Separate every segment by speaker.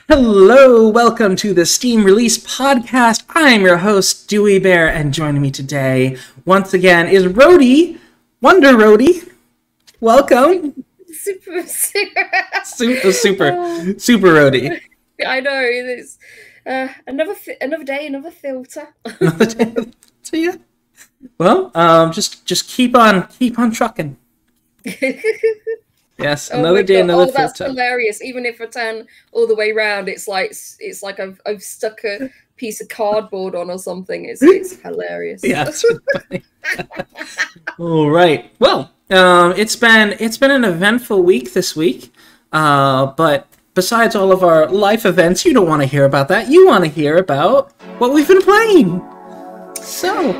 Speaker 1: Hello, welcome to the Steam Release Podcast. I'm your host, Dewey Bear, and joining me today, once again, is Roadie, Wonder Roadie. Welcome.
Speaker 2: Super
Speaker 1: Roadie.
Speaker 2: I know, it is. Another day, another filter.
Speaker 1: Another day, so yeah. Well, just keep on trucking. Yes, another day, another filter.
Speaker 2: That's hilarious. Even if I turn all the way around, it's like I've stuck a piece of cardboard on or something. It's hilarious.
Speaker 1: Yeah. All right. Well, it's been an eventful week this week. But besides all of our life events, you don't want to hear about that. You want to hear about what we've been playing. So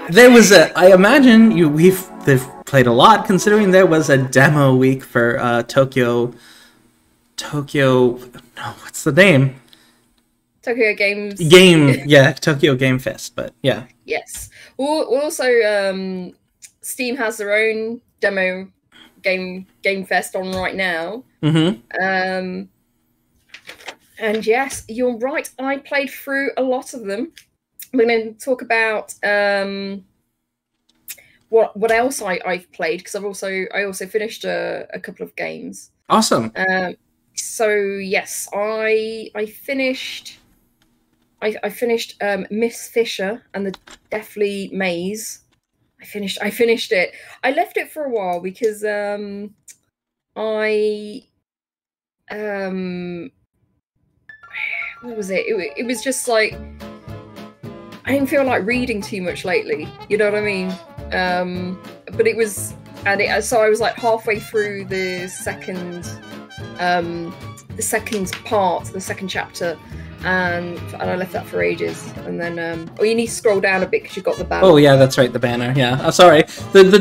Speaker 1: there was I imagine they've played a lot, considering there was a demo week for Tokyo. No, what's the name?
Speaker 2: Tokyo Games.
Speaker 1: Yeah, Tokyo Game Fest. But yeah.
Speaker 2: Yes. Well, also, Steam has their own demo game fest on right now.
Speaker 1: Mm-hmm.
Speaker 2: And yes, you're right. I played through a lot of them. We're going to talk about what else I've played, because I also finished a couple of games.
Speaker 1: Awesome.
Speaker 2: So yes, I finished Miss Fisher and the Deathly Maze. I finished it. I left it for a while because what was it? It was just like I didn't feel like reading too much lately. You know what I mean? But it was, so I was like halfway through the second part, the second chapter, and I left that for ages. And then, you need to scroll down a bit because you've got the banner.
Speaker 1: Oh yeah, that's right, the banner. Yeah, I'm sorry. The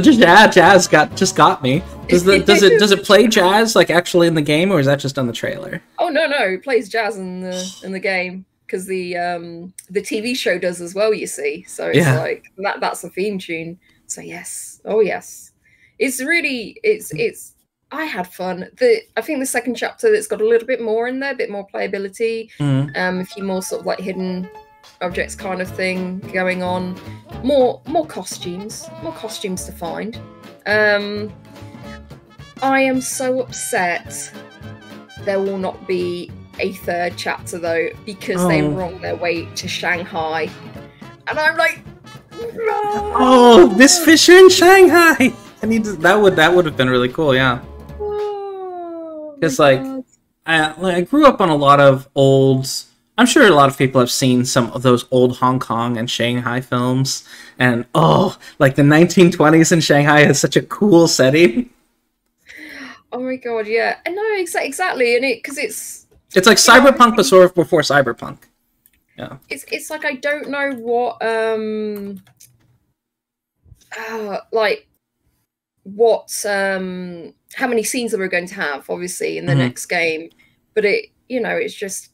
Speaker 1: jazz just got me. Does it play jazz like actually in the game, or is that just on the trailer?
Speaker 2: Oh no, it plays jazz in the game. Because the TV show does as well, you see. So it's like that's a theme tune. So yes, oh yes, it's I had fun. I think the second chapter, it's got a little bit more in there, a bit more playability, a few more sort of like hidden objects kind of thing going on, more costumes to find. I am so upset there will not be a third chapter though, because they wrong their way to Shanghai, and I'm like, no!
Speaker 1: Oh, Miss Fisher in Shanghai. That would have been really cool, yeah. Because I grew up on a lot of old. I'm sure a lot of people have seen some of those old Hong Kong and Shanghai films, and like the 1920s in Shanghai is such a cool setting.
Speaker 2: Oh my god, yeah, I know exactly, and because
Speaker 1: it's like cyberpunk, but sort of before cyberpunk. Yeah.
Speaker 2: It's like I don't know what how many scenes that we're going to have, obviously, in the next game, but it's just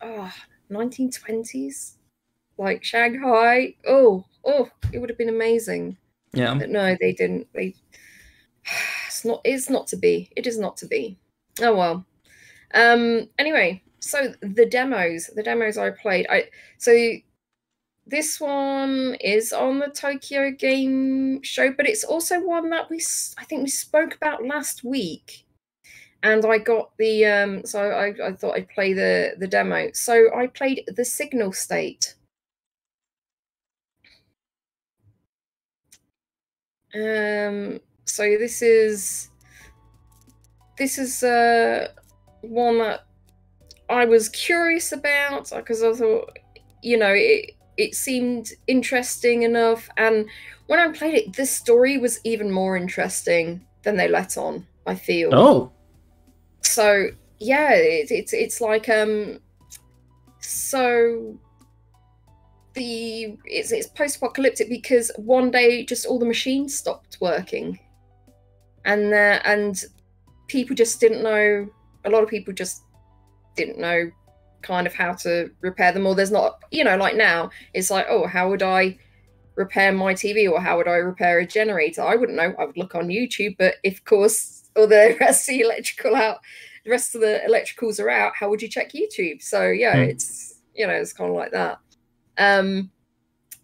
Speaker 2: 1920s, like Shanghai. Oh, it would have been amazing.
Speaker 1: Yeah.
Speaker 2: But no, they didn't. It's not to be. It is not to be. Oh well. Anyway. So the demos I played. So this one is on the Tokyo Game Show, but it's also one that I think we spoke about last week. And I got the so I thought I'd play the demo. So I played the Signal State. So this is one that I was curious about, because I thought, it seemed interesting enough, and when I played it, the story was even more interesting than they let on, I feel.
Speaker 1: Oh.
Speaker 2: So yeah, it's like so it's post-apocalyptic because one day just all the machines stopped working, and people just didn't know. A lot of people just didn't know kind of how to repair them, or there's not, like now it's like, oh, how would I repair my TV, or how would I repair a generator? I wouldn't know. I would look on YouTube, but of course all the rest of the electrical the rest of the electricals are out, how would you check YouTube? So yeah, it's, you know, it's kind of like that.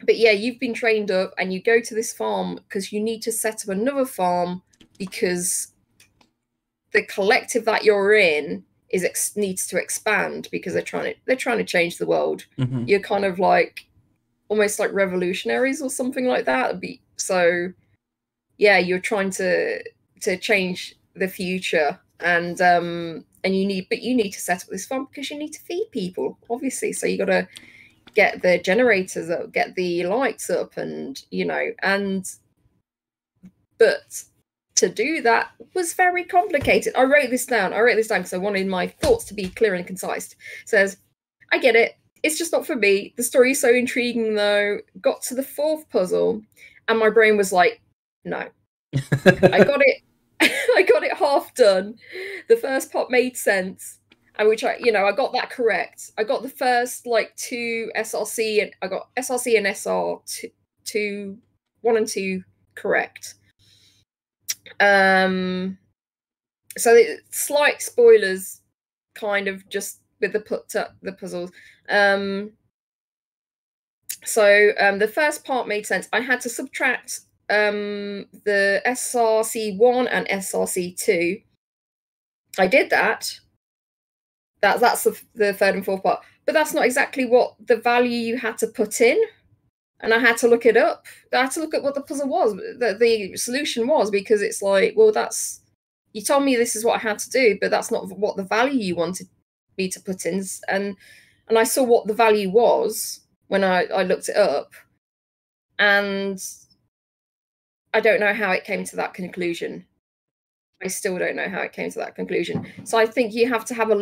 Speaker 2: But yeah, you've been trained up and you go to this farm because you need to set up another farm because the collective that you're in needs to expand because they're trying to change the world. You're kind of like almost like revolutionaries or something like that. So yeah, you're trying to change the future, and you need to set up this farm because you need to feed people, obviously. So you got to get the generators up, get the lights up, and you know, but to do that was very complicated. I wrote this down because I wanted my thoughts to be clear and concise. It says, I get it. It's just not for me. The story is so intriguing, though. Got to the fourth puzzle, and my brain was like, no. I got it. I got it half done. The first part made sense, and which I got that correct. I got the first like 2 SRC, and I got SRC and SR 1 and 2 correct. So slight spoilers, kind of just with the puzzles. The first part made sense. I had to subtract the SRC1 and SRC2. I did that. That's the third and fourth part. But that's not exactly what the value you had to put in. And I had to look it up. I had to look at what the puzzle was, the solution was, because it's like, well, you told me this is what I had to do, but that's not what the value you wanted me to put in. And I saw what the value was when I looked it up, and I don't know how it came to that conclusion. I still don't know how it came to that conclusion. So I think you have to have a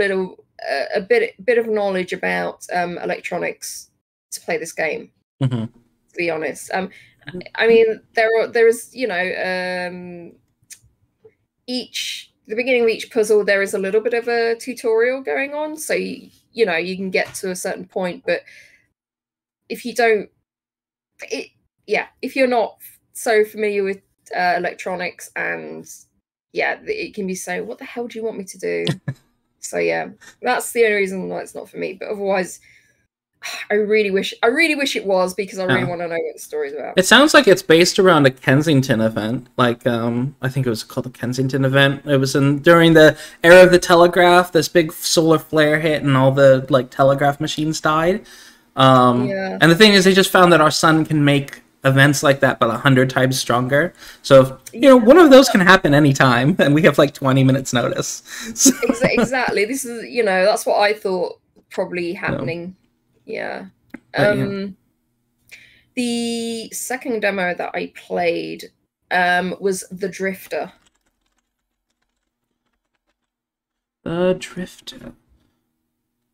Speaker 2: bit of knowledge about electronics to play this game. To be honest, I mean, there is, you know, the beginning of each puzzle there is a little bit of a tutorial going on, so you know you can get to a certain point, but if you don't, if you're not so familiar with electronics, and yeah, it can be so, what the hell do you want me to do? So yeah, that's the only reason why it's not for me. But otherwise, I really wish it was, because I really want to know what the story's about.
Speaker 1: It sounds like it's based around a Kensington event. Like, I think it was called the Kensington event. It was during the era of the telegraph. This big solar flare hit, and all the like telegraph machines died. And the thing is, they just found that our sun can make events like that, but 100 times stronger. So, you know, one of those can happen anytime, and we have like 20 minutes notice. So.
Speaker 2: Exactly. This is, you know, that's what I thought probably happening. Yeah. The second demo that I played was The Drifter.
Speaker 1: The Drifter.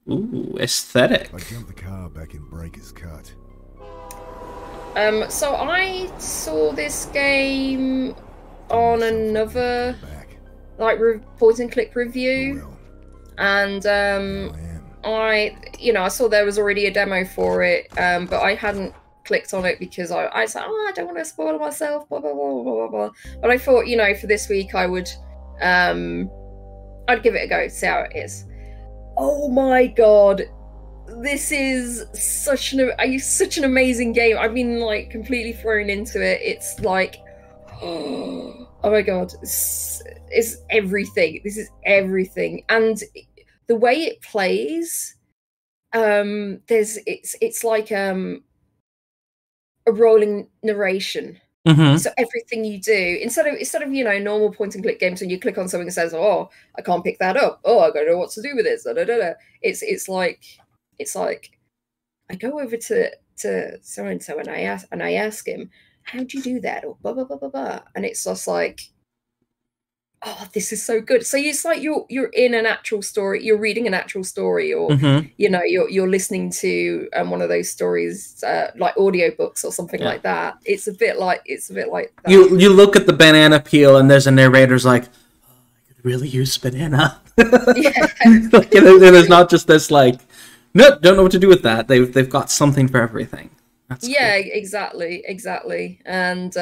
Speaker 1: Ooh, aesthetic.
Speaker 3: I jumped the car back in Breaker's Cut.
Speaker 2: So I saw this game on another like point and click review, and I saw there was already a demo for it, but I hadn't clicked on it because I said, I don't want to spoil myself, blah blah blah blah blah. But I thought, you know, for this week I would I'd give it a go, see how it is. Oh my god, this is such an amazing game. I've been like completely thrown into it. It's like, oh my god, it's everything. This is everything, and the way it plays, it's like a rolling narration. So everything you do, instead of you know, normal point and click games when you click on something and says, oh, I can't pick that up, oh, I don't know what to do with this, it's like I go over to so and so and I ask him, how'd you do that, or blah blah blah blah blah, and it's just like, oh, this is so good. So it's like you're in an actual story, you're reading an actual story, or you know, you're listening to one of those stories, like audiobooks or something like that. It's a bit like that.
Speaker 1: You look at the banana peel and there's a narrator's like, oh, I could really use banana. Like, there's not just this like, no, don't know what to do with that. They've got something for everything. That's cool.
Speaker 2: Exactly. And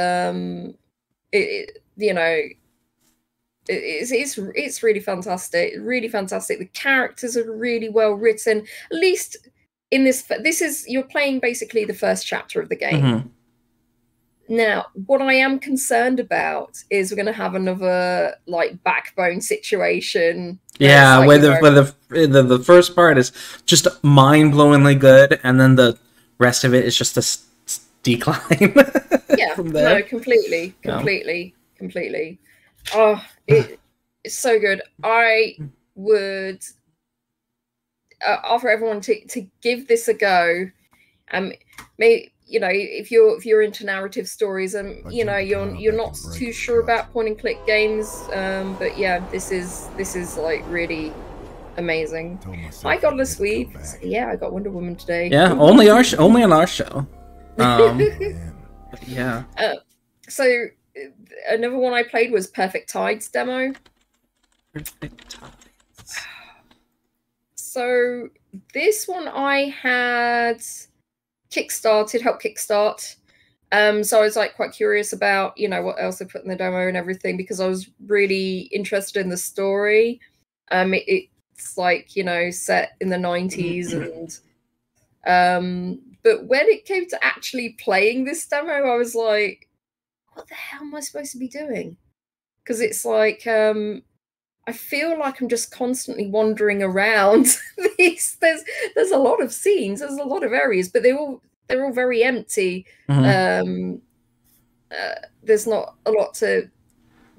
Speaker 2: it you know, It's really fantastic, really fantastic. The characters are really well written. At least in this is you're playing basically the first chapter of the game. Now, what I am concerned about is we're going to have another like backbone situation.
Speaker 1: Yeah, like, where the first part is just mind-blowingly good, and then the rest of it is just a decline.
Speaker 2: Yeah, from there. No, completely. Oh, it's so good. I would offer everyone to give this a go. Maybe, you know, if you're into narrative stories and you know you're not too sure about point and click games, but yeah, this is like really amazing. I got a sweep. Yeah, I got Wonder Woman today.
Speaker 1: Yeah, only on our show. Yeah.
Speaker 2: So another one I played was Perfect Tides demo.
Speaker 1: Perfect Tides.
Speaker 2: So this one I had helped kickstart. So I was like quite curious about, you know, what else they put in the demo and everything, because I was really interested in the story. It's like, you know, set in the 90s and but when it came to actually playing this demo, I was like, what the hell am I supposed to be doing? Because it's like I feel like I'm just constantly wandering around. There's a lot of scenes, there's a lot of areas, but they're all very empty. There's not a lot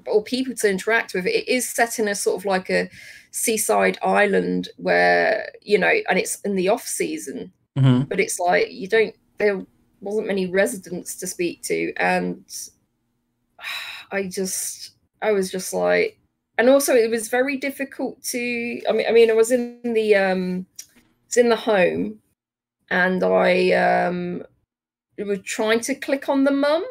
Speaker 2: or people to interact with. It is set in a sort of like a seaside island where, you know, and it's in the off season, but it's like there wasn't many residents to speak to, and I was just like. And also, it was very difficult to. I mean, I was in the home, and I was trying to click on the mum,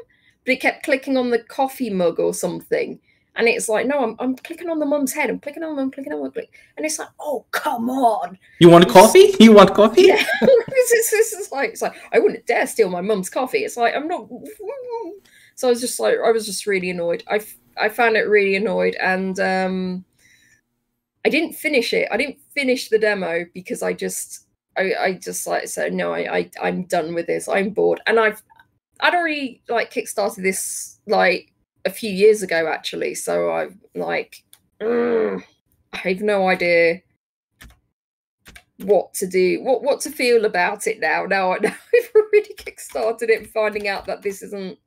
Speaker 2: but it kept clicking on the coffee mug or something. And it's like, no, I'm clicking on the mum's head. I'm clicking on them, and it's like, oh, come on!
Speaker 1: You want coffee? You want coffee?
Speaker 2: Yeah. it's like I wouldn't dare steal my mum's coffee. It's like I'm not. So I was just really annoyed. I found it really annoyed, and I didn't finish it. I didn't finish the demo because I just like said, no, I'm done with this. I'm bored, and I'd already like kickstarted this like a few years ago actually. So I'm like, I have no idea what to do, what to feel about it now. Now I've already kickstarted it, and finding out that this isn't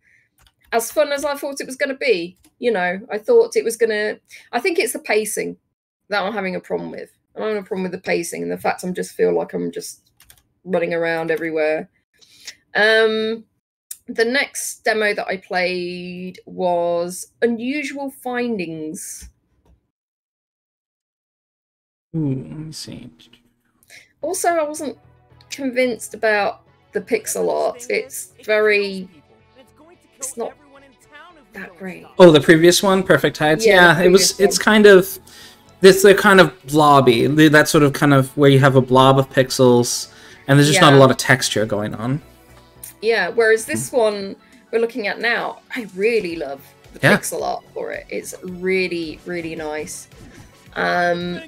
Speaker 2: as fun as I thought it was going to be. You know, I thought it was going to. I think it's the pacing that I'm having a problem with. I'm having a problem with the pacing and the fact I just feel like I'm just running around everywhere. The next demo that I played was Unusual Findings.
Speaker 1: Ooh, let me see.
Speaker 2: Also, I wasn't convinced about the pixel art. It's not that great.
Speaker 1: Oh, the previous one, Perfect Tides. Yeah, it's kind of they're kind of blobby. That sort of kind of where you have a blob of pixels, and there's just not a lot of texture going on.
Speaker 2: Yeah, whereas this one we're looking at now, I really love the pixel art for it. It's really, really nice. And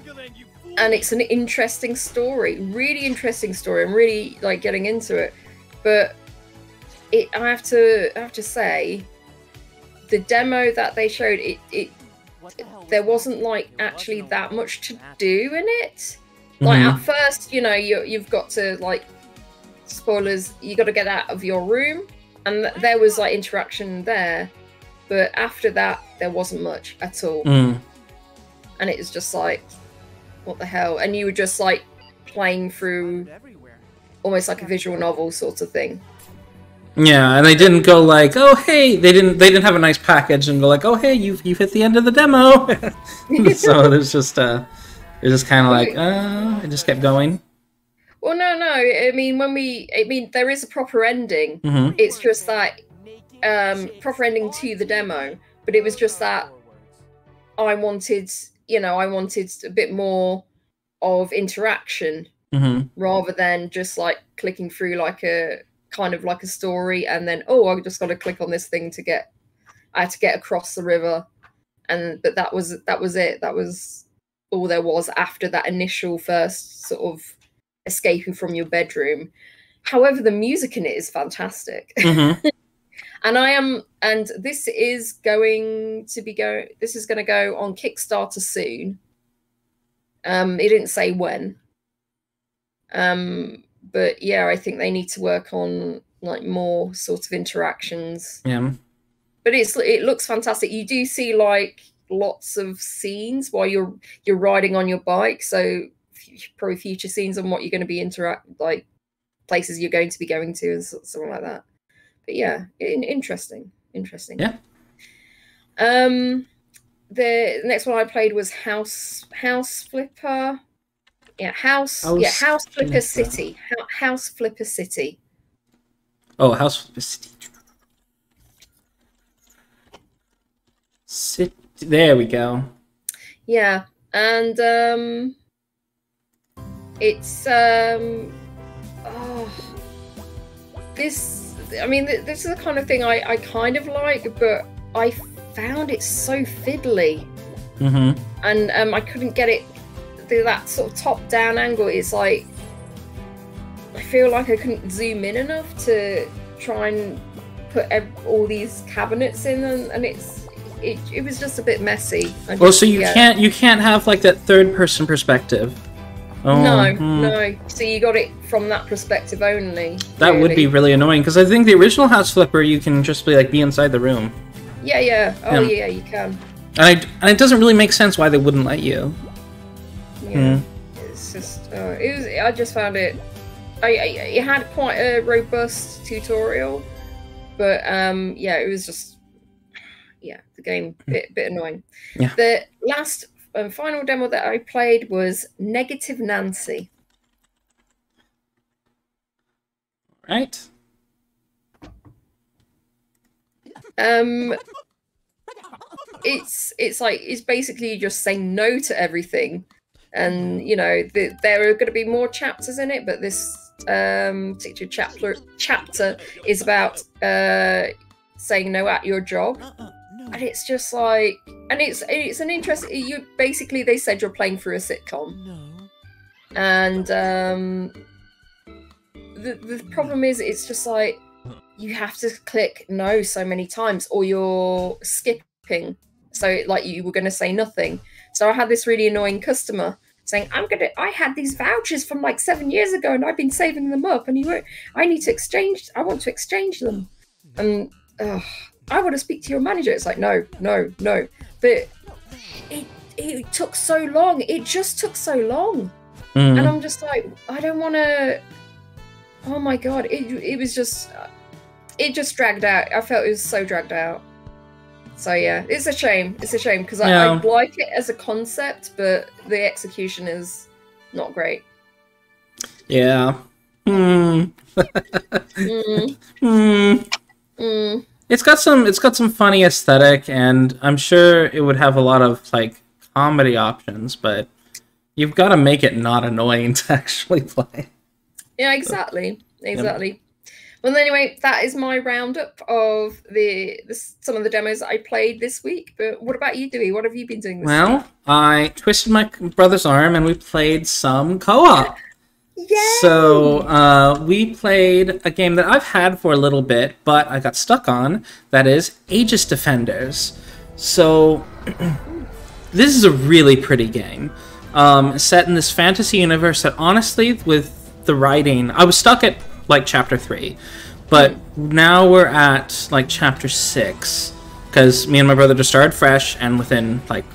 Speaker 2: it's an interesting story, really interesting story. I'm really like getting into it, but I have to say, the demo that they showed, there wasn't like actually that much to do in it. Like at first, you know, you've got to like, spoilers, you got to get out of your room, and there was like interaction there, but after that there wasn't much at all. And it was just like, what the hell? And you were just like playing through almost like a visual novel sort of thing.
Speaker 1: Yeah, and they didn't go like, oh hey, they didn't have a nice package and go like, oh hey, you've hit the end of the demo. So it was just kind of like, it just kept going.
Speaker 2: Well, no. I mean, there is a proper ending. It's just that proper ending to the demo, but it was just that I wanted a bit more of interaction rather than just like clicking through like a kind of like a story, and then I just got to click on this thing I had to get across the river, but that was it. That was all there was after that initial first sort of escaping from your bedroom. However, the music in it is fantastic. And this is going to go on Kickstarter soon. It didn't say when. But yeah, I think they need to work on like more sort of interactions.
Speaker 1: Yeah.
Speaker 2: But it looks fantastic. You do see like lots of scenes while you're riding on your bike, so probably future scenes on what you're going to be like places you're going to be going to and something like that. But yeah, interesting.
Speaker 1: Yeah.
Speaker 2: The next one I played was House Flipper. Yeah, House Flipper City. House Flipper City.
Speaker 1: Oh, House Flipper City. There we go.
Speaker 2: Yeah, and it's this. I mean, this is the kind of thing I kind of like, but I found it so fiddly, and I couldn't get it. That sort of top-down angle. It's like I feel like I couldn't zoom in enough to try and put all these cabinets in, and it was just a bit messy.
Speaker 1: So you can't have like that third-person perspective. Oh,
Speaker 2: no. So you got it from that perspective only.
Speaker 1: That would be really annoying, because I think the original House Flipper you can just be inside the room.
Speaker 2: Yeah. Oh yeah, you can.
Speaker 1: And it doesn't really make sense why they wouldn't let you.
Speaker 2: Yeah, it's just I just found it. It had quite a robust tutorial, but yeah, it was just the game bit annoying.
Speaker 1: Yeah.
Speaker 2: The last and final demo that I played was Negative Nancy.
Speaker 1: Right.
Speaker 2: It's basically just saying no to everything. And there are going to be more chapters in it, but this particular chapter is about saying no at your job. And it's just like, and it's an interesting. They said you're playing through a sitcom, and the problem is it's just like you have to click no so many times, or you're skipping. So like you were going to say nothing. So I had this really annoying customer saying, I had these vouchers from like 7 years ago and I've been saving them up, and I want to exchange them. And I want to speak to your manager. It's like, no. But it took so long. It just took so long. And I'm just like, I don't want to, oh my God. It was just, it just dragged out. I felt it was so dragged out. So yeah, it's a shame. It's a shame because I like it as a concept, but the execution is not great.
Speaker 1: Yeah. It's got some funny aesthetic, and I'm sure it would have a lot of like comedy options, but you've got to make it not annoying to actually play.
Speaker 2: Yeah, exactly. Well, anyway, that is my roundup of some of the demos that I played this week. But what about you, Dewey? What have you been doing this week?
Speaker 1: Well, I twisted my brother's arm and we played some co-op.
Speaker 2: Yay!
Speaker 1: So we played a game that I've had for a little bit, but I got stuck on. That is Aegis Defenders. So this is a really pretty game. Set in this fantasy universe that honestly, with the writing, I was stuck at like chapter 3, but now we're at like chapter 6 because me and my brother just started fresh, and within like,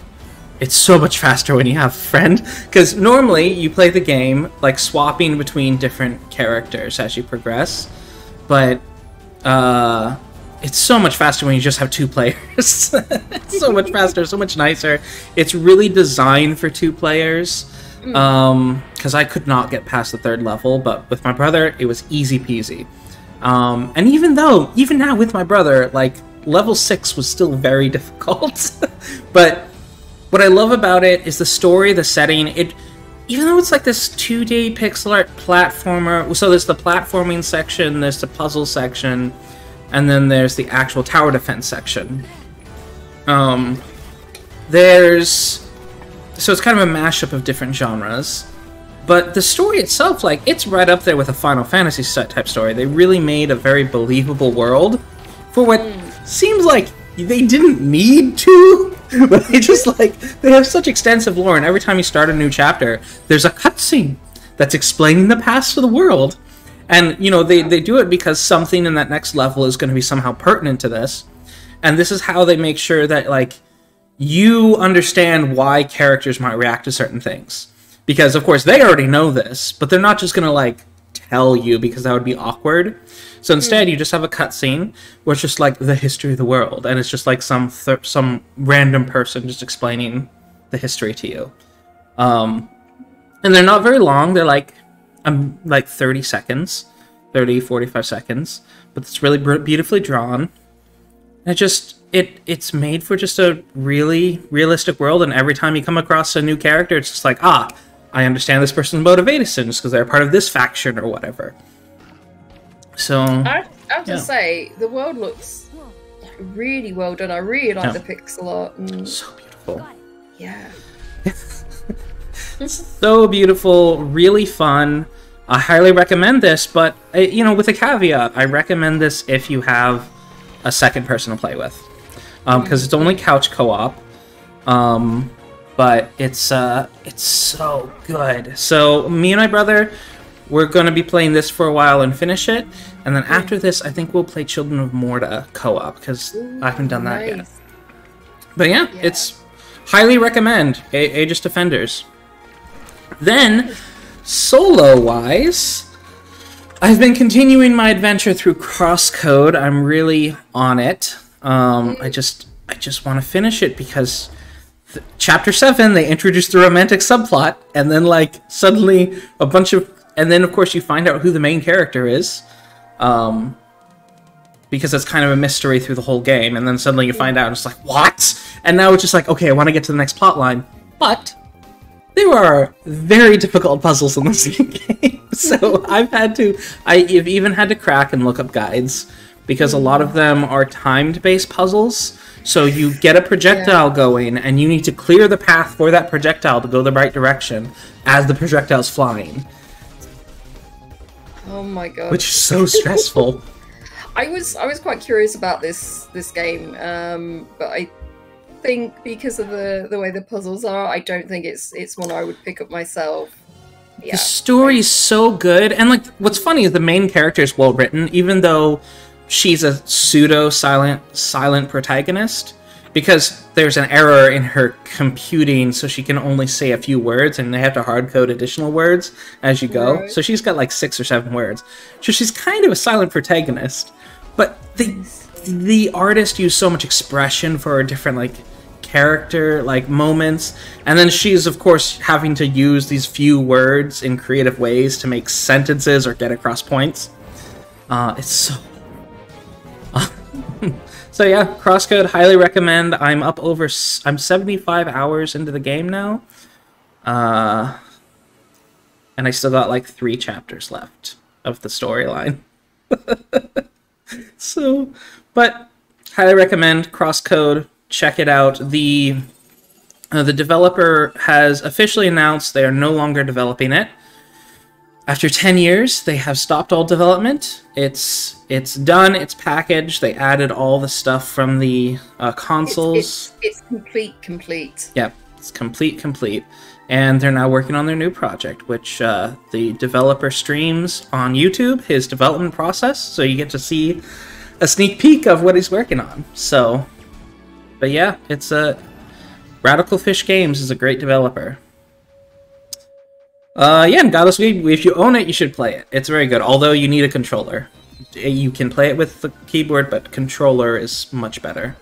Speaker 1: it's so much faster when you have a friend, because normally you play the game like swapping between different characters as you progress, but it's so much faster when you just have 2 players. It's so much faster, so much nicer. It's really designed for 2 players. Because I could not get past the 3rd level, but with my brother, it was easy peasy. And even now with my brother, like, level 6 was still very difficult. But what I love about it is the story, the setting. Even though it's like this 2D pixel art platformer, so there's the platforming section, there's the puzzle section, and then there's the actual tower defense section. So it's kind of a mashup of different genres. But the story itself, like, it's right up there with a Final Fantasy type story. They really made a very believable world for what seems like they didn't need to, but they have such extensive lore, and every time you start a new chapter, there's a cutscene that's explaining the past of the world. And, you know, they do it because something in that next level is going to be somehow pertinent to this. And this is how they make sure that, like, you understand why characters might react to certain things. Because, of course, they already know this, but they're not just going to, like, tell you, because that would be awkward. So instead, you just have a cutscene where it's just, like, the history of the world. And it's just, like, some random person just explaining the history to you. And they're not very long. They're, like 30 seconds. 30, 45 seconds. But it's really beautifully drawn. And it's made for just a really realistic world. And every time you come across a new character, it's just like, I understand this person's motivations because they're part of this faction or whatever. So
Speaker 2: I have to say, the world looks really well done. I really like the pixel art. And...
Speaker 1: so beautiful.
Speaker 2: Yeah.
Speaker 1: So beautiful, really fun. I highly recommend this, but, you know, with a caveat, I recommend this if you have a second person to play with. Because it's only couch co-op. But it's so good. So me and my brother, we're going to be playing this for a while and finish it. And then after this, I think we'll play Children of Morta co-op, because I haven't done that yet. But yeah, it's highly recommend Aegis Defenders. Then, solo-wise, I've been continuing my adventure through Crosscode. I'm really on it. I just want to finish it because Chapter 7, they introduced the romantic subplot, and then, like, suddenly a bunch of... And then, of course, you find out who the main character is, because it's kind of a mystery through the whole game, and then suddenly you find out, and it's like, what? And now it's just like, okay, I want to get to the next plot line. But there are very difficult puzzles in this game, so I've even had to crack and look up guides, because a lot of them are timed-based puzzles. So you get a projectile going, and you need to clear the path for that projectile to go the right direction as the projectile's flying.
Speaker 2: Oh my god!
Speaker 1: Which is so stressful.
Speaker 2: I was quite curious about this game, but I think because of the way the puzzles are, I don't think it's one I would pick up myself. Yeah.
Speaker 1: The story's so good, and like what's funny is the main character is well written, even though she's a pseudo-silent protagonist, because there's an error in her computing, so she can only say a few words, and they have to hard-code additional words as you go. Right. So she's got like 6 or 7 words. So she's kind of a silent protagonist, but the artist used so much expression for her different like character like moments, and then she's of course having to use these few words in creative ways to make sentences or get across points. It's so... So yeah, Crosscode, highly recommend. I'm 75 hours into the game now. And I still got like 3 chapters left of the storyline. So, but highly recommend Crosscode. Check it out. The developer has officially announced they are no longer developing it. After 10 years, they have stopped all development. It's done, it's packaged, they added all the stuff from the consoles.
Speaker 2: It's complete.
Speaker 1: Yep, it's complete. And they're now working on their new project, which the developer streams on YouTube, his development process, so you get to see a sneak peek of what he's working on. So, but yeah, it's Radical Fish Games is a great developer. Yeah, and Godless Weed, if you own it, you should play it. It's very good, although you need a controller. You can play it with the keyboard, but controller is much better.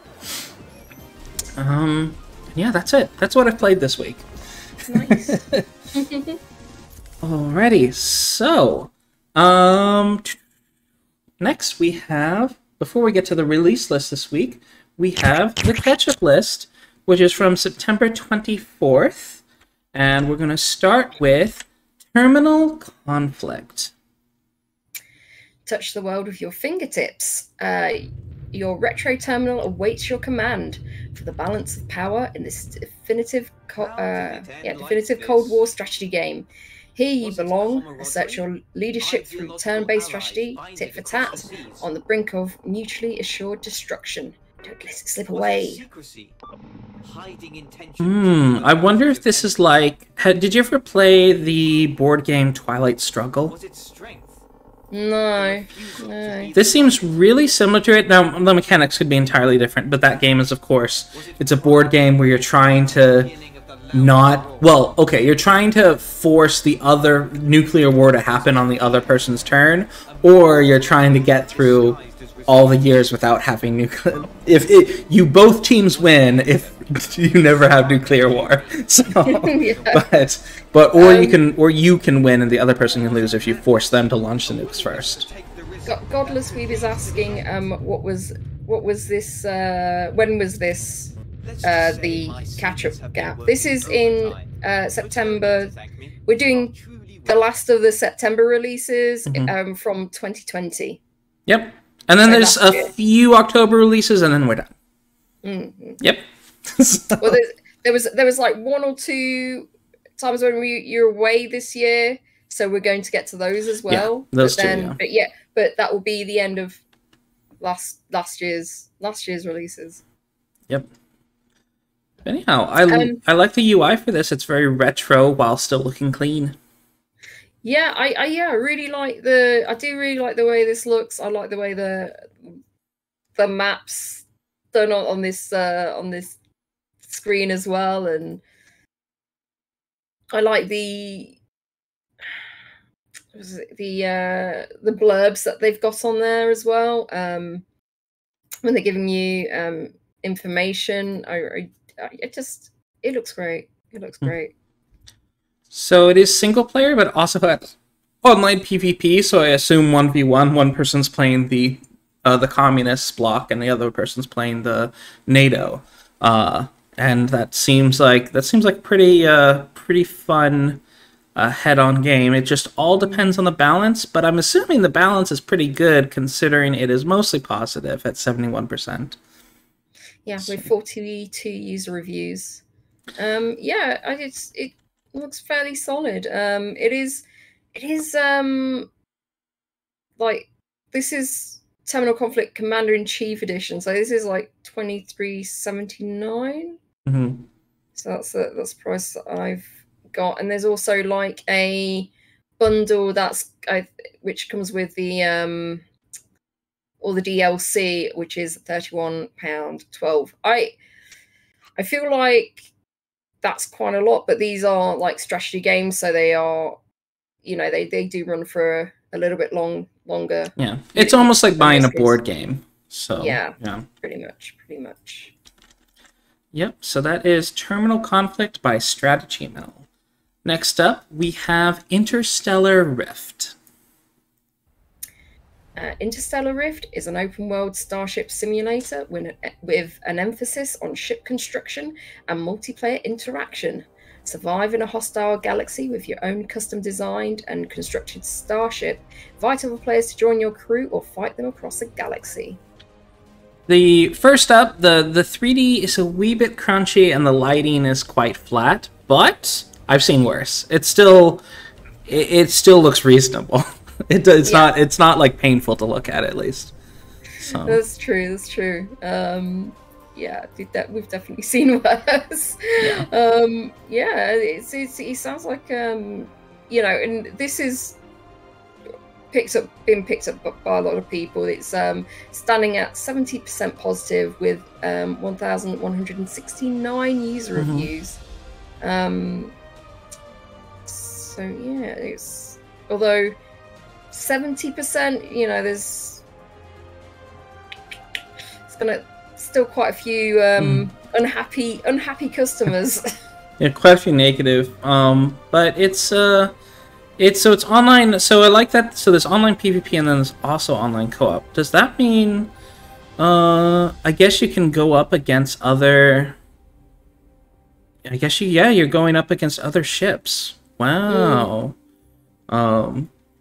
Speaker 1: Yeah, that's it. That's what I've played this week.
Speaker 2: Nice.
Speaker 1: Alrighty, so... next we have, before we get to the release list this week, we have the Catchup list, which is from September 24th. And we're going to start with Terminal Conflict.
Speaker 2: Touch the world with your fingertips. Your retro terminal awaits your command for the balance of power in this definitive Cold War strategy game. Here you belong. Assert your leadership through turn-based strategy, tit for tat, on the brink of mutually assured destruction. Don't let it slip away.
Speaker 1: I wonder if this is like... Did you ever play the board game Twilight Struggle?
Speaker 2: No.
Speaker 1: This seems really similar to it. Now, the mechanics could be entirely different, but that game is, of course, it's a board game where you're trying to not... Well, okay, you're trying to force the other nuclear war to happen on the other person's turn, or you're trying to get through all the years without having nuclear... You both teams win if you never have nuclear war. So,
Speaker 2: Yeah.
Speaker 1: Or you can win and the other person can lose if you force them to launch the nukes first.
Speaker 2: Godless Weave is asking, what was this? When was this? The catch-up gap. This is in September. We're doing the last of the September releases from 2020.
Speaker 1: Yep. And then there's a few October releases, and then we're done. Yep.
Speaker 2: Well, there was like 1 or 2 times when you're away this year, so we're going to get to those as well.
Speaker 1: Yeah, those two.
Speaker 2: But that will be the end of last year's releases.
Speaker 1: Yep. Anyhow, I like the UI for this. It's very retro while still looking clean.
Speaker 2: Yeah, I really like the. I do really like the way this looks. I like the way the maps done on this screen as well, and I like the blurbs that they've got on there as well. When they're giving you information, it looks great. It looks great.
Speaker 1: So it is single player, but also has online PvP. So I assume 1v1. One person's playing the communist bloc, and the other person's playing the NATO. And that seems like pretty fun head-on game. It just all depends on the balance, but I'm assuming the balance is pretty good considering it is mostly positive at 71%.
Speaker 2: Yeah, with 42 user reviews. It looks fairly solid. It is like, this is Terminal Conflict Commander-in-Chief Edition, so this is like $23.79. So that's the price that I've got, and there's also like a bundle which comes with the all the DLC, which is £31.12. I feel like that's quite a lot, but these are like strategy games, so they are, they do run for a little bit longer.
Speaker 1: Yeah, it's almost like buying a board game. So
Speaker 2: yeah, pretty much.
Speaker 1: Yep, so that is Terminal Conflict by Strategy Mill. Next up, we have Interstellar Rift.
Speaker 2: Interstellar Rift is an open-world starship simulator with an emphasis on ship construction and multiplayer interaction. Survive in a hostile galaxy with your own custom-designed and constructed starship. Invite other players to join your crew or fight them across a galaxy.
Speaker 1: The first up, the 3D is a wee bit crunchy and the lighting is quite flat, but I've seen worse. It still looks reasonable. It's not like painful to look at least. So. That's true.
Speaker 2: We've definitely seen worse. It sounds like and this is been picked up by a lot of people. It's standing at 70% positive with 1,169 user reviews. So yeah, it's, although 70%, there's still quite a few unhappy customers.
Speaker 1: Yeah, quite a few negative. But it's online. So I like that. So there's online PvP and then there's also online co-op. Does that mean? I guess you can go up against other. I guess you're going up against other ships. Wow.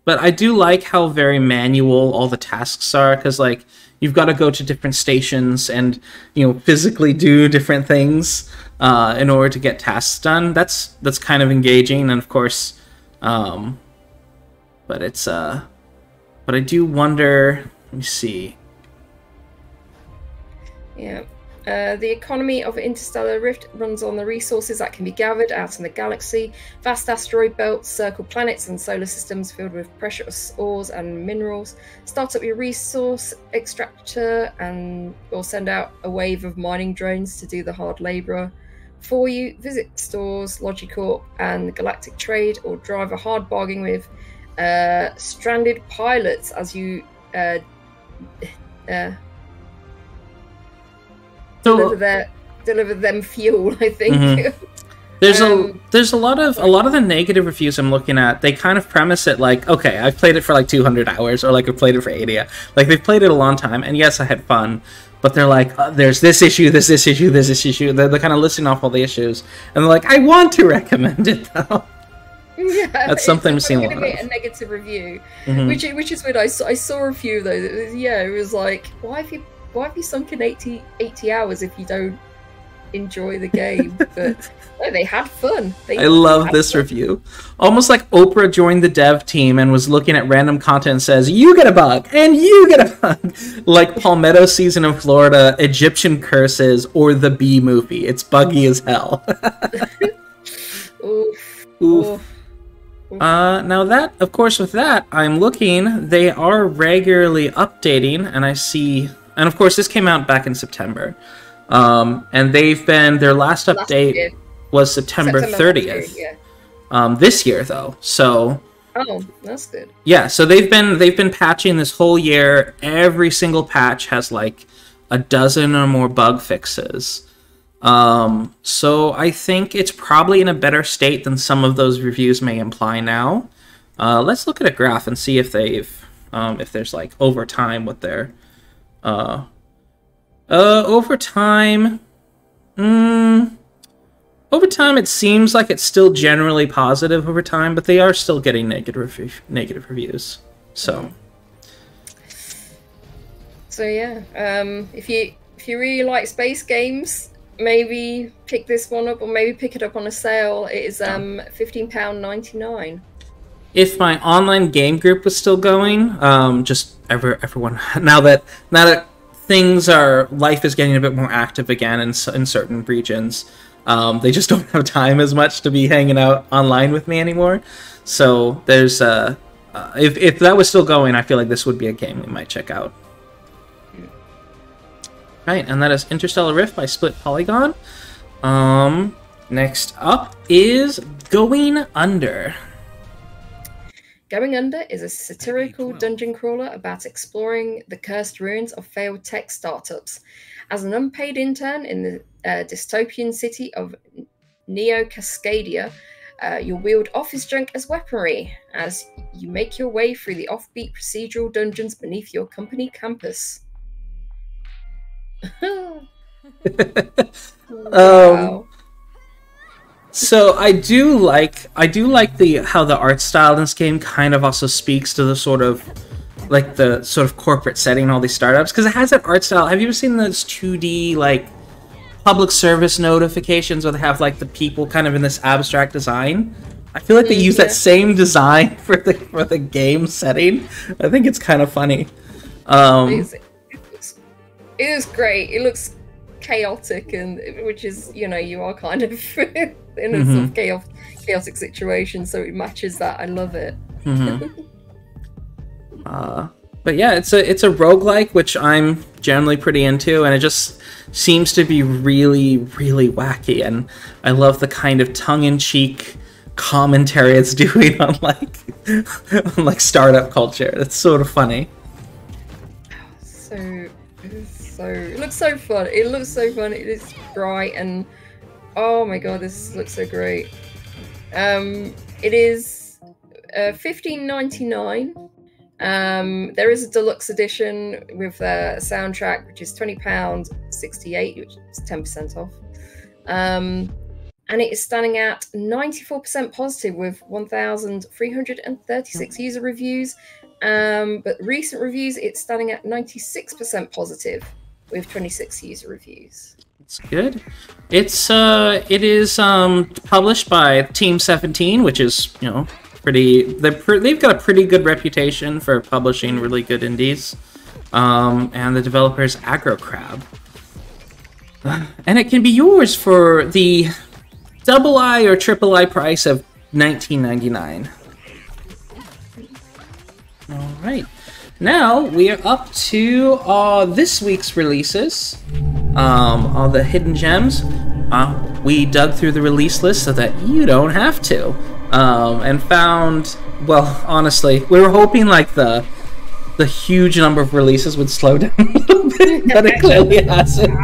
Speaker 1: But I do like how very manual all the tasks are, because like you've got to go to different stations and physically do different things in order to get tasks done. That's kind of engaging, and of course, but it's but I do wonder. Let me see.
Speaker 2: Yeah. The economy of Interstellar Rift runs on the resources that can be gathered out in the galaxy. Vast asteroid belts circle planets and solar systems filled with precious ores and minerals. Start up your resource extractor or send out a wave of mining drones to do the hard labor for you. Visit stores, Logicorp and Galactic Trade, or drive a hard bargain with stranded pilots as you deliver them fuel, I think. Mm-hmm.
Speaker 1: There's a lot of the negative reviews I'm looking at. They kind of premise it like, okay, I've played it for like 200 hours, or like I've played it for 80. Like they've played it a long time, and yes, I had fun, but they're like, there's this issue, there's this issue, there's this issue. They're kind of listing off all the issues, and they're like, I want to recommend it though.
Speaker 2: Yeah,
Speaker 1: that's something I'm seeing a lot of.
Speaker 2: A negative review, mm-hmm. which is weird. I saw a few though. It was like, why have you sunk in 80 hours if you don't enjoy the game? But no, they had fun.
Speaker 1: I love this review. Almost like Oprah joined the dev team and was looking at random content and says, you get a bug, and you get a bug. Like Palmetto Season in Florida, Egyptian Curses, or the Bee Movie. It's buggy as hell.
Speaker 2: Oof.
Speaker 1: Oof. Now that, of course, with that, I'm looking, they are regularly updating, and I see... And of course, this came out back in September, and their last update was September 30th. Yeah. This year, though, so.
Speaker 2: Oh, that's good.
Speaker 1: Yeah, so they've been patching this whole year. Every single patch has like a dozen or more bug fixes. So I think it's probably in a better state than some of those reviews may imply now. Let's look at a graph and see if if there's like over time what they're. Over time, it seems like it's still generally positive over time, but they are still getting negative reviews. So yeah,
Speaker 2: if you really like space games, maybe pick this one up, or maybe pick it up on a sale. It is £15.99.
Speaker 1: If my online game group was still going, just everyone now that life is getting a bit more active again in certain regions, they just don't have time as much to be hanging out online with me anymore. So there's if that was still going, I feel like this would be a game we might check out. Right, and that is Interstellar Rift by Split Polygon. Next up is Going Under.
Speaker 2: Going Under is a satirical dungeon crawler about exploring the cursed ruins of failed tech startups. As an unpaid intern in the dystopian city of Neo-Cascadia, you'll wield office junk as weaponry as you make your way through the offbeat procedural dungeons beneath your company campus.
Speaker 1: Wow. So I do like how the art style in this game kind of also speaks to the sort of corporate setting in all these startups, because it has that art style. Have you ever seen those 2D like public service notifications where they have like the people kind of in this abstract design? I feel like they use that same design for the game setting. I think it's kind of funny.
Speaker 2: It is great. It looks chaotic, and which is, you are kind of in a sort of chaotic situation, so it matches that. I love it.
Speaker 1: But yeah, it's a roguelike, which I'm generally pretty into, and it just seems to be really, really wacky, and I love the kind of tongue-in-cheek commentary it's doing on like startup culture. It's sort of funny.
Speaker 2: It looks so fun. It looks so fun. It is bright, and oh my god, this looks so great. It is $15.99. There is a deluxe edition with a soundtrack, which is £20.68, which is 10% off. and it is standing at 94% positive with 1,336 user reviews. But recent reviews, it's standing at 96% positive with 26 user reviews.
Speaker 1: It's good. It is published by Team 17, which is, you know, they've got a pretty good reputation for publishing really good indies. And the developer is Aggro. And it can be yours for the II or III price of $19.99. All right. Now we are up to this week's releases. All the hidden gems. We dug through the release list so that you don't have to. And found, well, honestly, we were hoping like the huge number of releases would slow down a little bit, but it clearly hasn't.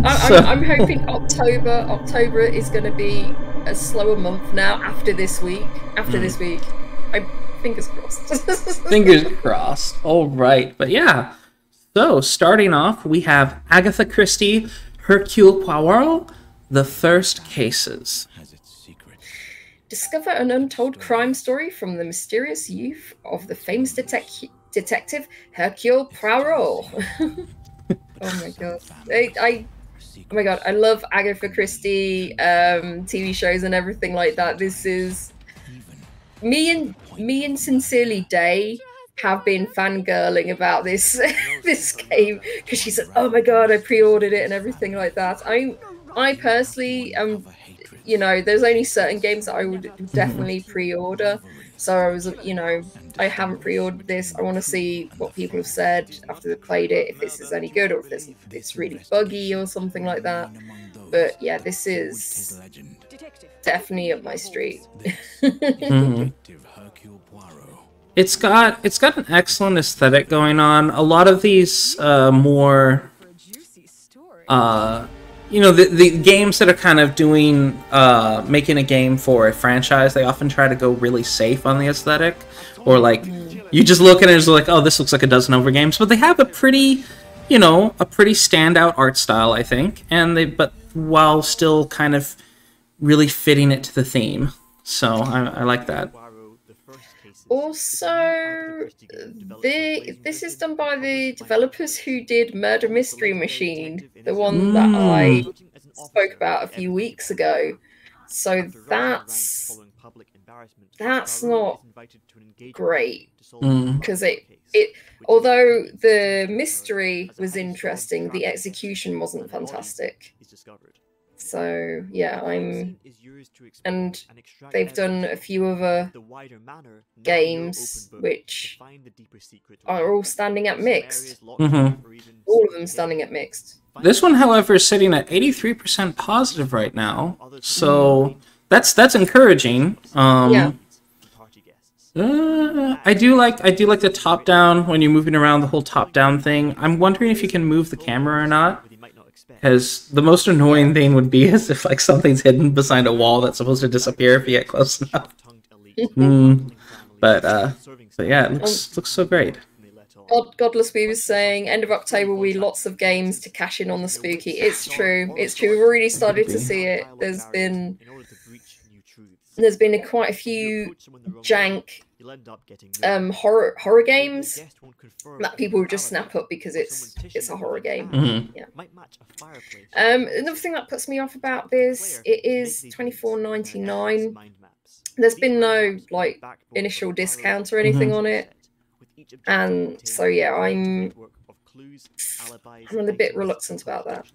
Speaker 2: I'm hoping October is going to be a slower month now after this week. Fingers crossed.
Speaker 1: Fingers crossed. All right, but yeah. So starting off, we have Agatha Christie, Hercule Poirot, The First Cases.
Speaker 2: Discover an untold crime story from the mysterious youth of the famous detective Hercule Poirot. Oh my god! Oh my god! I love Agatha Christie TV shows and everything like that. This is me and Sincerely Day have been fangirling about this this game because she said, "Oh my god, I pre-ordered it and everything like that." I personally you know, there's only certain games that I would definitely pre-order. So I was, you know, I haven't pre-ordered this. I want to see what people have said after they've played it, if this is any good or if it's really buggy or something like that. But yeah, this is definitely up my street.
Speaker 1: It's got an excellent aesthetic going on. A lot of these more you know, the games that are kind of doing making a game for a franchise, they often try to go really safe on the aesthetic, or like you just look at it and it's like, oh, this looks like a dozen over games, but they have a pretty, you know, a pretty standout art style, I think, but while still kind of really fitting it to the theme. So I like that.
Speaker 2: Also, this is done by the developers who did Murder Mystery Machine, the one that I spoke about a few weeks ago. So that's not great, because although the mystery was interesting, the execution wasn't fantastic. So yeah, and they've done a few other games which are all standing at mixed. All of them standing at mixed.
Speaker 1: This one, however, is sitting at 83% positive right now, so that's encouraging.
Speaker 2: Yeah.
Speaker 1: I do like the top down when you're moving around, the whole top down thing. I'm wondering if you can move the camera or not. Because the most annoying thing would be as if like something's hidden behind a wall that's supposed to disappear if you get close enough. But yeah, it looks so great.
Speaker 2: Godless Weaver is saying, end of October we lots of games to cash in on the spooky. It's true. We've already started to see it. There's been quite a few jank horror games that people will just snap up because it's a horror game. Yeah. Another thing that puts me off about this, it is $24.99. There's been no like initial discount or anything on it, and so yeah, I'm a bit reluctant about that.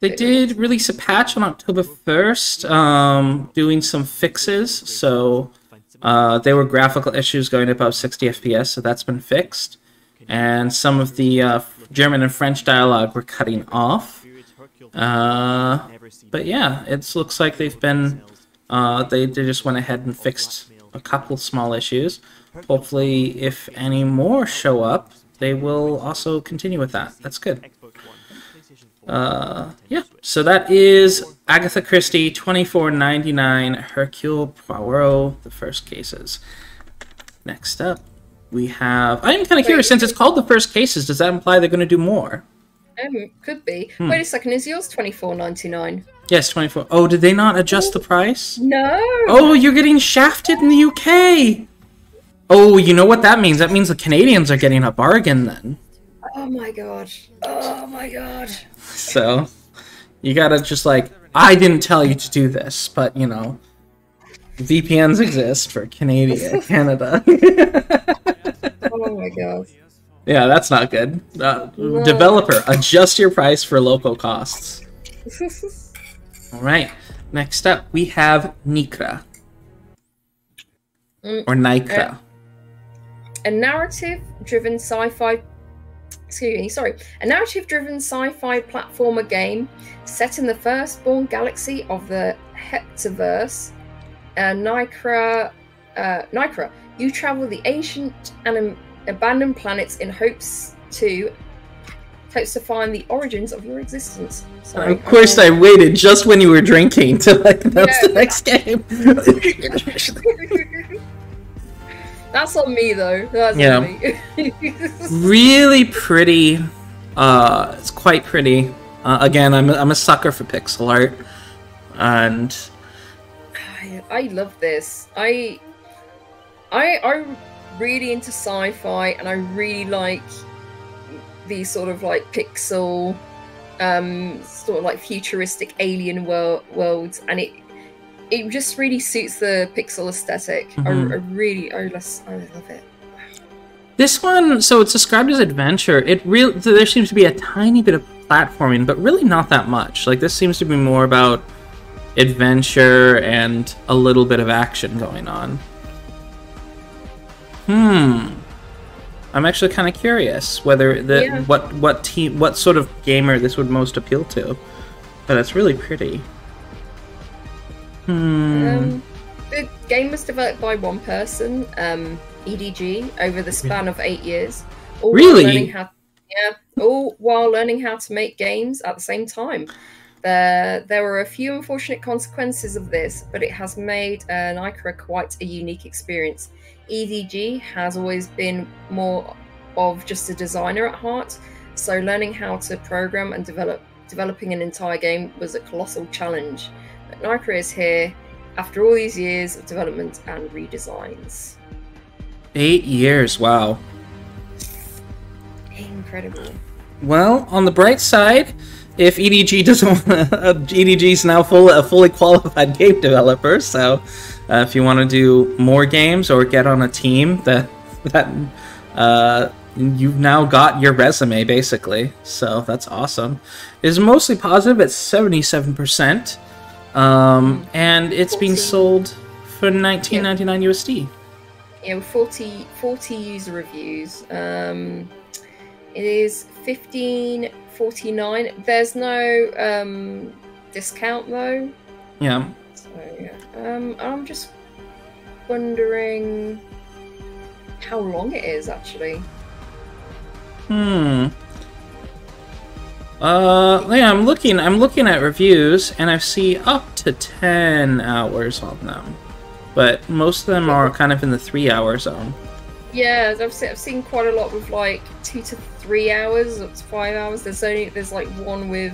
Speaker 1: They did release a patch on October 1st, doing some fixes. So there were graphical issues going above 60 FPS, so that's been fixed. And some of the German and French dialogue were cutting off. But yeah, it looks like they've been... they just went ahead and fixed a couple small issues. Hopefully, if any more show up, they will also continue with that. That's good. Yeah, so that is Agatha Christie, $24.99, Hercule Poirot, The First Cases. Next up, we have... I'm kind of curious, since it's called The First Cases, does that imply they're going to do more?
Speaker 2: Could be. Wait a second, is yours $24.99?
Speaker 1: Yes, 24. Oh, did they not adjust the price?
Speaker 2: No.
Speaker 1: Oh, you're getting shafted in the UK. Oh, you know what that means? That means the Canadians are getting a bargain then.
Speaker 2: Oh my god. Oh my god.
Speaker 1: So, you gotta just like, I didn't tell you to do this, but you know, VPNs exist for Canada.
Speaker 2: Oh my god.
Speaker 1: Yeah, that's not good.
Speaker 2: No.
Speaker 1: Developer, adjust your price for local costs. Alright, next up we have NYKRA. Or NYKRA.
Speaker 2: A narrative-driven sci-fi... A narrative-driven sci-fi platformer game set in the firstborn galaxy of the Heptaverse. NYKRA. You travel the ancient and abandoned planets in hopes to find the origins of your existence. Sorry,
Speaker 1: of course, I waited just when you were drinking to like announce the next game.
Speaker 2: That's on me though. That's on me.
Speaker 1: Really pretty. It's quite pretty. Again, I'm a sucker for pixel art, and
Speaker 2: I love this. I'm really into sci-fi, and I really like these sort of like pixel, sort of like futuristic alien worlds, and it just really suits the pixel aesthetic. I love it.
Speaker 1: This one, so it's described as adventure. There seems to be a tiny bit of platforming, but really not that much. Like this seems to be more about adventure and a little bit of action going on. I'm actually kind of curious whether what sort of gamer this would most appeal to. But it's really pretty.
Speaker 2: The game was developed by one person, EDG, over the span of 8 years. All while learning how to make games at the same time. There were a few unfortunate consequences of this, but it has made NYKRA quite a unique experience. EDG has always been more of just a designer at heart, so learning how to program and developing an entire game was a colossal challenge. But NYKRA is here after all these years of development and redesigns.
Speaker 1: 8 years, wow.
Speaker 2: Incredible.
Speaker 1: Well, on the bright side, if EDG doesn't want EDG is now a fully qualified game developer, so if you want to do more games or get on a team, you've now got your resume, basically. So that's awesome. It's mostly positive at 77%, and it's being sold for $19.99 USD.
Speaker 2: Yeah, 40 user reviews. It is $15.49. There's no discount though.
Speaker 1: Yeah.
Speaker 2: So yeah. I'm just wondering how long it is actually.
Speaker 1: Yeah, I'm looking at reviews, and I see up to 10 hours on them, but most of them are kind of in the 3-hour zone.
Speaker 2: Yeah, I've seen quite a lot with like 2 to 3 hours, up to 5 hours. There's like one with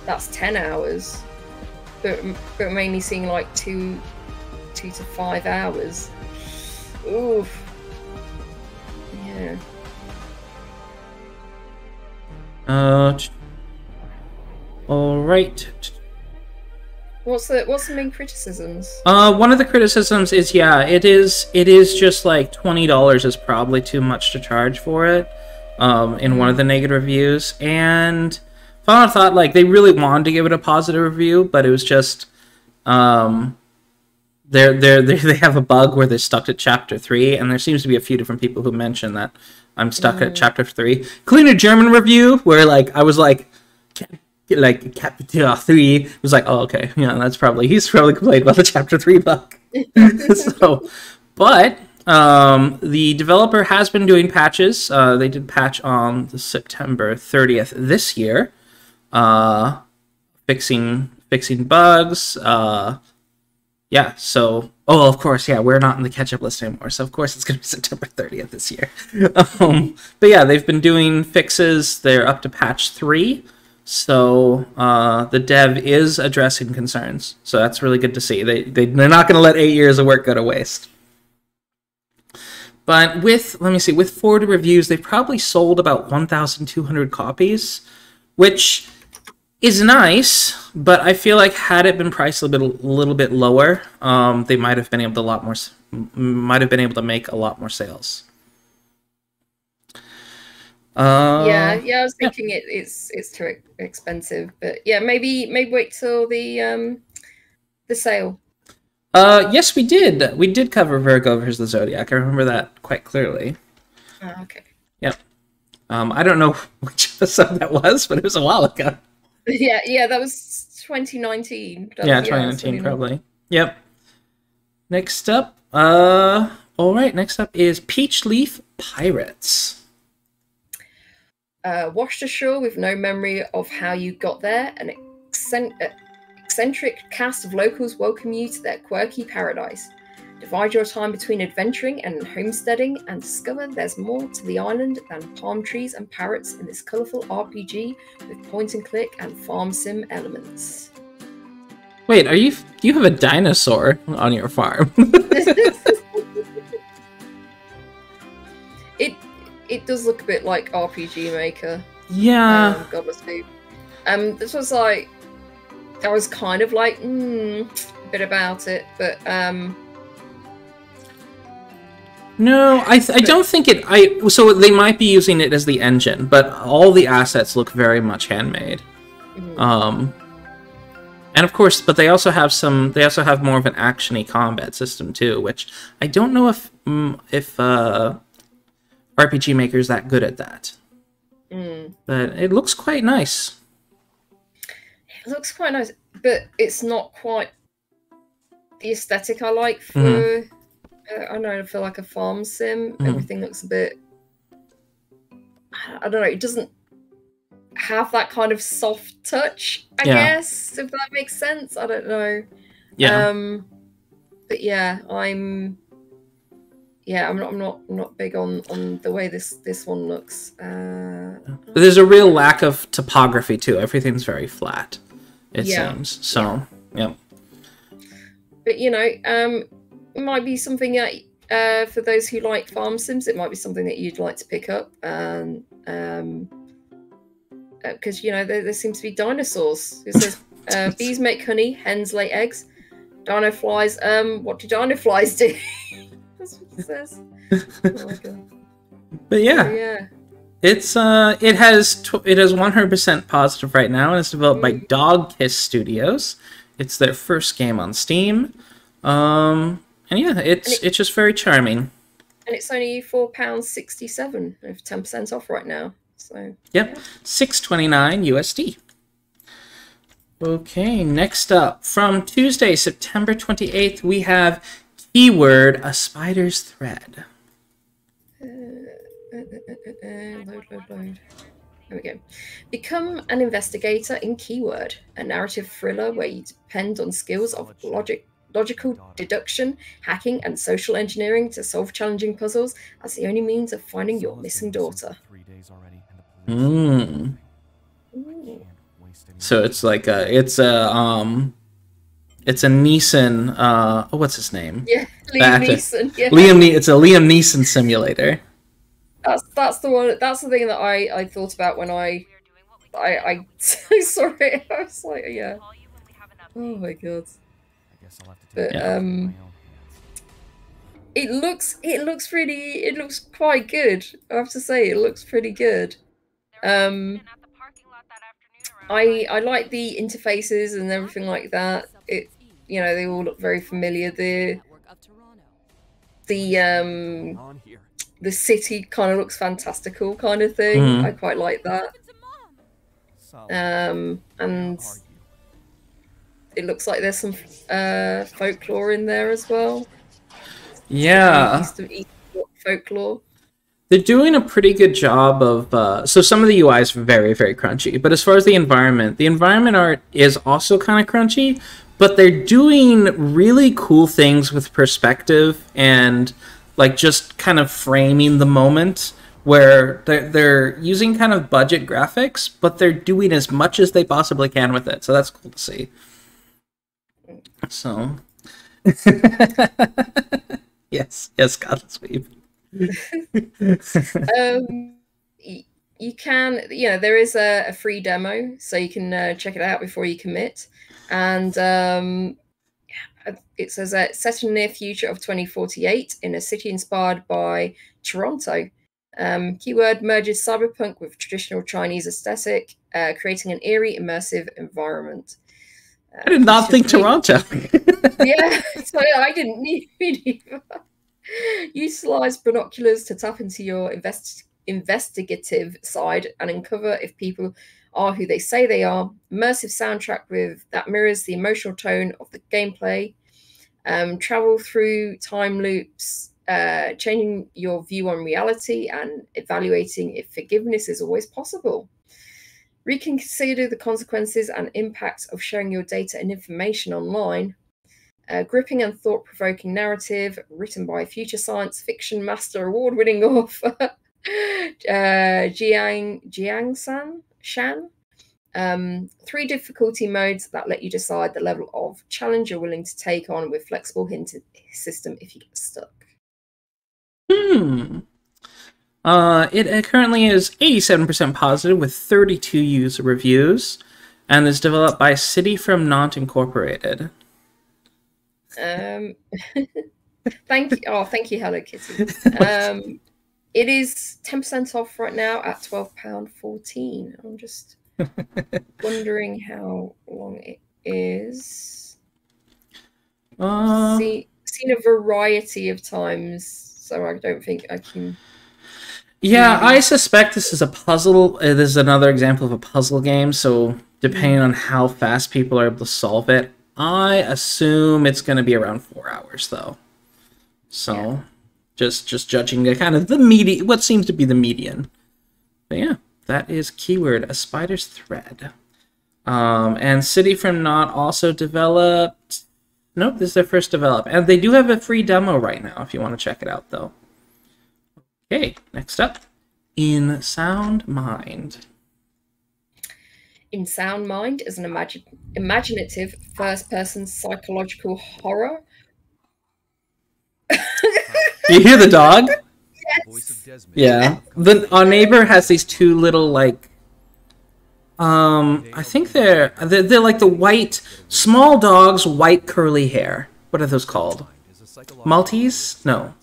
Speaker 2: that's 10 hours, but mainly seeing like 2 to 5 hours. Oof. Yeah.
Speaker 1: All right.
Speaker 2: What's the main criticisms?
Speaker 1: One of the criticisms is, yeah, it is just like $20 is probably too much to charge for it. In one of the negative reviews, and final thought, like they really wanted to give it a positive review, but it was just they have a bug where they're stuck at chapter 3, and there seems to be a few different people who mentioned that I'm stuck at chapter 3. Including a German review where like I was like chapter 3 was like, oh okay, yeah, he's probably complained about the chapter 3 bug. So, but the developer has been doing patches. They did patch on the September 30th this year, fixing bugs. Yeah, so of course, yeah, we're not in the catch-up list anymore, so of course it's going to be September 30th this year. But yeah, they've been doing fixes. They're up to patch 3. So the dev is addressing concerns. So that's really good to see. They're not going to let 8 years of work go to waste. But with, let me see, with 40 reviews, they've probably sold about 1,200 copies, which is nice, but I feel like had it been priced a little bit lower, they might have been able to make a lot more sales.
Speaker 2: Yeah, I was thinking it's too expensive, but yeah, maybe wait till the sale.
Speaker 1: Yes, we did. We did cover Virgo versus the Zodiac. I remember that quite clearly.
Speaker 2: Oh, okay.
Speaker 1: Yep. I don't know which episode that was, but it was a while ago.
Speaker 2: Yeah, that was 2019.
Speaker 1: Yeah, 2019 probably. Yep. Next up, all right. Next up is Peachleaf Pirates.
Speaker 2: Washed ashore with no memory of how you got there, an eccentric cast of locals welcome you to their quirky paradise. Divide your time between adventuring and homesteading and discover there's more to the island than palm trees and parrots in this colourful RPG with point-and-click and farm sim elements.
Speaker 1: Wait, you have a dinosaur on your farm?
Speaker 2: It does look a bit like RPG Maker.
Speaker 1: Yeah.
Speaker 2: Godless Food. This was like, I was kind of like, a bit about it, but
Speaker 1: no, I don't think it. So they might be using it as the engine, but all the assets look very much handmade. And of course, but they also have some. They also have more of an actiony combat system too, which I don't know if RPG Maker is that good at that. But it looks quite nice.
Speaker 2: It looks quite nice, but it's not quite the aesthetic I like for. I don't know. I feel like a farm sim. Everything looks a bit. I don't know. It doesn't have that kind of soft touch. I guess, if that makes sense. I don't know.
Speaker 1: Yeah.
Speaker 2: But yeah, I'm not big on the way this one looks.
Speaker 1: There's a real lack of topography too. Everything's very flat. It seems so. Yeah.
Speaker 2: But you know, it might be something that for those who like farm sims, it might be something that you'd like to pick up. Because you know there seems to be dinosaurs. It says bees make honey, hens lay eggs. Dino flies. What do dino flies do? That's what it says. Oh my god.
Speaker 1: But yeah.
Speaker 2: So, yeah.
Speaker 1: It's it has 100% positive right now, and it's developed by Dog Kiss Studios. It's their first game on Steam, and yeah, it's just very charming.
Speaker 2: And it's only £4.67 with 10% off right now. So
Speaker 1: yep, $6.29 USD. Okay, next up from Tuesday, September 28th, we have Keyword: A Spider's Thread.
Speaker 2: Load. There we go. Become an investigator in Keyword, a narrative thriller where you depend on skills of logical deduction, hacking, and social engineering to solve challenging puzzles as the only means of finding your missing daughter.
Speaker 1: So it's like it's a Neeson. What's his name?
Speaker 2: Yeah, Liam Neeson. Yeah.
Speaker 1: It's a Liam Neeson simulator.
Speaker 2: That's the one. That's the thing that I thought about when I saw it. I was like, yeah. Oh my god. But it looks quite good. I have to say, it looks pretty good. I like the interfaces and everything like that. You know, they all look very familiar. The city kind of looks fantastical, kind of thing. I quite like that. And it looks like there's some folklore in there as well.
Speaker 1: Yeah.
Speaker 2: East folklore.
Speaker 1: They're doing a pretty good job of... so some of the UI is very, very crunchy. But as far as the environment art is also kind of crunchy. But they're doing really cool things with perspective and like just kind of framing the moment where they're using kind of budget graphics, but they're doing as much as they possibly can with it. So that's cool to see. So, yes, Scott Sweep.
Speaker 2: You can, there is a free demo, so you can check it out before you commit. And it says set in the near future of 2048 in a city inspired by Toronto. Keyword merges cyberpunk with traditional Chinese aesthetic, creating an eerie, immersive environment.
Speaker 1: I did not think Toronto.
Speaker 2: Yeah, so I didn't need either. Utilize binoculars to tap into your investigative side and uncover if people are who they say they are. Immersive soundtrack that mirrors the emotional tone of the gameplay. Travel through time loops, changing your view on reality and evaluating if forgiveness is always possible. Reconsider the consequences and impacts of sharing your data and information online. Gripping and thought-provoking narrative written by future science fiction master award-winning author Jiang Shan. 3 difficulty modes that let you decide the level of challenge you're willing to take on with flexible hint system if you get stuck.
Speaker 1: It currently is 87% positive with 32 user reviews, and is developed by City from Naught Incorporated.
Speaker 2: Thank you. Oh, thank you, Hello Kitty. It is 10% off right now at £12.14. I'm just wondering how long it is. Seen a variety of times, so I don't think I can.
Speaker 1: Yeah, I suspect this is a puzzle. This is another example of a puzzle game, so depending on how fast people are able to solve it, I assume it's going to be around 4 hours, though. So, yeah. just judging the kind of what seems to be the median. But yeah, that is keyword, a spider's thread. And City from Naught also developed. Nope, this is their first develop, and they do have a free demo right now if you want to check it out, though. Okay, next up, In Sound Mind.
Speaker 2: In Sound Mind is an imaginative first-person psychological horror.
Speaker 1: You hear the dog?
Speaker 2: Yes.
Speaker 1: Yeah. Our neighbor has these 2 little, like, I think they're like the white, small dogs, white curly hair. What are those called? Maltese? No.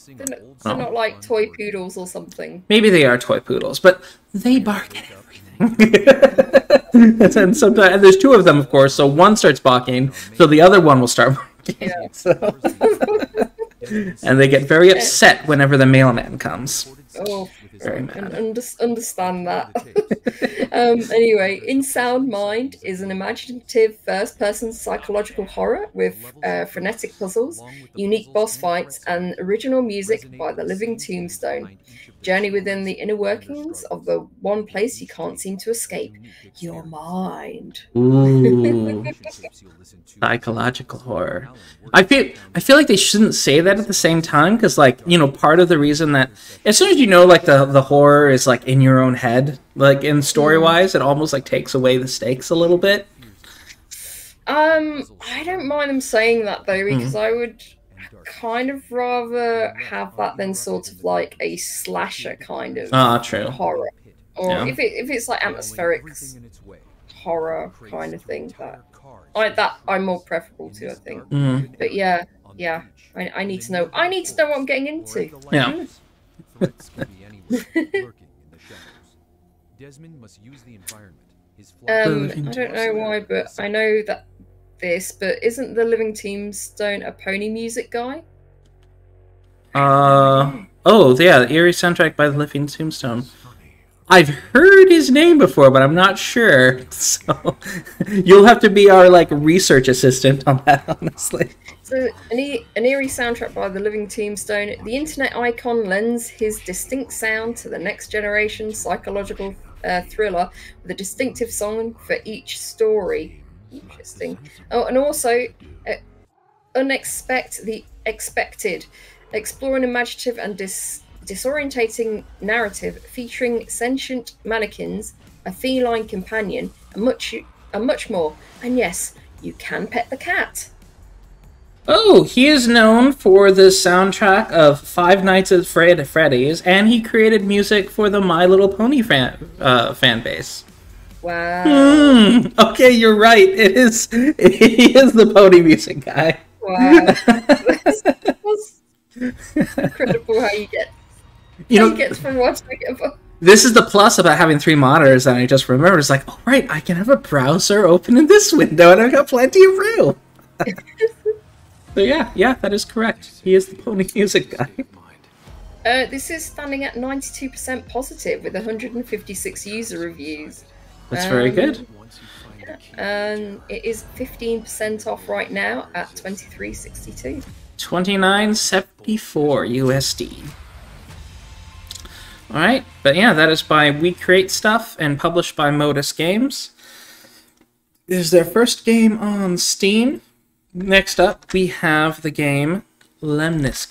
Speaker 2: They're not like toy poodles or something.
Speaker 1: Maybe they are toy poodles, but they bark at everything. And sometimes, and there's 2 of them, of course, so one starts barking, so the other one will start barking. Yeah. So. And they get very upset whenever the mailman comes.
Speaker 2: Oh, very mad. Understand that. Anyway, In Sound Mind is an imaginative first-person psychological horror with frenetic puzzles, unique boss fights, and original music by The Living Tombstone. Journey within the inner workings of the one place you can't seem to escape, your mind.
Speaker 1: Ooh. Psychological horror. I feel like they shouldn't say that at the same time, because, like, part of the reason that as soon as like the horror is like in your own head, like in story wise, it almost like takes away the stakes a little bit.
Speaker 2: I don't mind them saying that though, because I would kind of rather have that than sort of like a slasher kind of horror, or if it's like atmospheric horror kind of thing, that I'm more preferable to, I think. But yeah, I need to know. I need to know what I'm getting into.
Speaker 1: Yeah.
Speaker 2: I don't know why, but I know that but isn't the Living Tombstone a pony music guy?
Speaker 1: Oh yeah, the eerie soundtrack by the Living Tombstone. I've heard his name before, but I'm not sure. So you'll have to be our research assistant on that, honestly.
Speaker 2: So an eerie soundtrack by the Living Tombstone. The internet icon lends his distinct sound to the next generation psychological thriller with a distinctive song for each story. Interesting. Oh, and also the expected. Explore an imaginative and disorientating narrative featuring sentient mannequins, a feline companion, and much more. And yes, you can pet the cat.
Speaker 1: Oh, he is known for the soundtrack of Five Nights at Freddy's, and he created music for the My Little Pony fan base.
Speaker 2: Wow.
Speaker 1: Okay, you're right. He is the pony music guy.
Speaker 2: Wow. That's incredible how you get from one to the other.
Speaker 1: This is the plus about having 3 monitors, and I just remembered, it's like, oh right, I can have a browser open in this window, and I've got plenty of room. So yeah, that is correct. He is the pony music guy.
Speaker 2: This is standing at 92% positive with 156 user reviews.
Speaker 1: That's very good.
Speaker 2: Yeah, and it is 15% off right now at $23.62.
Speaker 1: $29.74 USD. Alright, but yeah, that is by We Create Stuff and published by Modus Games. This is their first game on Steam. Next up, we have the game Lemnis.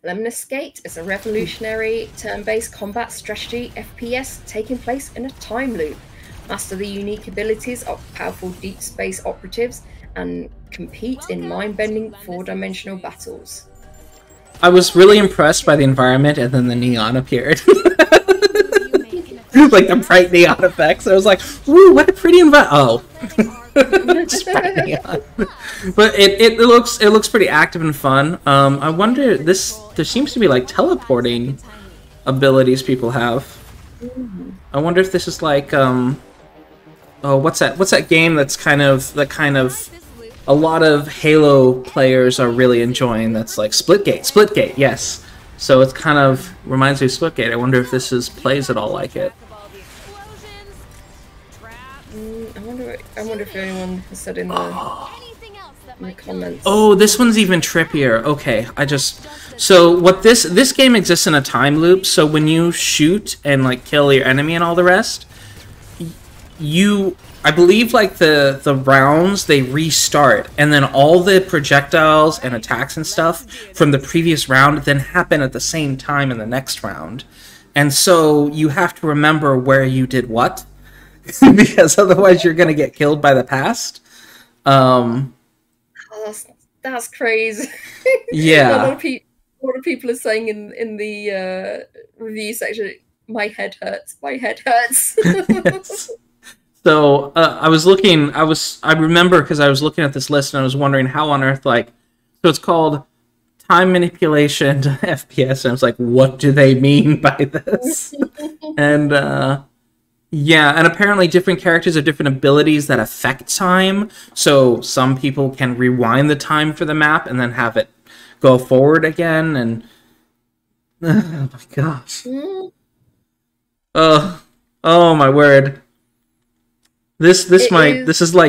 Speaker 2: Lemnis is a revolutionary turn-based combat strategy FPS taking place in a time loop. Master the unique abilities of powerful deep space operatives and compete in mind-bending 4-dimensional battles.
Speaker 1: I was really impressed by the environment, and then the neon appeared. Like the bright neon effects. I was like, "Ooh, what a pretty environment!" Oh, just bright neon. But it looks pretty active and fun. I wonder there seems to be like teleporting abilities people have. I wonder if this is like oh, what's that game that's kind of a lot of Halo players are really enjoying? That's like Splitgate, yes. So it kind of reminds me of Splitgate. I wonder if this plays at all like it.
Speaker 2: I wonder if anyone has said in the comments.
Speaker 1: Oh, this one's even trippier. Okay, so what this game exists in a time loop. So when you shoot and like kill your enemy and all the rest, I believe like the rounds, they restart, and then all the projectiles and attacks and stuff from the previous round then happen at the same time in the next round. And so you have to remember where you did what, because otherwise you're going to get killed by the past.
Speaker 2: Oh, that's crazy.
Speaker 1: Yeah.
Speaker 2: a lot of people are saying in the review section, my head hurts.
Speaker 1: So I remember because I was looking at this list and I was wondering how on earth, so it's called time manipulation FPS, and I was like, what do they mean by this? And yeah, and apparently different characters have different abilities that affect time. So some people can rewind the time for the map and then have it go forward again, and oh my gosh. Oh my word. This is like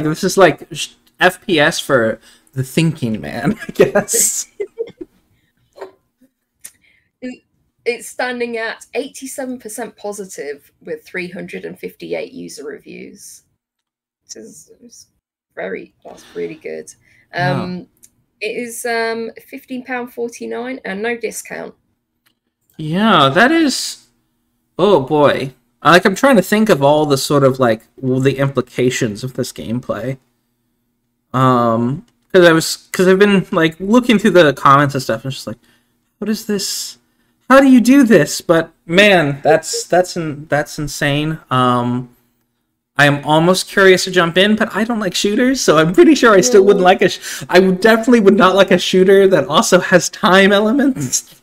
Speaker 1: FPS for the thinking man, I guess.
Speaker 2: It's standing at 87% positive with 358 user reviews. That's really good. It is £15.49 and no discount.
Speaker 1: Yeah, that is. Oh boy. I'm trying to think of all the sort of the implications of this gameplay. Because I've been looking through the comments and stuff, and just like, what is this? How do you do this? But man, that's insane. I am almost curious to jump in, but I don't like shooters, so I'm pretty sure I still wouldn't like I definitely would not like a shooter that also has time elements.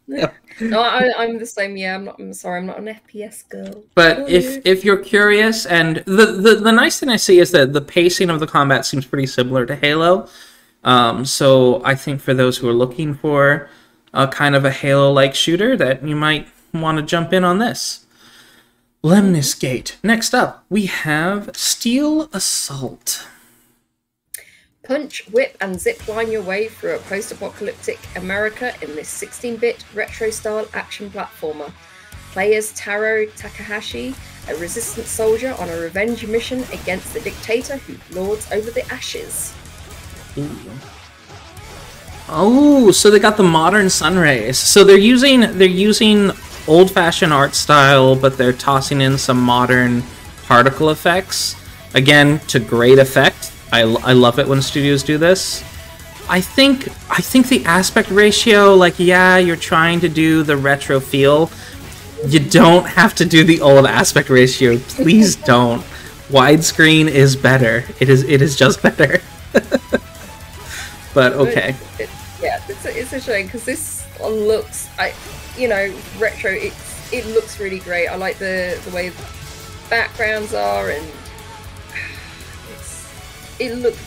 Speaker 1: Yeah.
Speaker 2: No, I'm the same. Yeah, I'm sorry, I'm not an FPS girl.
Speaker 1: But if you're curious, and the nice thing I see is that the pacing of the combat seems pretty similar to Halo. So I think for those who are looking for a kind of a Halo-like shooter, that you might want to jump in on this. Lemnis. Next up, we have Steel Assault.
Speaker 2: Punch, whip, and zipline your way through a post-apocalyptic America in this 16-bit retro-style action platformer. Play as Taro Takahashi, a resistance soldier on a revenge mission against the dictator who lords over the ashes.
Speaker 1: Ooh. Oh, so they got the modern sun rays. So they're using old-fashioned art style, but they're tossing in some modern particle effects. Again, to great effect. I love it when studios do this. I think the aspect ratio, like, yeah, you're trying to do the retro feel. You don't have to do the old aspect ratio. Please don't. Widescreen is better. It is just better. But okay.
Speaker 2: Yeah, it's a shame because this looks, retro. It looks really great. I like the way the backgrounds are, and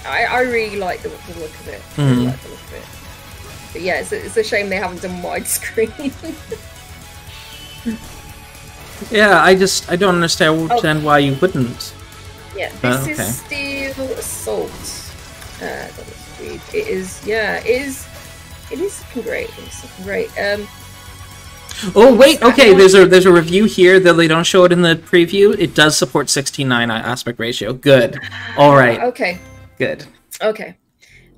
Speaker 2: I really like the look of it. I really like the look of it. But yeah, it's a shame they haven't done widescreen.
Speaker 1: Yeah, I don't understand why you wouldn't.
Speaker 2: Yeah, this is Steel Assault. It is looking great. It's looking great.
Speaker 1: Oh wait, okay. There's a review here that they don't show it in the preview. It does support 16:9 aspect ratio. Good. All right.
Speaker 2: Okay.
Speaker 1: Good.
Speaker 2: Okay.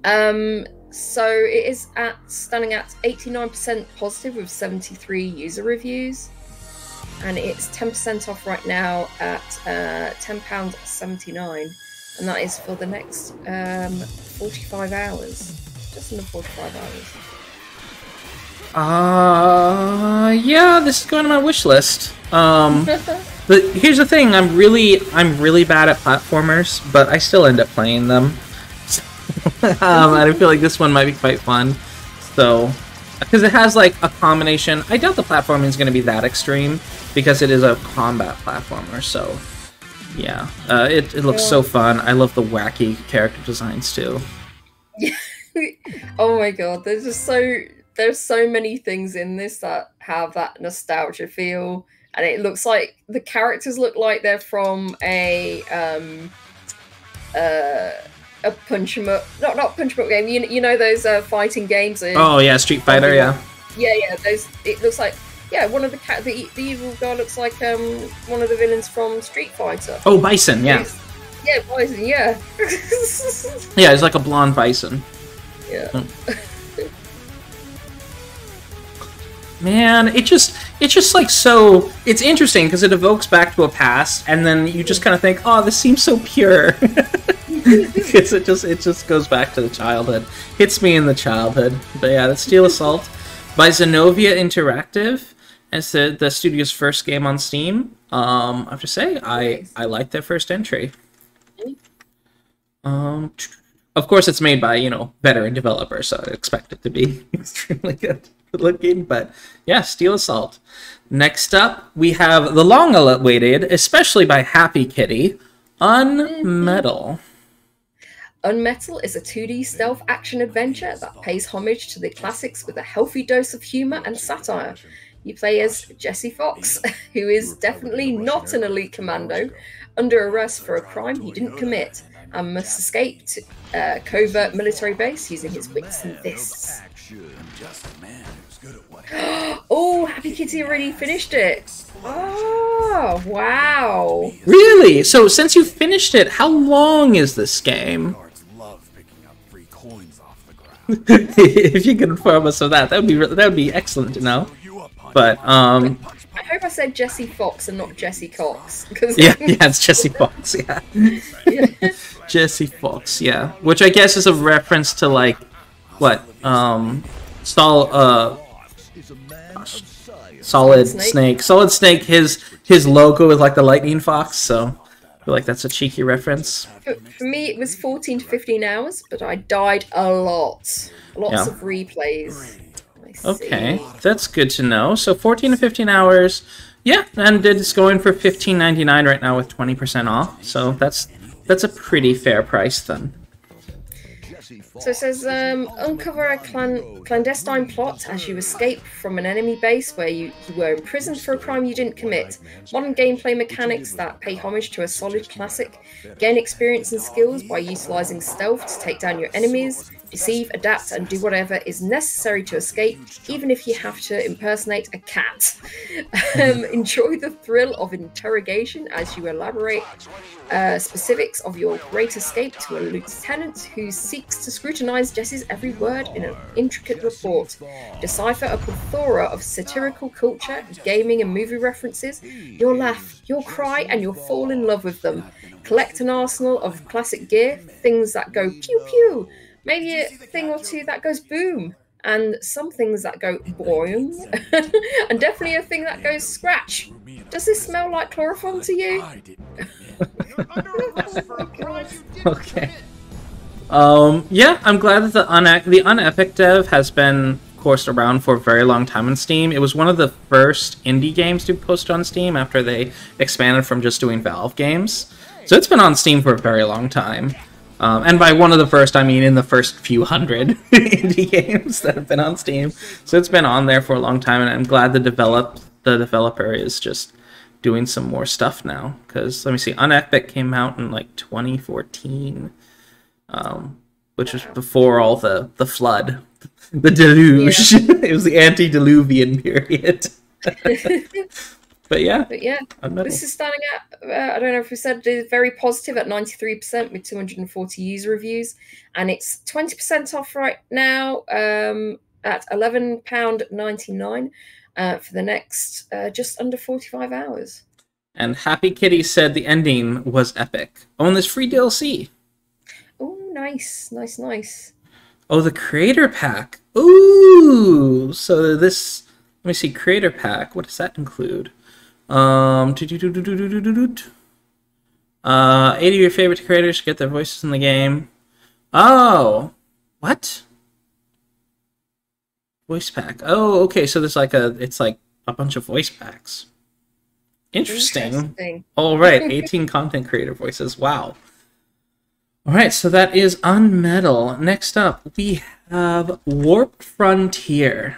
Speaker 2: So it is standing at 89% positive with 73 user reviews, and it's 10% off right now at £10.79, and that is for the next 45 hours. Just under 45 hours.
Speaker 1: Yeah, this is going on my wish list. But here's the thing: I'm really bad at platformers, but I still end up playing them. And I feel like this one might be quite fun. So, because it has like a combination. I doubt the platforming is going to be that extreme because it is a combat platformer. So, yeah, it looks so fun. I love the wacky character designs too.
Speaker 2: Oh my god, there's so many things in this that have that nostalgia feel, and it looks like the characters look like they're from a punch 'em up, not punch 'em up game. You know those fighting games.
Speaker 1: Oh yeah, Street Fighter. Yeah.
Speaker 2: Yeah. Those. It looks like one of the evil guy looks like one of the villains from Street Fighter.
Speaker 1: Oh, Bison. Yeah.
Speaker 2: Yeah, Bison. Yeah.
Speaker 1: Yeah, he's like a blonde Bison.
Speaker 2: Yeah.
Speaker 1: Man, it's just like so. It's interesting because it evokes back to a past, and then you just kind of think, "Oh, this seems so pure." it just goes back to the childhood. Hits me in the childhood. But yeah, that's Steel Assault by Zenovia Interactive. It's the studio's first game on Steam. I have to say, I like their first entry. Of course, it's made by veteran developers, so I expect it to be extremely good looking. But yeah, Steel Assault. Next up, we have the long-awaited, especially by Happy Kitty, UnMetal.
Speaker 2: UnMetal is a 2D stealth action adventure that pays homage to the classics with a healthy dose of humor and satire. You play as Jesse Fox, who is definitely not an elite commando, under arrest for a crime he didn't commit, and must escape to a covert military base using his wits and fists. Oh, Happy Kitty already finished it. Oh, wow.
Speaker 1: Really? So since you finished it, how long is this game? If you can inform us of that, that would be excellent to know. But
Speaker 2: I hope I said Jesse Fox and not Jesse Cox.
Speaker 1: Yeah, it's Jesse Fox. Yeah. Jesse Fox. Yeah, which I guess is a reference to like what Solid Snake. Solid Snake. His logo is like the lightning fox. So I feel like that's a cheeky reference.
Speaker 2: For me, it was 14 to 15 hours, but I died a lot. Lots of replays.
Speaker 1: Okay, that's good to know. So 14 to 15 hours. Yeah, and it's going for $15.99 right now with 20% off. So that's a pretty fair price then.
Speaker 2: So it says, uncover a clandestine plot as you escape from an enemy base where you were imprisoned for a crime you didn't commit. Modern gameplay mechanics that pay homage to a solid classic. Gain experience and skills by utilising stealth to take down your enemies. deceive, adapt, and do whatever is necessary to escape, even if you have to impersonate a cat. Enjoy the thrill of interrogation as you elaborate specifics of your great escape to a lieutenant who seeks to scrutinize Jess's every word in an intricate report. Decipher a plethora of satirical culture, gaming, and movie references. You'll laugh, you'll cry, and you'll fall in love with them. Collect an arsenal of classic gear, things that go pew pew, maybe a thing or two that goes boom, and some things that go boing, and definitely a thing that goes scratch. Does this smell like chloroform to you?
Speaker 1: Okay. Yeah, I'm glad that the Unepic dev has been, of course, around for a very long time on Steam. It was one of the first indie games to post on Steam after they expanded from just doing Valve games. So it's been on Steam for a very long time. And by one of the first, I mean in the first few hundred indie games that have been on Steam. So it's been on there for a long time, and I'm glad the developer is just doing some more stuff now. Because, let me see, Unepic came out in like 2014, which was before all the flood, the deluge. Yeah. It was the antediluvian period. But yeah, this is standing at, I don't know if we said, it's very positive at 93% with 240 user reviews, and it's 20% off right now at £11.99 for the next just under 45 hours. And Happy Kitty said the ending was epic. Oh, and there's free DLC.
Speaker 2: Oh, nice.
Speaker 1: Oh, the creator pack. Ooh, so this, let me see, creator pack, what does that include? 80 of your favorite creators get their voices in the game. Oh, what? Voice pack. Oh, okay. So there's like it's like a bunch of voice packs. Interesting. All right, 18 content creator voices. Wow. All right, so that is UnMetal. Next up, we have Warped Frontier.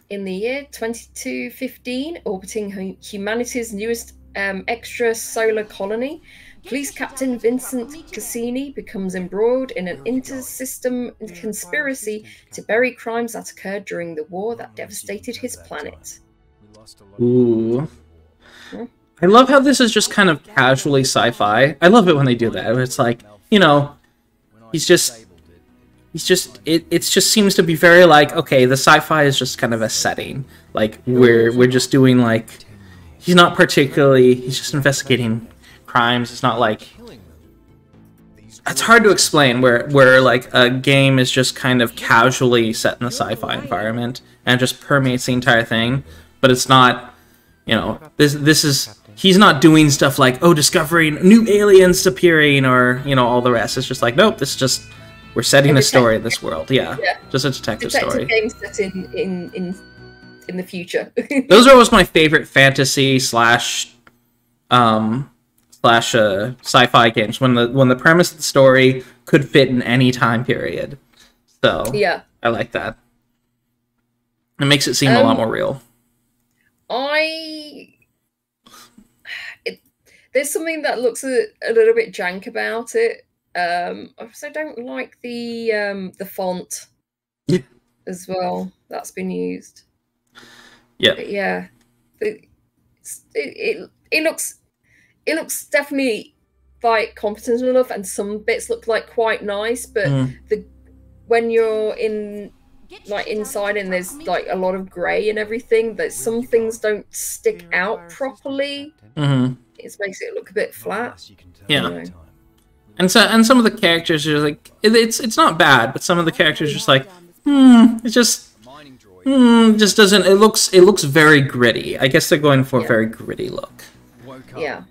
Speaker 2: In the year 2215, orbiting humanity's newest extrasolar colony, police captain Vincent Cassini becomes embroiled in an inter-system conspiracy to bury crimes that occurred during the war that devastated his planet.
Speaker 1: Ooh. I love how this is just kind of casually sci-fi. I love it when they do that. It's like, you know, it just seems to be very like, okay, the sci-fi is just kind of a setting. Like we're just doing like, he's just investigating crimes. It's not like, it's hard to explain where like a game is just kind of casually set in the sci-fi environment and just permeates the entire thing. But it's not, you know, this is, he's not doing stuff like, oh, discovering new aliens appearing or, you know, all the rest. It's just like, nope, this is just, we're setting a story in this world. Yeah, just a detective story.
Speaker 2: Game set in the future.
Speaker 1: Those are always my favorite fantasy slash sci-fi games, when the premise of the story could fit in any time period. So yeah, I like that. It makes it seem a lot more real.
Speaker 2: There's something that looks a little bit jank about it. I also don't like the font as well that's been used.
Speaker 1: Yeah,
Speaker 2: but yeah, it looks definitely like competent enough, and some bits look like quite nice. But when you're inside and there's like a lot of grey and everything, that some things don't stick out properly. It makes it look a bit flat.
Speaker 1: Yeah. And some of the characters are like, it's not bad, but some of the characters are just like, it just doesn't, it looks very gritty. I guess they're going for a very gritty look.
Speaker 2: Yeah.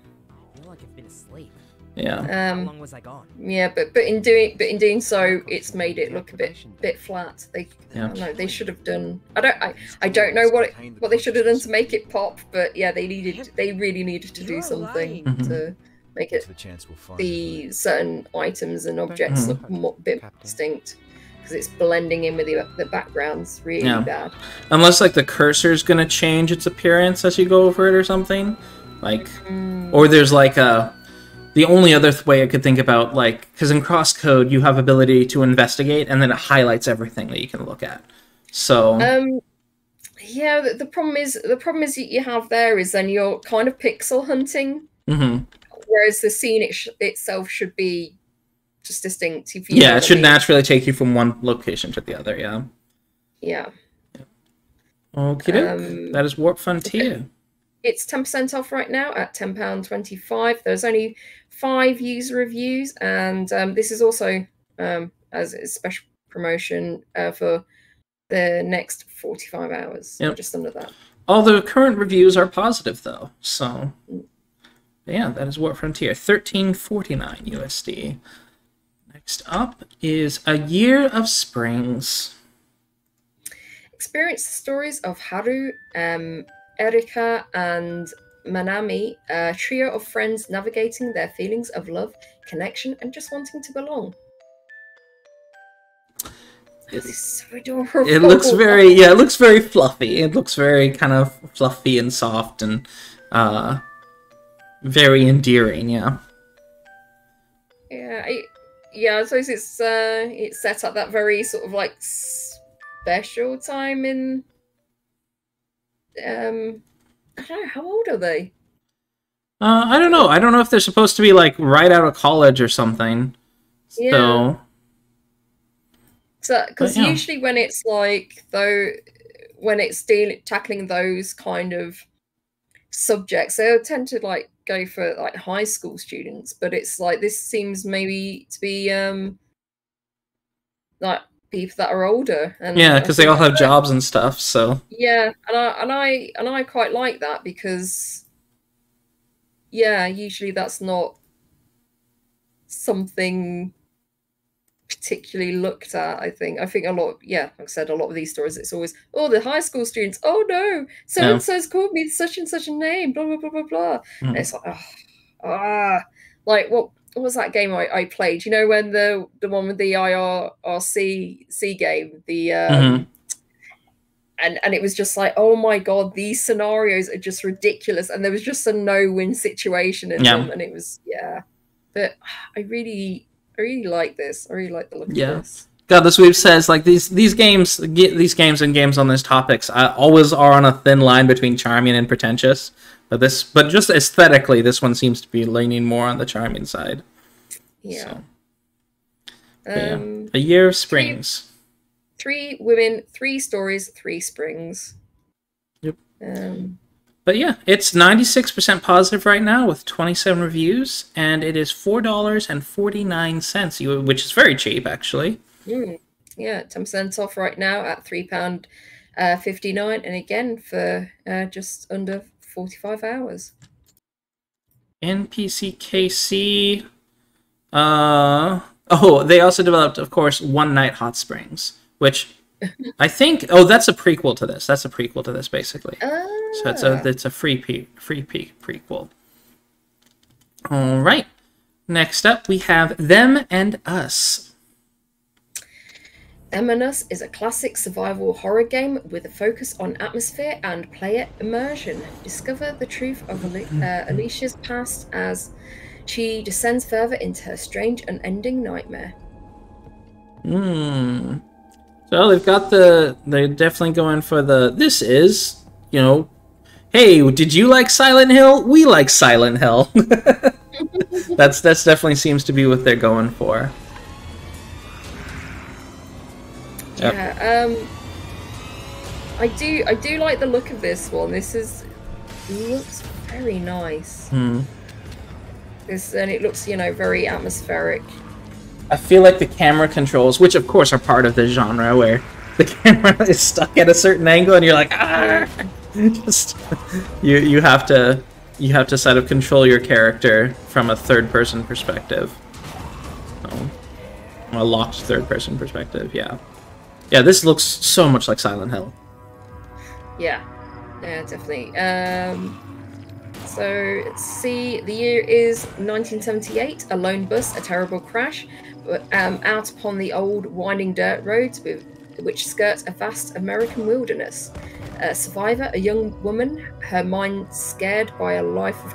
Speaker 1: Yeah.
Speaker 4: How long was I gone?
Speaker 2: Yeah, but in doing so, it's made it look a bit flat. I don't know, they should have done. I don't know what they should have done to make it pop, but yeah, they really needed to do something to make it the certain items and objects look a bit distinct, because it's blending in with the backgrounds really bad.
Speaker 1: Unless like the cursor's gonna change its appearance as you go over it or something, like, or there's like a The only other way I could think about, like, because in crosscode you have ability to investigate, and then it highlights everything that you can look at. So
Speaker 2: yeah, the problem is you have there is then you're kind of pixel hunting, whereas the scene itself should be just distinct. If you
Speaker 1: yeah, it should naturally take you from one location to the other. Yeah.
Speaker 2: Yeah.
Speaker 1: Okay, that is Warp Frontier.
Speaker 2: It's 10% off right now at £10.25. There's only 5 user reviews, and this is also as a special promotion for the next 45 hours. Yep. Just under that.
Speaker 1: All the current reviews are positive, though. So, yeah, that is Warp Frontier. $13.49 USD. Next up is A Year of Springs.
Speaker 2: Experience the stories of Haru, Erika, and Manami, a trio of friends navigating their feelings of love, connection, and just wanting to belong. It's so adorable.
Speaker 1: It looks very, yeah, it looks very fluffy. It looks very kind of fluffy and soft and very endearing, yeah.
Speaker 2: Yeah, I suppose it's set at that very sort of like special time in I don't know, how old are they?
Speaker 1: I don't know. I don't know if they're supposed to be like right out of college or something.
Speaker 2: Yeah. So, because usually when it's like when it's tackling those kind of subjects, they'll tend to like go for like high school students. But it's like this seems maybe to be like people that are older, and
Speaker 1: yeah, because they all have jobs and stuff. So
Speaker 2: yeah, and I quite like that because yeah, usually that's not something particularly looked at. I think a lot, yeah, like I said, a lot of these stories, it's always, oh, the high school students, oh no, so and so's called me such and such a name, blah blah blah blah blah. And it's like, like what was that game I played? You know, when the one with the IRC game, the and it was just like, oh my god, these scenarios are just ridiculous, and there was just a no-win situation in them, and it was But I really like this. I really like the look of this.
Speaker 1: God, the sweep says like these games and games on these topics always are on a thin line between charming and pretentious. But just aesthetically, this one seems to be leaning more on the charming side.
Speaker 2: Yeah.
Speaker 1: So. A Year of Springs.
Speaker 2: 3 women, 3 stories, 3 springs.
Speaker 1: Yep. But yeah, it's 96% positive right now with 27 reviews, and it is $4.49, which is very cheap, actually.
Speaker 2: Yeah, 10% off right now at £3.59, and again for just under 45 hours.
Speaker 1: NPCKC. Oh, they also developed, of course, One Night Hot Springs, which I think. Oh, that's a prequel to this. That's a prequel to this, basically. So it's a free prequel. All right. Next up, we have Them and Us.
Speaker 2: Them and Us is a classic survival horror game with a focus on atmosphere and player immersion. Discover the truth of Alicia's past as she descends further into her strange unending nightmare.
Speaker 1: So they're definitely going for this is, you know, hey, did you like Silent Hill? We like Silent Hill. That's definitely seems to be what they're going for.
Speaker 2: Yeah, I do like the look of this one. It looks very nice. And it looks, you know, very atmospheric.
Speaker 1: I feel like the camera controls, which of course are part of the genre, where the camera is stuck at a certain angle and you're like, just you have to sort of control your character from a third-person perspective. A locked third-person perspective, yeah. Yeah, this looks so much like Silent Hill. Yeah,
Speaker 2: definitely. So let's see. The year is 1978. A lone bus, a terrible crash, out upon the old winding dirt roads which skirt a vast American wilderness. A survivor, a young woman, her mind scared by a life of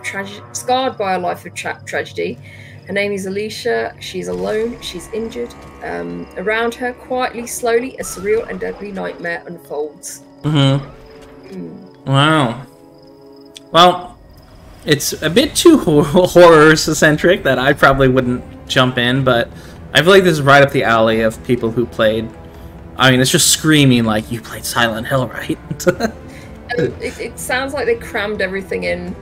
Speaker 2: scarred by a life of tragedy. Her name is Alicia. She's alone. She's injured. Around her, quietly, slowly, a surreal and deadly nightmare unfolds.
Speaker 1: Wow. Well, it's a bit too horror-centric that I probably wouldn't jump in, but I feel like this is right up the alley of people who played. I mean, it's just screaming like, you played Silent Hill, right?
Speaker 2: It sounds like they crammed everything in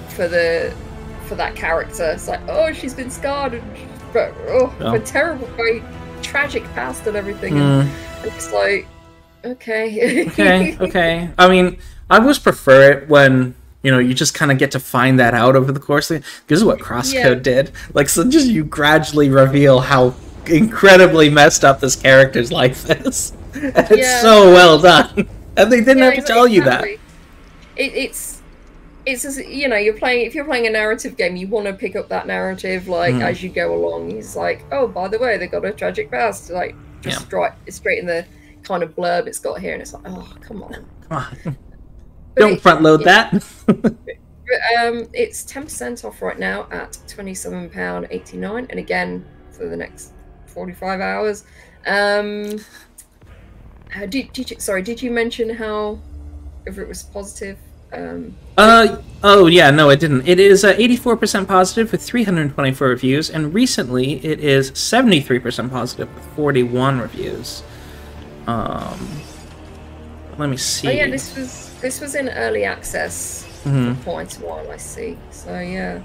Speaker 2: for that character. It's like, oh, she's been scarred, but a terrible, very tragic past and everything. And it's like, okay.
Speaker 1: okay. I mean, I always prefer it when, you know, you just kind of get to find that out over the course. This is what Crosscode did. Like, so just you gradually reveal how incredibly messed up this character's life is. And it's so well done. And they didn't have to tell you that.
Speaker 2: It's just, you know, if you're playing a narrative game, you want to pick up that narrative like as you go along. It's like, oh, by the way, they got a tragic past. Like, just straight in the kind of blurb it's got here, and it's like, oh, come on.
Speaker 1: Don't front load that.
Speaker 2: It's 10% off right now at £27.89, and again for the next 45 hours. Did you mention how if it was positive?
Speaker 1: Oh yeah, no, it didn't. It is 84% positive with 324 reviews, and recently it is 73% positive with 41 reviews. Let me see.
Speaker 2: Oh yeah, this was in early access for quite a while, I see. So yeah,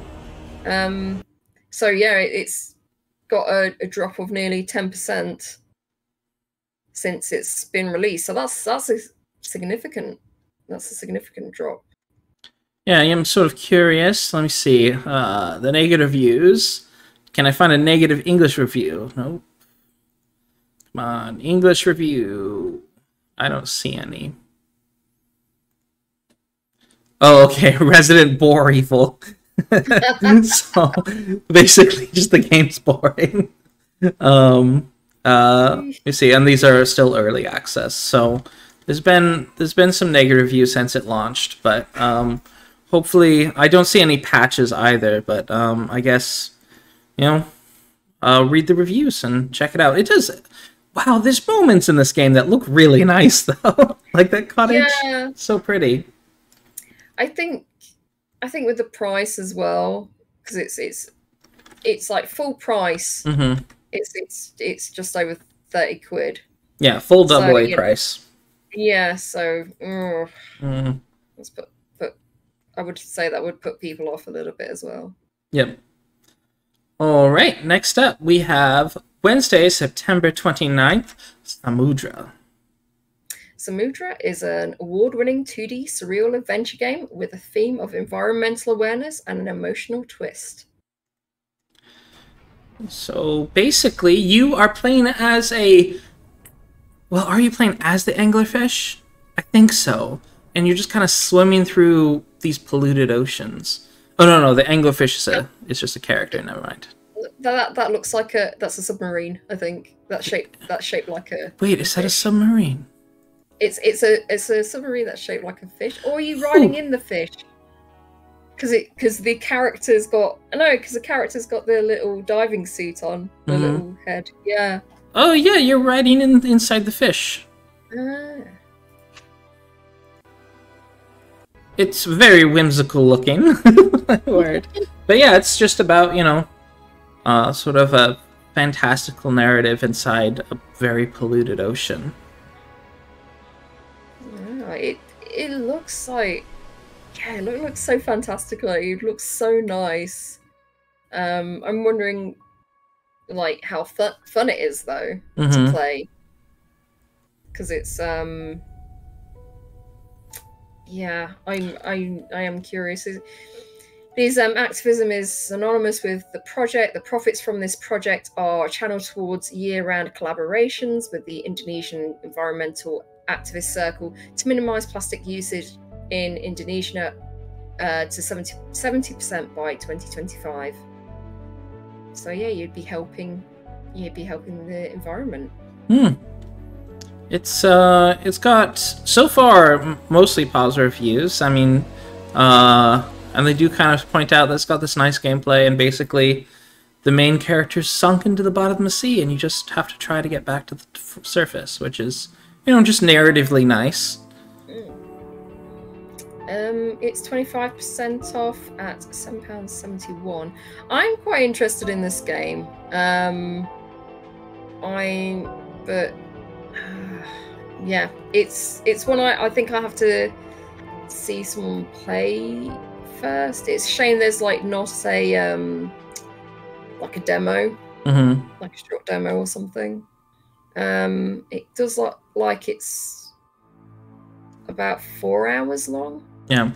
Speaker 2: it's got a drop of nearly 10% since it's been released. So that's a significant drop.
Speaker 1: Yeah, I am sort of curious. Let me see. The negative reviews. Can I find a negative English review? Nope. Come on, English review. I don't see any. Oh, okay. Resident Bore Evil. So basically, just the game's boring. You see, and these are still early access. So there's been some negative reviews since it launched, but hopefully I don't see any patches either. But I guess, you know, read the reviews and check it out. It does. Wow, there's moments in this game that look really nice though. Like that cottage, so pretty.
Speaker 2: I think with the price as well, because it's like full price. It's just over 30 quid.
Speaker 1: Yeah, full double A price.
Speaker 2: Yeah, so let's put I would say that would put people off a little bit as well.
Speaker 1: Yep. All right, next up we have Wednesday, September 29th, SAMUDRA.
Speaker 2: SAMUDRA is an award-winning 2D surreal adventure game with a theme of environmental awareness and an emotional twist.
Speaker 1: So basically, you are playing as a... Well, are you playing as the anglerfish? I think so. And you're just kind of swimming through these polluted oceans. Oh, no, the anglerfish is just a character, never mind.
Speaker 2: That looks like that's a submarine, I think. That's shaped like a...
Speaker 1: Wait, is that a submarine?
Speaker 2: It's a submarine that's shaped like a fish. Or are you riding in the fish? Because the character's got the little diving suit on, the little head. Yeah.
Speaker 1: Oh yeah, you're riding inside the fish. It's very whimsical looking. Word. But yeah, it's just about, you know, sort of a fantastical narrative inside a very polluted ocean.
Speaker 2: It looks like, it looks so fantastical. It looks so nice. I'm wondering, like, how fun it is though to play, because it's yeah, I am curious. This activism is synonymous with the project. The profits from this project are channeled towards year-round collaborations with the Indonesian Environmental Activist Circle to minimize plastic usage in Indonesia to 70% by 2025. So yeah, you'd be helping the environment.
Speaker 1: It's got so far mostly positive reviews. I mean, and they do kind of point out that it's got this nice gameplay, and basically the main character's sunk into the bottom of the sea, and you just have to try to get back to the surface, which is, you know, just narratively nice.
Speaker 2: It's 25% off at £7.71. I'm quite interested in this game. Yeah, it's one I think I have to see someone play first. It's a shame there's like not a like a demo, like a short demo or something. It does look like it's about 4 hours long.
Speaker 1: Yeah.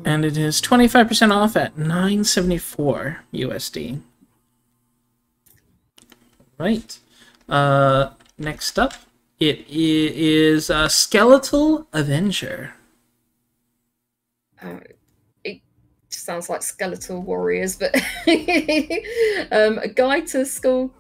Speaker 1: And it is 25% off at $9.74 USD. Right. Next up, it is Skeletal Avenger.
Speaker 2: It sounds like Skeletal Warriors, but a guide to skull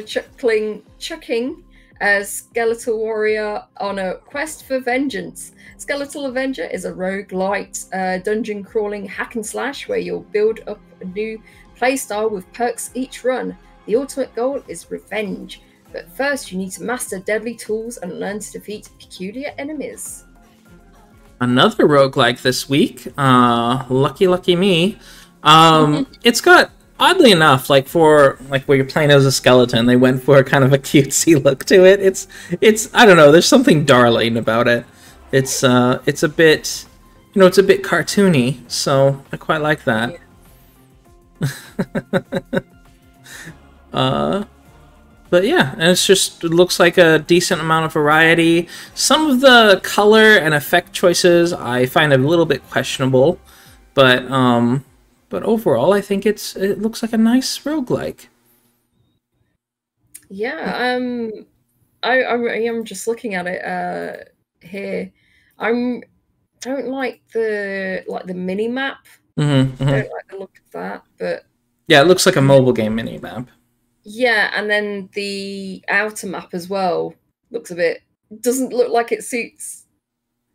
Speaker 2: chucking a skeletal warrior on a quest for vengeance. Skeletal Avenger is a roguelite dungeon crawling hack and slash where you'll build up a new playstyle with perks each run. The ultimate goal is revenge, but first you need to master deadly tools and learn to defeat peculiar enemies.
Speaker 1: Another roguelike this week. Lucky me. It's got, oddly enough, like for like where you're playing as a skeleton, they went for kind of a cutesy look to it. It's I don't know, there's something darling about it. It's a bit, you know, it's a bit cartoony, so I quite like that. But yeah, and it looks like a decent amount of variety. Some of the color and effect choices I find a little bit questionable, but overall I think it looks like a nice roguelike.
Speaker 2: Yeah, I'm just looking at it here. I don't like the mini map. I don't like the look of that, but
Speaker 1: yeah, it looks like a mobile game mini map.
Speaker 2: Yeah, and then the outer map as well doesn't look like it suits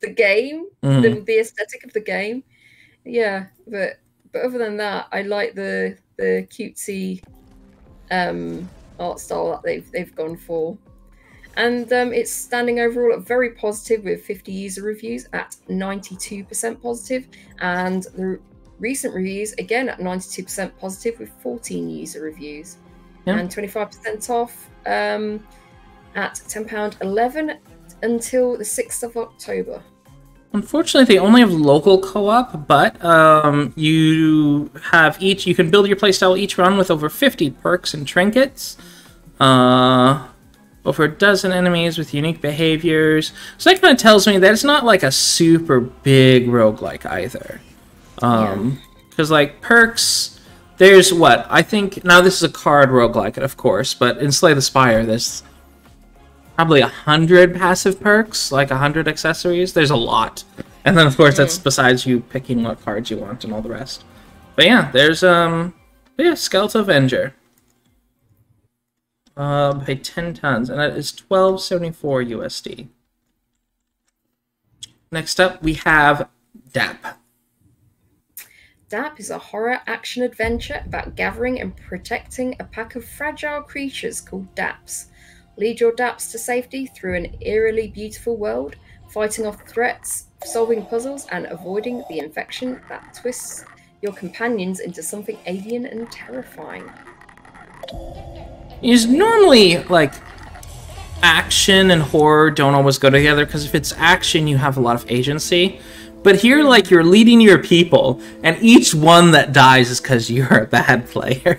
Speaker 2: the game, the aesthetic of the game. Yeah, but other than that, I like the cutesy art style that they've gone for. And it's standing overall at very positive with 50 user reviews at 92% positive, and the recent reviews again at 92% positive with 14 user reviews. Yeah. And 25% off at £10.11 until the 6th of October.
Speaker 1: Unfortunately, they only have local co-op, but you can build your playstyle each run with over 50 perks and trinkets. Over a dozen enemies with unique behaviors. So that kind of tells me that it's not like a super big roguelike either. Because like perks, there's what? I think, now this is a card roguelike, of course, but in Slay the Spire, there's probably 100 passive perks, like 100 accessories. There's a lot. And then, of course, that's besides you picking what cards you want and all the rest. But yeah, there's, Skeletal Avenger. By 10 tons, and that is $12.74 USD. Next up, we have DAP.
Speaker 2: DAP is a horror action adventure about gathering and protecting a pack of fragile creatures called DAPs. Lead your DAPs to safety through an eerily beautiful world, fighting off threats, solving puzzles, and avoiding the infection that twists your companions into something alien and terrifying.
Speaker 1: Is normally, like, action and horror don't always go together, because if it's action, you have a lot of agency. But here, like, you're leading your people, and each one that dies is because you're a bad player.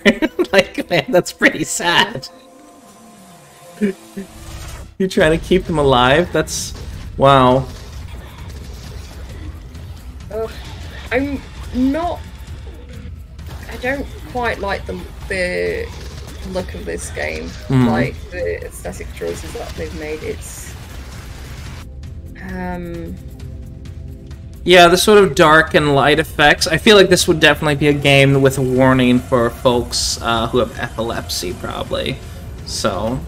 Speaker 1: Like, man, that's pretty sad. You're trying to keep them alive? That's... wow.
Speaker 2: I'm not... I don't quite like the look of this game. Like, the aesthetic choices that they've made. It's...
Speaker 1: yeah, the sort of dark and light effects. I feel like this would definitely be a game with a warning for folks who have epilepsy, probably. So,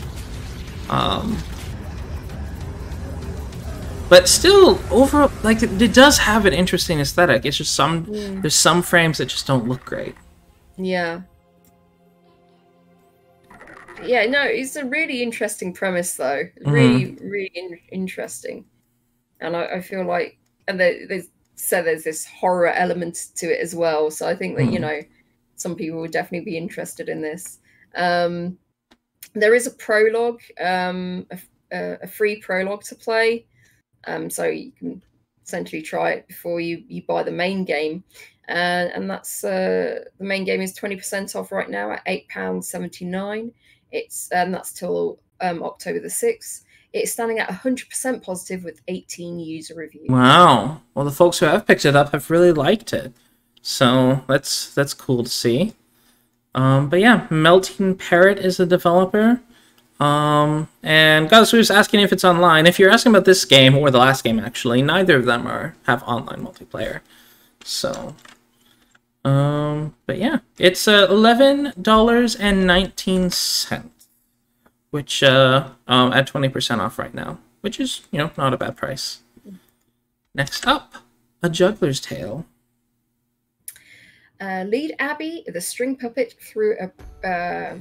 Speaker 1: but still, overall, like it does have an interesting aesthetic. It's just there's some frames that just don't look great.
Speaker 2: Yeah. Yeah, no, it's a really interesting premise, though. Really, really interesting. And I feel like, and there's this horror element to it as well. So I think that, you know, some people would definitely be interested in this. There is a prologue, a free prologue to play. So you can essentially try it before you buy the main game. And that's the main game is 20% off right now at £8.79. That's till October the 6th. It's standing at 100% positive with 18 user reviews.
Speaker 1: Wow. Well, the folks who have picked it up have really liked it. So that's cool to see. But yeah, Melting Parrot is the developer. And Gus was asking if it's online. If you're asking about this game, or the last game actually, neither of them have online multiplayer. So, but yeah, it's $11.19, which at 20% off right now, which is, you know, not a bad price. Next up, A Juggler's Tale.
Speaker 2: Lead Abby, the string puppet, through a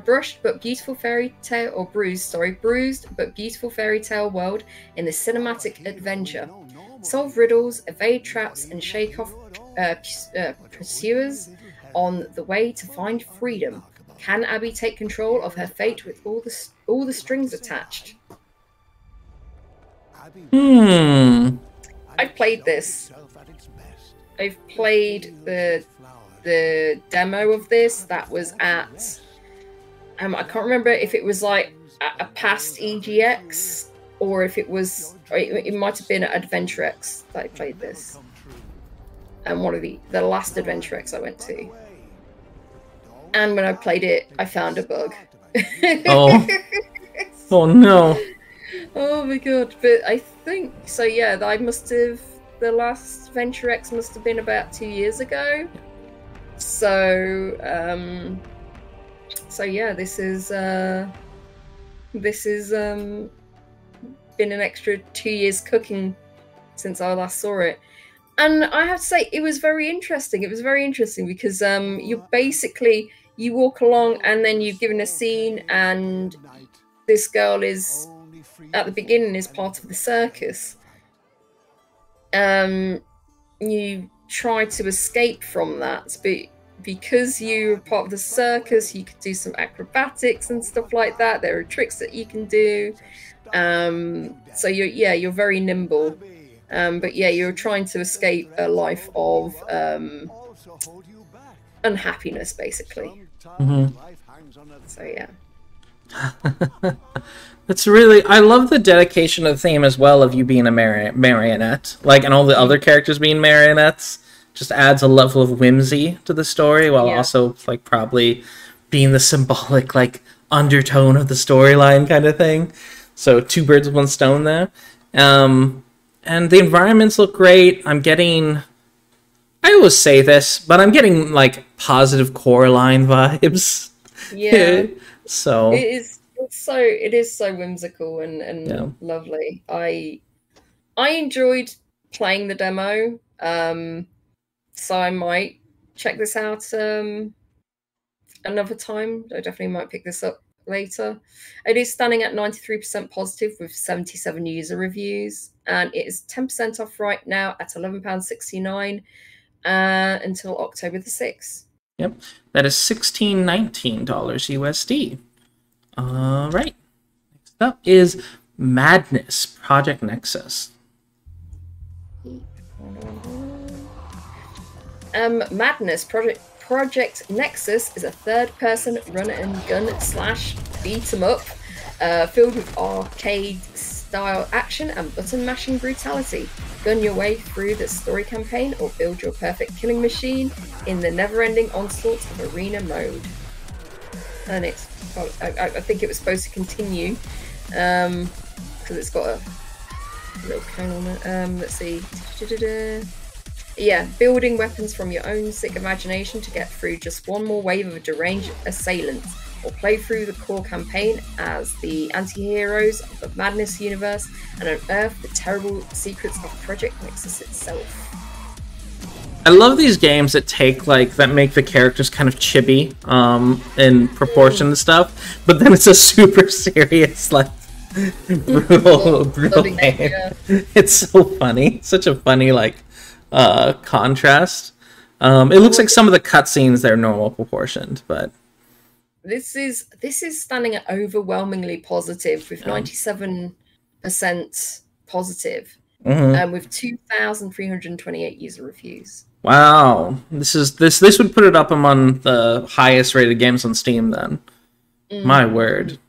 Speaker 2: brushed but beautiful fairy tale, or bruised but beautiful fairy tale world in the cinematic adventure. Solve riddles, evade traps, and shake off pursuers on the way to find freedom. Can Abby take control of her fate with all the strings attached? I've played this. I've played the demo of this. That was at I can't remember if it was like a past EGX or if it was, it might have been at Adventure X that I played this. And one of the last Adventure X I went to. And when I played it, I found a bug.
Speaker 1: Oh. Oh no.
Speaker 2: Oh my god. But I think, so yeah, the last Venture X must have been about 2 years ago. So, yeah, this is been an extra 2 years cooking since I last saw it. And I have to say, it was very interesting. It was very interesting because you walk along and then you're given a scene, and this girl is, at the beginning, is part of the circus. You try to escape from that, but because you're part of the circus, you could do some acrobatics and stuff like that. There are tricks that you can do. So you're very nimble. But yeah, you're trying to escape a life of unhappiness, basically. So yeah.
Speaker 1: It's really, I love the dedication of the theme as well of you being a marionette, like, and all the other characters being marionettes. Just adds a level of whimsy to the story, while also like probably being the symbolic like undertone of the storyline kind of thing. So 2 birds with 1 stone there. And the environments look great. I always say this, but I'm getting like positive Coraline vibes.
Speaker 2: Yeah.
Speaker 1: So
Speaker 2: it is so whimsical and lovely. I enjoyed playing the demo. So I might check this out another time. I definitely might pick this up later. It is standing at 93% positive with 77 user reviews, and it is 10% off right now at £11.69 until October the 6th.
Speaker 1: Yep, that is $16.19 USD. All right. Next up is Madness, Project Nexus.
Speaker 2: Madness, Project Nexus is a third-person run-and-gun / beat-em-up filled with arcade-style action and button-mashing brutality. Gun your way through the story campaign or build your perfect killing machine in the never-ending onslaught of arena mode. And it's, I think it was supposed to continue because it's got a little cone on it. Let's see. Yeah, building weapons from your own sick imagination to get through just one more wave of deranged assailants, or play through the core campaign as the anti-heroes of the Madness universe and unearth the terrible secrets of Project Nexus itself.
Speaker 1: I love these games that that make the characters kind of chibi in proportion to stuff, but then it's a super serious, like, brutal game. Yeah. It's so funny. Such a funny, like, contrast. It looks like some of the cutscenes they're normal proportioned, but
Speaker 2: this is standing at overwhelmingly positive with 97% positive, with 2,328 user reviews.
Speaker 1: Wow, this would put it up among the highest rated games on Steam. Then, my word,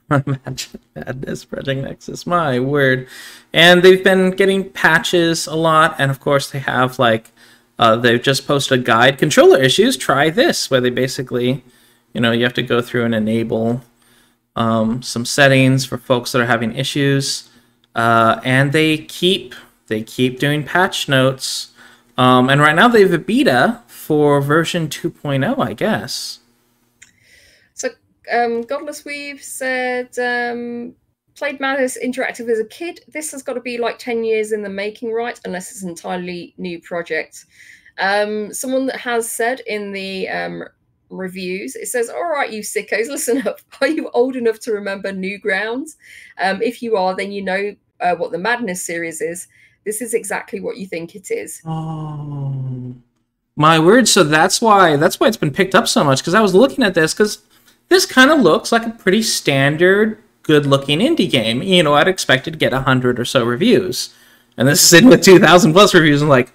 Speaker 1: Imagine Madness, Project Nexus, my word. And they've been getting patches a lot, and of course they have like they've just posted a guide, controller issues, try this, where they basically, you have to go through and enable some settings for folks that are having issues, and they keep doing patch notes. And right now they have a beta for version 2.0, I guess.
Speaker 2: So, Godless Weave said, played Madness Interactive as a kid. This has got to be like 10 years in the making, right? Unless it's an entirely new project. Someone that has said in the reviews, it says, all right, you sickos, listen up. Are you old enough to remember Newgrounds? If you are, then you know what the Madness series is. This is exactly what you think it is.
Speaker 1: Oh, my word! So that's why it's been picked up so much. Because I was looking at this, because this kind of looks like a pretty standard, good-looking indie game. I'd expect it to get 100 or so reviews, and this is in with 2,000 plus reviews. I'm like,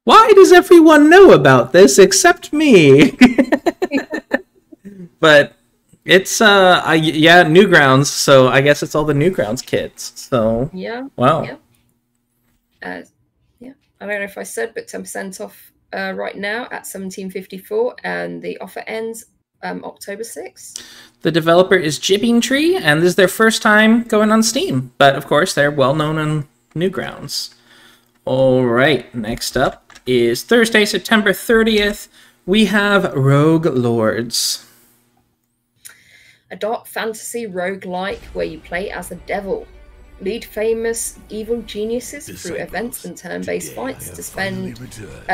Speaker 1: why does everyone know about this except me? But it's Newgrounds. So I guess it's all the Newgrounds kids. So
Speaker 2: yeah,
Speaker 1: wow.
Speaker 2: Yeah. I don't know if I said, but 10% off right now at $17.54, and the offer ends October 6th.
Speaker 1: The developer is GIBBING, and this is their first time going on Steam, but of course they're well known on Newgrounds. All right, next up is Thursday, September 30th. We have Rogue Lords,
Speaker 2: a dark fantasy roguelike where you play as a devil. Lead famous evil geniuses through events and turn-based fights to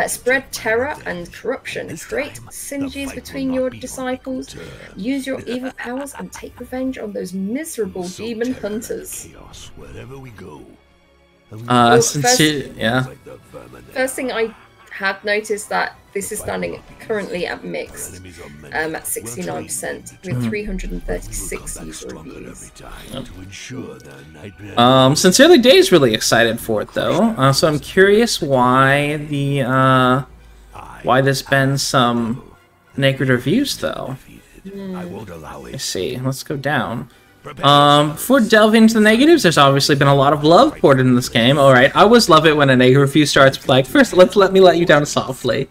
Speaker 2: spread terror and corruption. Create synergies between your disciples. Use your evil powers and take revenge on those miserable demon hunters. First thing I have noticed that this is standing currently at mixed at 69% with 336 user reviews.
Speaker 1: Since early days, really excited for it though. So I'm curious why there's been some negative reviews though. Let's see. Let's go down. Before delving into the negatives, there's obviously been a lot of love poured into this game. All right, I always love it when a negative review starts with like, first, let me let you down softly.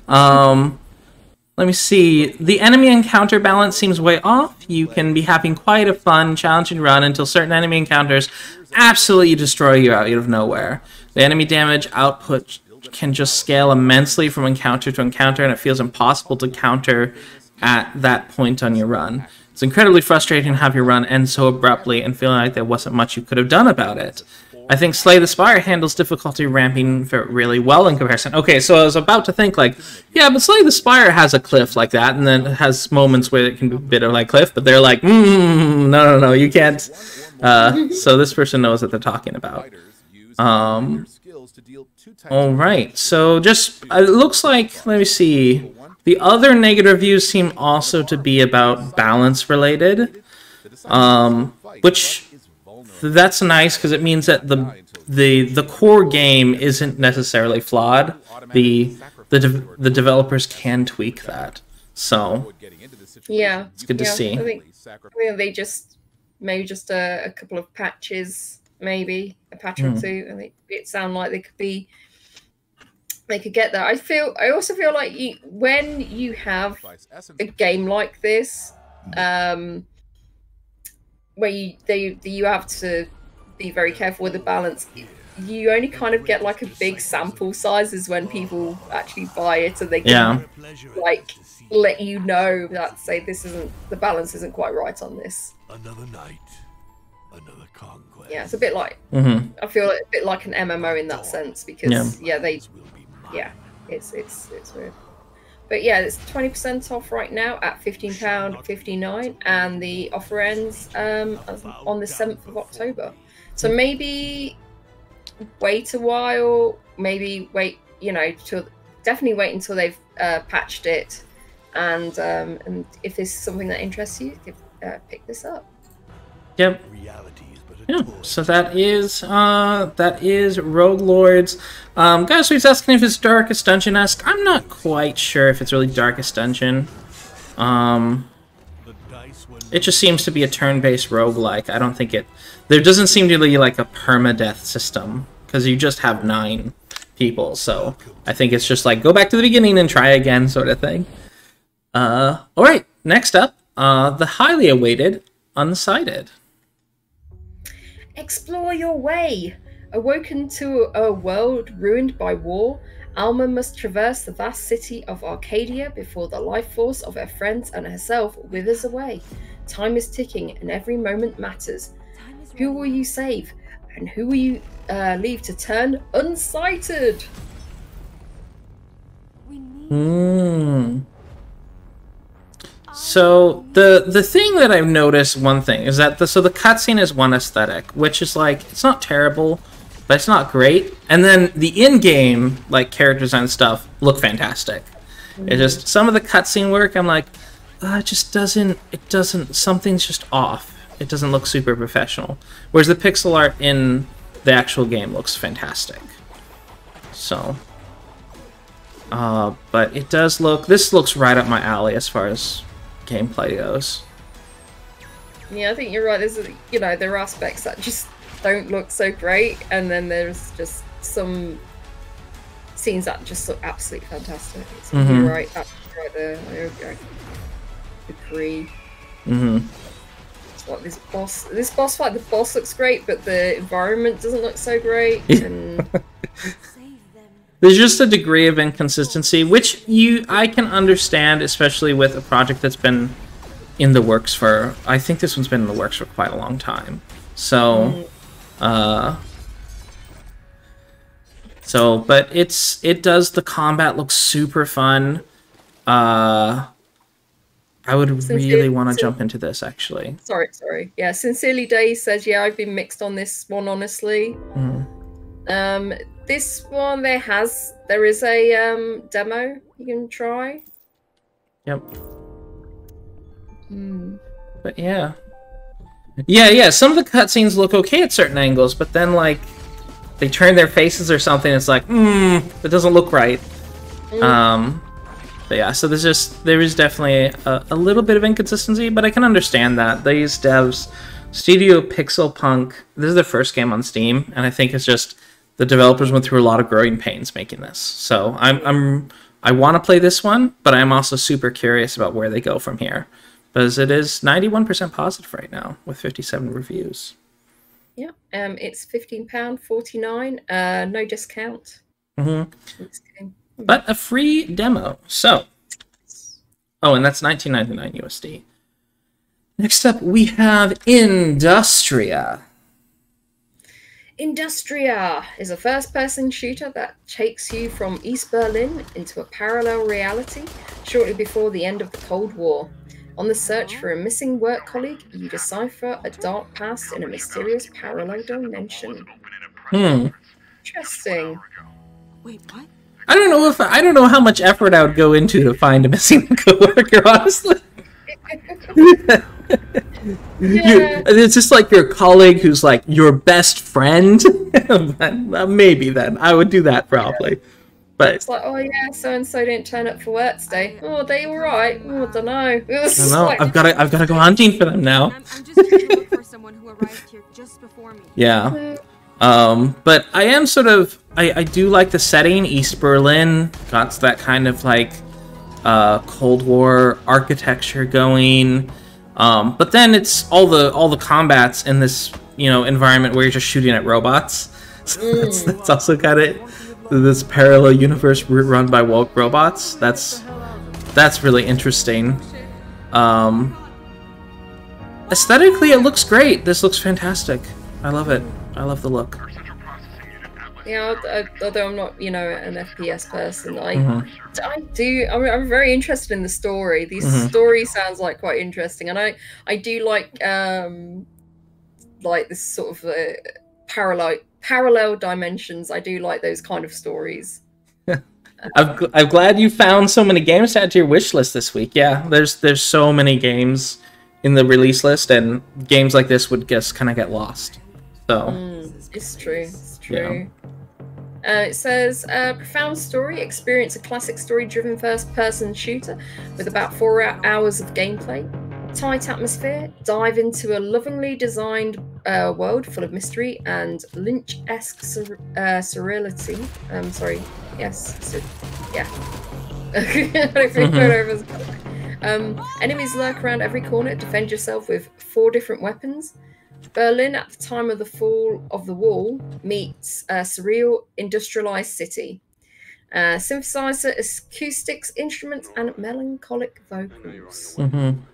Speaker 1: Let me see. The enemy encounter balance seems way off. You can be having quite a fun, challenging run until certain enemy encounters absolutely destroy you out of nowhere. The enemy damage output can just scale immensely from encounter to encounter, and it feels impossible to counter at that point on your run. It's incredibly frustrating to have your run end so abruptly and feeling like there wasn't much you could have done about it. I think Slay the Spire handles difficulty ramping really well in comparison. Okay, so I was about to think, like, yeah, but Slay the Spire has a cliff like that, and then it has moments where it can be a bit of like cliff, but they're like, no, you can't. So this person knows what they're talking about. Alright, so just, it looks like, let me see, the other negative reviews seem also to be about balance related, which that's nice because it means that the core game isn't necessarily flawed. The developers can tweak that, so
Speaker 2: yeah,
Speaker 1: it's good to see.
Speaker 2: I think they just maybe just a couple of patches, maybe a patch or two, and it sound like they could get there. I also feel like when you have a game like this, where you have to be very careful with the balance. you only kind of get like a big sample sizes when people actually buy it, and they can like let you know that say the balance isn't quite right on this.
Speaker 3: Another night, another conquest.
Speaker 2: Yeah, it's a bit like I feel a bit like an MMO in that sense, because it's weird. But yeah, it's 20% off right now at £15.59, and the offer ends on the 7th of October. So maybe wait a while, maybe wait, definitely wait until they've patched it, and if this is something that interests you, pick this up.
Speaker 1: Yep. Yeah, so that is Rogue Lords. Guys, who's asking if it's Darkest Dungeon-esque. I'm not quite sure if it's really Darkest Dungeon. It just seems to be a turn-based roguelike. I don't think there doesn't seem to be like a permadeath system, because you just have 9 people, so I think it's just like, go back to the beginning and try again sort of thing. Alright, next up, the highly awaited Unsighted.
Speaker 2: Explore your way. Awoken to a world ruined by war, Alma must traverse the vast city of Arcadia before the life force of her friends and herself withers away. Time is ticking and every moment matters. Who will you save? And who will you leave to turn unsighted?
Speaker 1: So the thing that I've noticed, one thing, is that the cutscene is one aesthetic, which is like, it's not terrible, but it's not great. And then the in-game like character design stuff look fantastic. It just, some of the cutscene work, I'm like, it just doesn't, something's just off. It doesn't look super professional. Whereas the pixel art in the actual game looks fantastic. So, but it does look, this looks right up my alley as far as gameplay goes.
Speaker 2: Yeah, I think you're right. There's, there are aspects that just don't look so great, and then there's just some scenes that just look absolutely fantastic. So you're right, that's right there. I agree. It's like this boss fight, the boss looks great, but the environment doesn't look so great. And
Speaker 1: there's just a degree of inconsistency, which I can understand, especially with a project that's been in the works for, I think this one's been in the works for quite a long time. So, but the combat looks super fun. I would really want to jump into this, actually.
Speaker 2: Sorry. Yeah, Sincerely Day says, yeah, I've been mixed on this one, honestly. This one, there is a demo you can try.
Speaker 1: Yep. But yeah. Some of the cutscenes look okay at certain angles, but then like they turn their faces or something. It's like, it doesn't look right. But yeah, so there is definitely a little bit of inconsistency, but I can understand that. These devs, Studio Pixel Punk, this is their first game on Steam, and I think it's just the developers went through a lot of growing pains making this. So I want to play this one, but I'm also super curious about where they go from here, because it is 91% positive right now with 57 reviews.
Speaker 2: Yeah, it's £15.49, no discount.
Speaker 1: But a free demo. So, and that's $19.99 USD. Next up, we have Industria.
Speaker 2: Industria is a first-person shooter that takes you from East Berlin into a parallel reality shortly before the end of the Cold War. On the search for a missing work colleague, you decipher a dark past in a mysterious parallel dimension. Interesting. Wait, what?
Speaker 1: I don't know how much effort I would go into to find a missing coworker, honestly. It's just like your colleague who's like your best friend. Maybe then I would do that probably. But
Speaker 2: it's like, oh yeah, so and so didn't turn up for work today. Oh, they all right? Oh, I don't know. I don't
Speaker 1: know. Like, I've got to go hunting for them now.
Speaker 4: I'm just trying to look for someone who arrived here just before me.
Speaker 1: Yeah. But I am sort of I do like the setting. East Berlin got that kind of like Cold War architecture going. But then it's all the combats in this environment where you're just shooting at robots. That's also kind of this parallel universe run by woke robots. That's really interesting. Aesthetically, it looks great. This looks fantastic. I love it. I love the look.
Speaker 2: Yeah, although I'm not, an FPS person, I'm very interested in the story. The story sounds like quite interesting, and I do like this sort of parallel dimensions. I do like those kind of stories.
Speaker 1: I'm glad you found so many games to add to your wish list this week. Yeah, there's so many games in the release list, and games like this would just kind of get lost. So
Speaker 2: it's true. It's true. Yeah. It says, profound story, experience a classic story-driven first-person shooter with about 4 hours of gameplay. Tight atmosphere, dive into a lovingly designed world full of mystery and Lynch-esque surreality. Enemies lurk around every corner. Defend yourself with 4 different weapons. Berlin at the time of the fall of the wall meets a surreal industrialized city. Synthesizer, acoustics, instruments, and melancholic vocals.
Speaker 1: I'm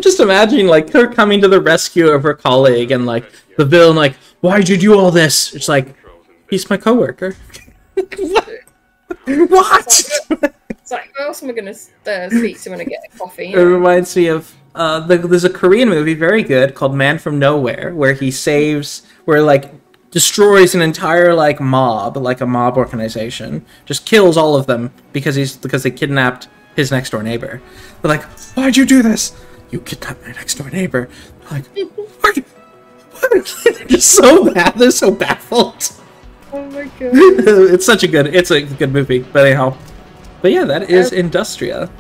Speaker 1: just imagining her coming to the rescue of her colleague, and the villain why'd you do all this? It's he's my coworker. What?
Speaker 2: It's who else am I going to speak to when I get a coffee?
Speaker 1: It reminds me of there's a Korean movie very good called Man from Nowhere, where he destroys an entire mob, a mob organization, just kills all of them because they kidnapped his next door neighbor. They're why'd you do this? You kidnapped my next door neighbor. What? They're just so bad. They're so baffled.
Speaker 2: Oh my god.
Speaker 1: It's a good movie. But anyhow. But yeah, that is Industria.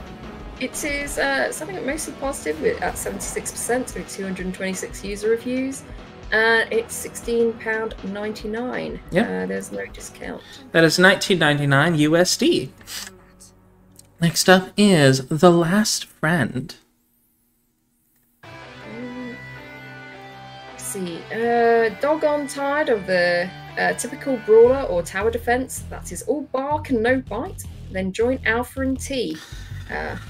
Speaker 2: It is something mostly positive at 76% with 226 user reviews. It's £16.99.
Speaker 1: Yeah.
Speaker 2: There's no discount.
Speaker 1: That is $19.99 USD. Next up is The Last Friend.
Speaker 2: Let's see. Doggone tired of the typical brawler or tower defense that is all bark and no bite? Then join Alpha and T. And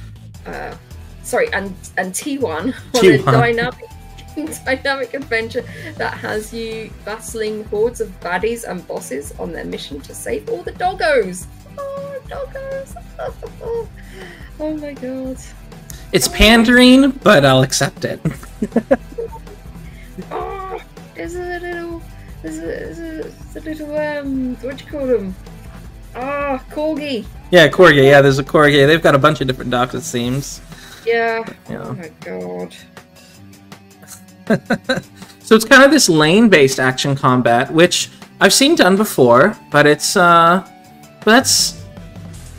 Speaker 2: T1 on a dynamic adventure that has you battling hordes of baddies and bosses on their mission to save all the doggos. Oh, doggos. Oh my god.
Speaker 1: It's pandering, but I'll accept it.
Speaker 2: There's a little what do you call them? Corgi.
Speaker 1: Yeah, Corgi. Yeah, there's a Corgi. They've got a bunch of different dogs, it seems.
Speaker 2: Yeah. Oh my god.
Speaker 1: So it's kind of this lane-based action combat, which I've seen done before, but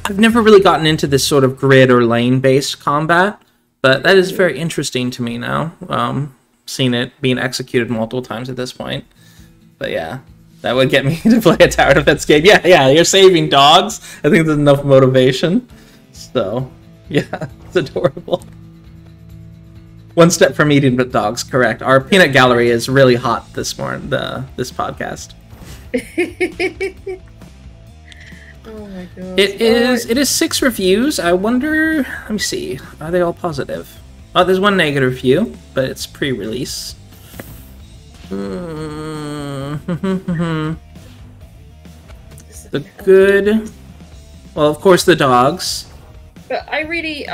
Speaker 1: I've never really gotten into this sort of grid or lane-based combat, but that is very interesting to me now. Seen it being executed multiple times at this point. But yeah, that would get me to play a tower defense game. Yeah, you're saving dogs. I think there's enough motivation. So, yeah, it's adorable. One step from eating but dogs, correct. Our peanut gallery is really hot this morning, this podcast.
Speaker 2: Oh my god.
Speaker 1: It is 6 reviews. I wonder, let me see. Are they all positive? Oh, there's one negative review, but it's pre-release. The good. Well, of course, the dogs.
Speaker 2: But I do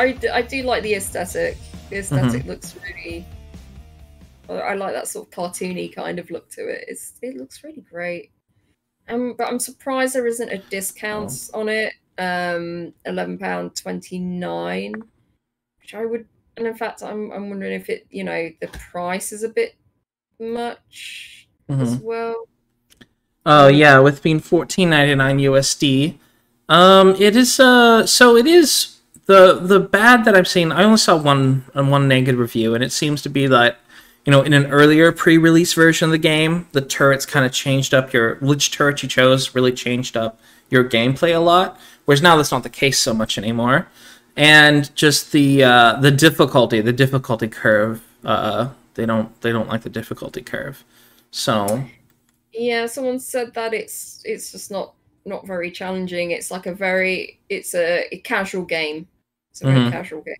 Speaker 2: like the aesthetic. The aesthetic looks really. I like that sort of cartoony kind of look to it. It looks really great. But I'm surprised there isn't a discount on it. £11.29, which I would. And in fact, I'm wondering if it, the price is a bit much as well.
Speaker 1: Oh yeah, with being $14.99 USD. It is so it is the bad that I've seen. I only saw one negative review, and it seems to be that in an earlier pre-release version of the game, the turrets kind of changed up which turret you chose really changed up your gameplay a lot. Whereas now that's not the case so much anymore. And just the difficulty curve. They don't like the difficulty curve. So
Speaker 2: Yeah, someone said that it's just not very challenging. It's like it's a casual game. It's a very casual game.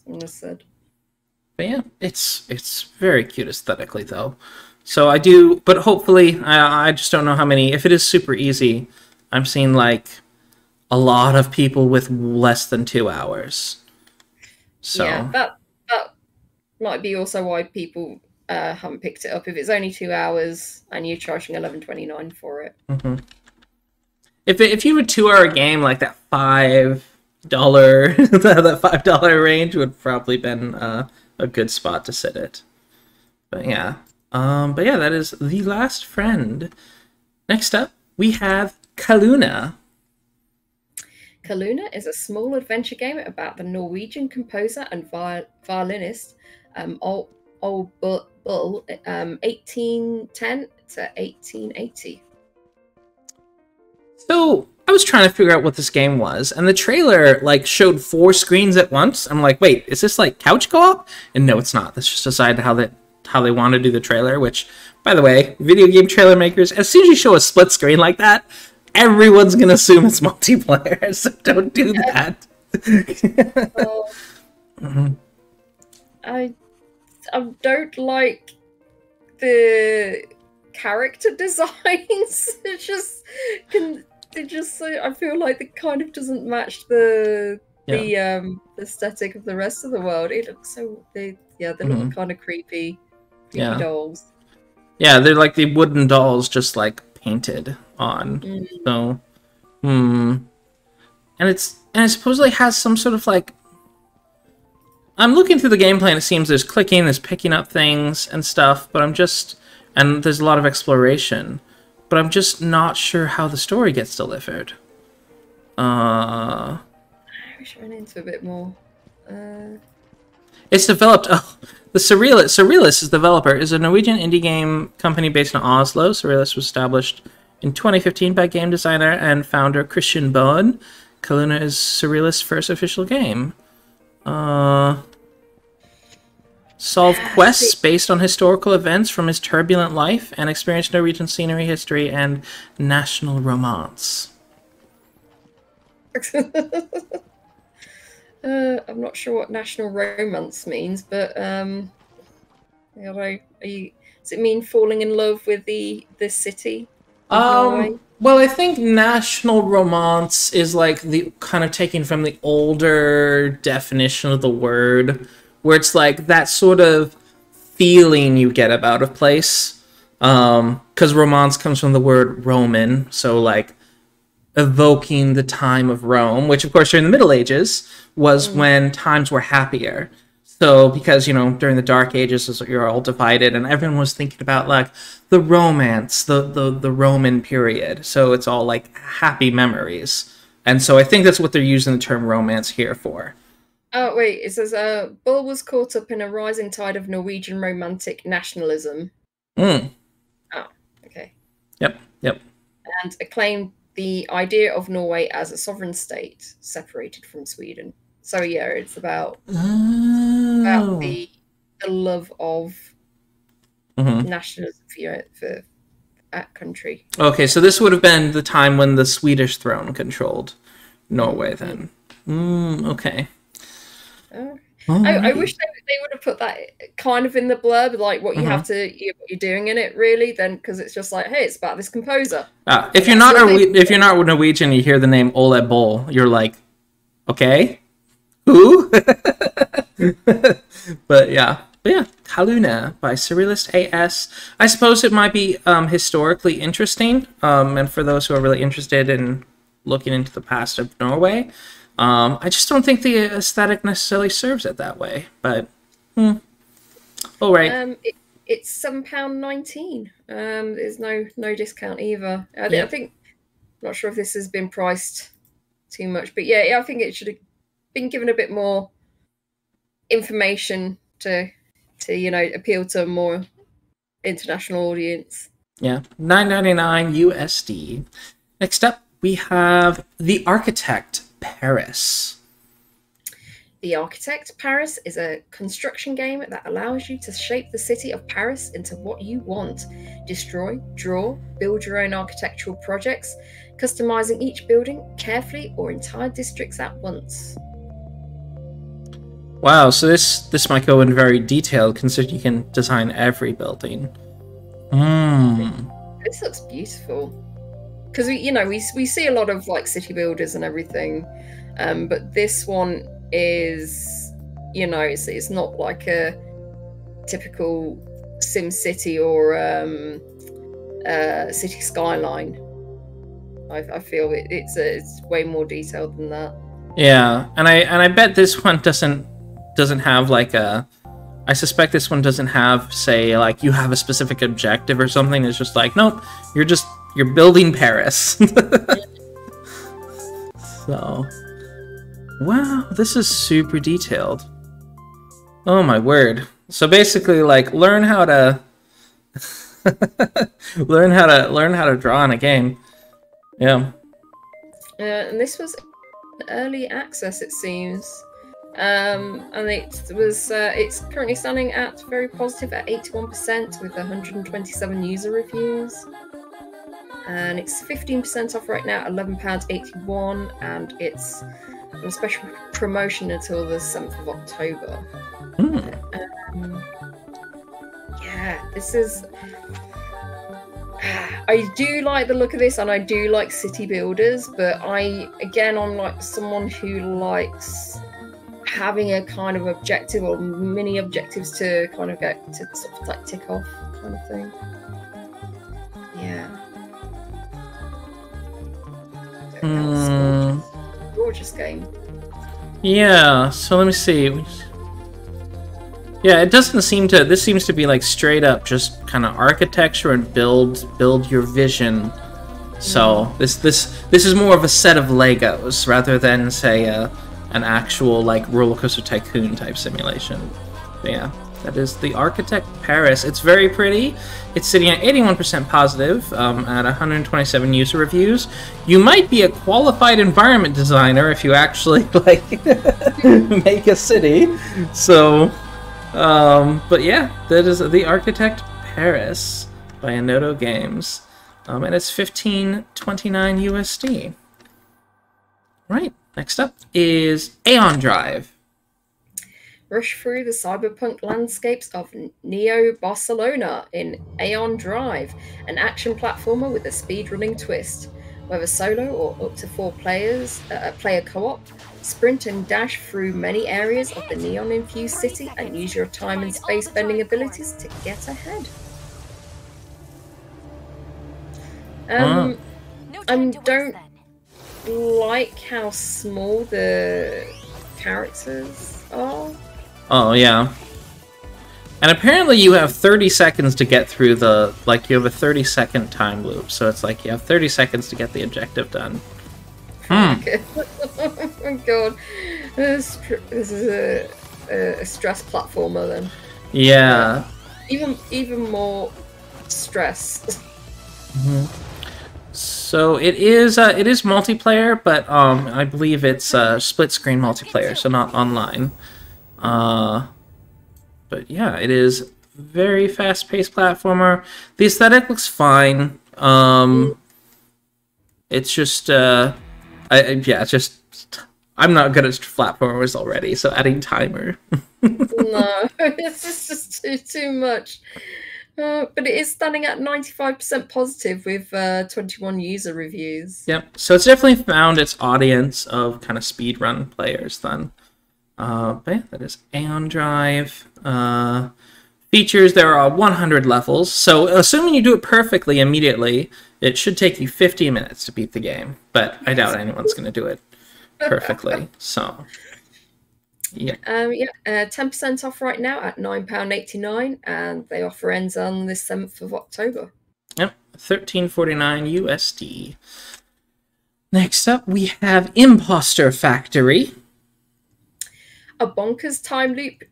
Speaker 2: Someone has said.
Speaker 1: But yeah, it's very cute aesthetically though. So I do, but hopefully I just don't know how many. If it is super easy, I'm seeing like a lot of people with less than 2 hours. So
Speaker 2: yeah, that might be also why people haven't picked it up. If it's only 2 hours and you're charging $11.29 for it.
Speaker 1: If you have a 2-hour game like that $5 that $5 range would probably been a good spot to sit it. But yeah, that is The Last Friend. Next up, we have Kaluna.
Speaker 2: Kaluna is a small adventure game about the Norwegian composer and violinist Old Bull, 1810 to 1880.
Speaker 1: So I was trying to figure out what this game was, and the trailer like showed 4 screens at once. I'm like, wait, is this like couch co-op? And no, it's not. That's just decided how they want to do the trailer. Which, by the way, video game trailer makers, as soon as you show a split screen like that, everyone's gonna assume it's multiplayer. So don't do that.
Speaker 2: I don't like the character designs. I feel like it kind of doesn't match the aesthetic of the rest of the world. It looks so they look kind of creepy dolls.
Speaker 1: Yeah, they're like the wooden dolls just like painted on. So and it supposedly has some sort of like, I'm looking through the gameplay and it seems there's clicking, there's picking up things and stuff, but and there's a lot of exploration, but I'm just not sure how the story gets delivered.
Speaker 2: I wish I went into a bit more.
Speaker 1: It's developed. The Surrealist developer is a Norwegian indie game company based in Oslo. Surrealist was established in 2015 by game designer and founder Christian Boen. Kaluna is Surrealist's first official game. Solve quests based on historical events from his turbulent life and experience Norwegian scenery, history, and national romance.
Speaker 2: I'm not sure what national romance means, but does it mean falling in love with the city?
Speaker 1: Well, I think national romance is like the kind of taken from the older definition of the word, where it's like that sort of feeling you get about a place. Because romance comes from the word Roman, so like evoking the time of Rome, which of course during the Middle Ages was when times were happier. So because, during the Dark Ages, you're all divided and everyone was thinking about like the romance, the Roman period. So it's all like happy memories. And so I think that's what they're using the term romance here for.
Speaker 2: Oh, wait, it says, Bull was caught up in a rising tide of Norwegian romantic nationalism. Oh, okay.
Speaker 1: Yep.
Speaker 2: And acclaimed the idea of Norway as a sovereign state separated from Sweden. So yeah, it's about the love of nationalism for that country. Okay,
Speaker 1: so this would have been the time when the Swedish throne controlled Norway then. Okay.
Speaker 2: I wish they would have put that kind of in the blurb, like what you have to, what you're doing in it, really. Then, because it's just like, hey, it's about this composer.
Speaker 1: If you're not Norwegian, you hear the name Ole Bull, you're like, okay, who? But yeah, Kaluna by Surrealist AS. I suppose it might be historically interesting, and for those who are really interested in looking into the past of Norway. I just don't think the aesthetic necessarily serves it that way, but all right.
Speaker 2: It's £7.19. There's no discount either. I think, I'm not sure if this has been priced too much, but yeah, I think it should have been given a bit more information to appeal to a more international audience.
Speaker 1: Yeah, $9.99 USD. Next up, we have The Architect. Paris.
Speaker 2: The Architect Paris is a construction game that allows you to shape the city of Paris into what you want. Destroy, draw, build your own architectural projects, customizing each building carefully or entire districts at once.
Speaker 1: Wow, so this might go in very detailed, considering you can design every building.
Speaker 2: This looks beautiful. Because we see a lot of like city builders and everything, but this one is, it's not like a typical Sim City or City Skyline. I feel it's way more detailed than that.
Speaker 1: Yeah, and I bet this one doesn't have like a. I suspect this one doesn't have, say, like you have a specific objective or something. It's just like, nope, you're building Paris. So, wow, this is super detailed. Oh my word! So basically, like, learn how to learn how to draw in a game. Yeah.
Speaker 2: And this was early access, it seems. And it's currently standing at very positive at 81% with 127 user reviews. And it's 15% off right now at £11.81, and it's on a special promotion until the 7th of October. Yeah, this is... I do like the look of this, and I do like city builders, but I'm like someone who likes having a kind of objective or mini objectives to kind of get to sort of like tick off kind of thing. Yeah. Gorgeous game.
Speaker 1: Yeah, so let me see. Yeah, it doesn't seem to... This seems to be like straight up just kind of architecture and build your vision. So this is more of a set of Legos rather than, say, an actual like Roller Coaster Tycoon type simulation. But yeah, that is the Architect Paris. It's very pretty. It's sitting at 81% positive at 127 user reviews. You might be a qualified environment designer if you actually like make a city. So, but yeah, that is the Architect Paris by Anoto Games, and it's $15.29 USD. Right. Next up is Aeon Drive.
Speaker 2: Rush through the cyberpunk landscapes of Neo Barcelona in Aeon Drive, an action platformer with a speedrunning twist. Whether solo or up to 4 players, player co-op, sprint and dash through many areas of the neon-infused city and use your time and space-bending abilities to get ahead. I don't like how small the characters are.
Speaker 1: Oh, yeah. And apparently you have 30 seconds to get through the... Like, you have a 30-second time loop. So it's like you have 30 seconds to get the objective done.
Speaker 2: Okay. Oh my god. This is a stress platformer, then.
Speaker 1: Yeah.
Speaker 2: Even more stress.
Speaker 1: So it is multiplayer, but I believe it's split-screen multiplayer, so not online. But yeah, it is very fast-paced platformer. The aesthetic looks fine. It's just I'm not good at platformers already, so adding timer.
Speaker 2: No, it's just too much. But it is standing at 95% positive with 21 user reviews.
Speaker 1: Yep, so it's definitely found its audience of kind of speedrun players then. But yeah, that is Aeon Drive. Features, there are 100 levels, so assuming you do it perfectly immediately, it should take you 50 minutes to beat the game. But I doubt anyone's going to do it perfectly, so... Yeah.
Speaker 2: 10% off right now at £9.89, and the offer ends on the 7th of October.
Speaker 1: Yep, $13.49 USD. Next up, we have Imposter Factory.
Speaker 2: A bonkers time loop,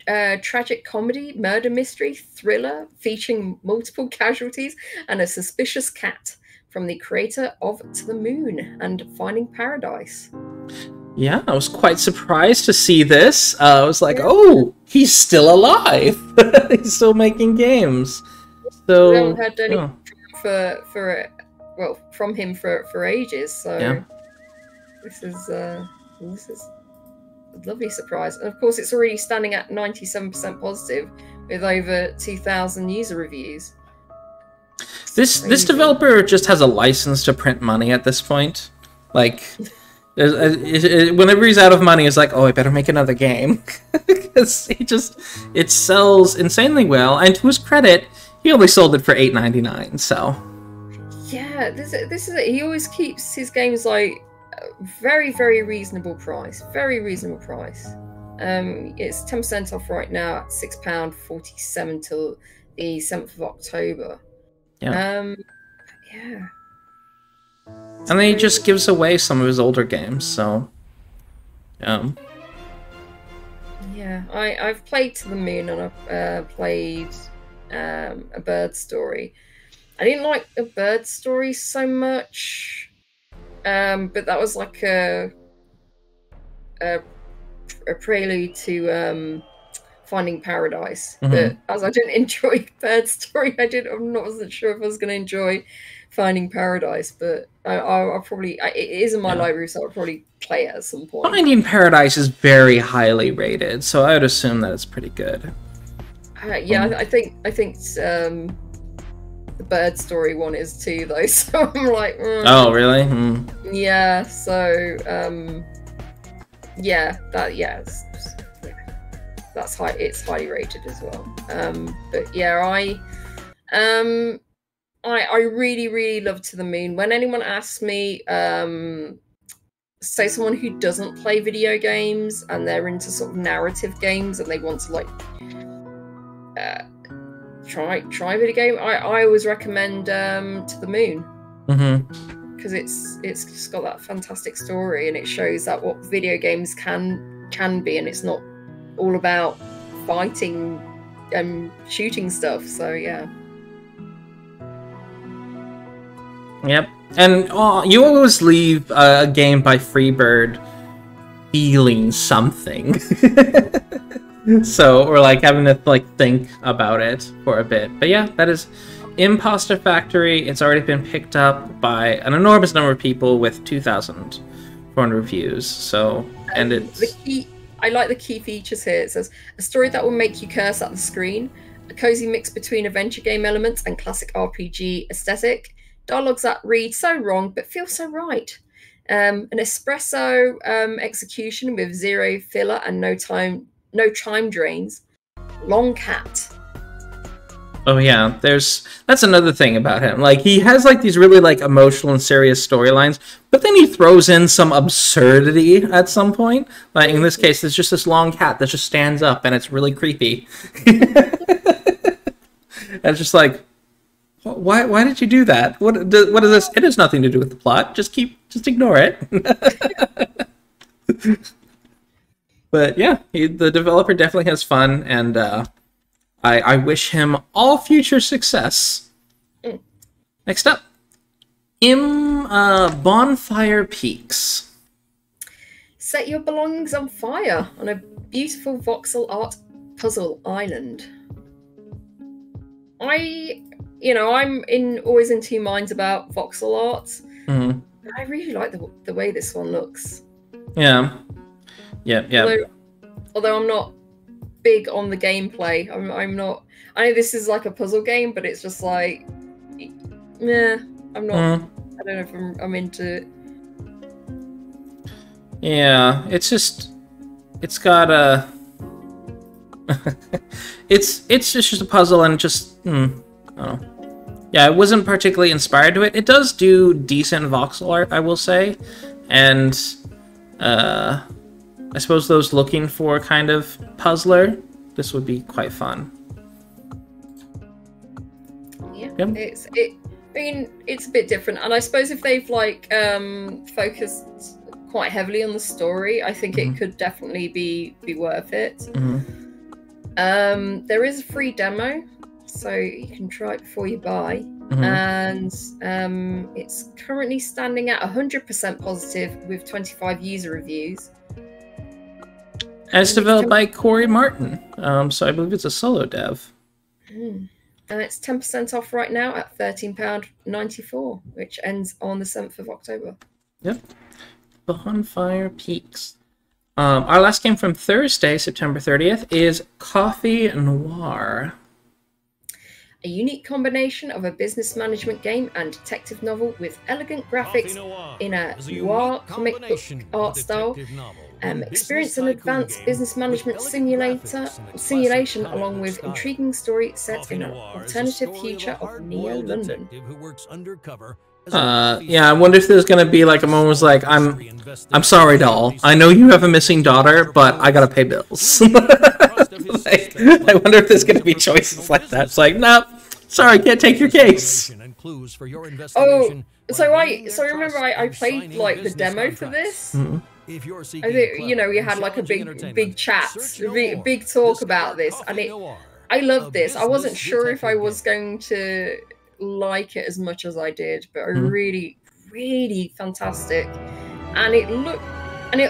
Speaker 2: tragic comedy, murder mystery, thriller featuring multiple casualties and a suspicious cat from the creator of To the Moon and Finding Paradise.
Speaker 1: Yeah, I was quite surprised to see this. I was like, oh, he's still alive. He's still making games. So
Speaker 2: we haven't had any from him for ages. So
Speaker 1: yeah.
Speaker 2: this is a lovely surprise. And of course, it's already standing at 97% positive with over 2,000 user reviews.
Speaker 1: This developer just has a license to print money at this point. Like, whenever he's out of money, it's like, oh, I better make another game. Because it sells insanely well. And to his credit, he only sold it for $8.99, so.
Speaker 2: Yeah, this is it. He always keeps his games like very, very reasonable price. Very reasonable price. It's 10% off right now at £6.47 till the 7th of October.
Speaker 1: Yeah.
Speaker 2: Yeah.
Speaker 1: And then he just gives away some of his older games, so. Yeah,
Speaker 2: I've played To the Moon and I've played A Bird Story. I didn't like A Bird Story so much, but that was like a prelude to Finding Paradise. But as I didn't enjoy Bird Story, wasn't sure if I was going to enjoy Finding Paradise. But I'll probably it is in my library, so I'll probably play it at some point.
Speaker 1: Finding Paradise is very highly rated, so I would assume that it's pretty good.
Speaker 2: Yeah, I think the Bird Story one is too, though. So I'm like,
Speaker 1: oh really?
Speaker 2: Yeah. So that's high. It's highly rated as well. But yeah, I really love To the Moon. When anyone asks me, say someone who doesn't play video games and they're into sort of narrative games and they want to like try video game, I always recommend To the Moon. Because it's just got that fantastic story and it shows that what video games can be, and it's not all about fighting and shooting stuff. So yeah.
Speaker 1: Yep. And you always leave a game by Freebird feeling something. So, or like having to like think about it for a bit. But yeah, that is Imposter Factory. It's already been picked up by an enormous number of people with 2,400 reviews. So, and it's...
Speaker 2: I like the key features here. It says, a story that will make you curse at the screen, a cozy mix between adventure game elements and classic RPG aesthetic, dialogues that read so wrong but feel so right, an espresso execution with zero filler and no chime drains, long cat.
Speaker 1: Oh yeah, that's another thing about him. Like, he has like these really like emotional and serious storylines, but then he throws in some absurdity at some point. Like in this case, there's just this long cat that just stands up and it's really creepy. And it's just like, why did you do that? What is this? It has nothing to do with the plot. Just ignore it. But yeah, the developer definitely has fun, and I wish him all future success. Next up, Bonfire Peaks.
Speaker 2: Set your belongings on fire on a beautiful voxel art puzzle island. I'm always in two minds about voxel art. I really like the way this one looks.
Speaker 1: Yeah.
Speaker 2: Although I'm not big on the gameplay. I'm not. I know this is like a puzzle game, but it's just like, I'm not. I don't know if I'm into it.
Speaker 1: Yeah, it's got a. it's just a puzzle, and just I don't know. Yeah, I wasn't particularly inspired to it. It does do decent voxel art, I will say, and I suppose those looking for kind of puzzler, this would be quite fun.
Speaker 2: Yeah, it's a bit different, and I suppose if they've like focused quite heavily on the story, I think it could definitely be worth it. There is a free demo, so you can try it before you buy. And it's currently standing at 100% positive with 25 user reviews.
Speaker 1: And it's developed by Corey Martin, so I believe it's a solo dev.
Speaker 2: And it's 10% off right now at £13.94, which ends on the 7th of October.
Speaker 1: Yep. Bonfire Peaks. Our last game from Thursday, September 30th, is Coffee Noir.
Speaker 2: A unique combination of a business management game and detective novel with elegant graphics in a noir comic book art style. Experience an advanced business management simulation along with intriguing story set in an alternative future of Neo-London.
Speaker 1: Yeah, I wonder if there's gonna be like a moment was like, I'm sorry, doll. I know you have a missing daughter, but I gotta pay bills. Like, I wonder if there's gonna be choices like that. It's like, nope, sorry, can't take your case.
Speaker 2: Oh, so I remember I played like the demo for this. I think, you know, we had like a big chat, big talk about this, and I loved this. I wasn't sure if I was going to like it as much as I did, but I really fantastic. And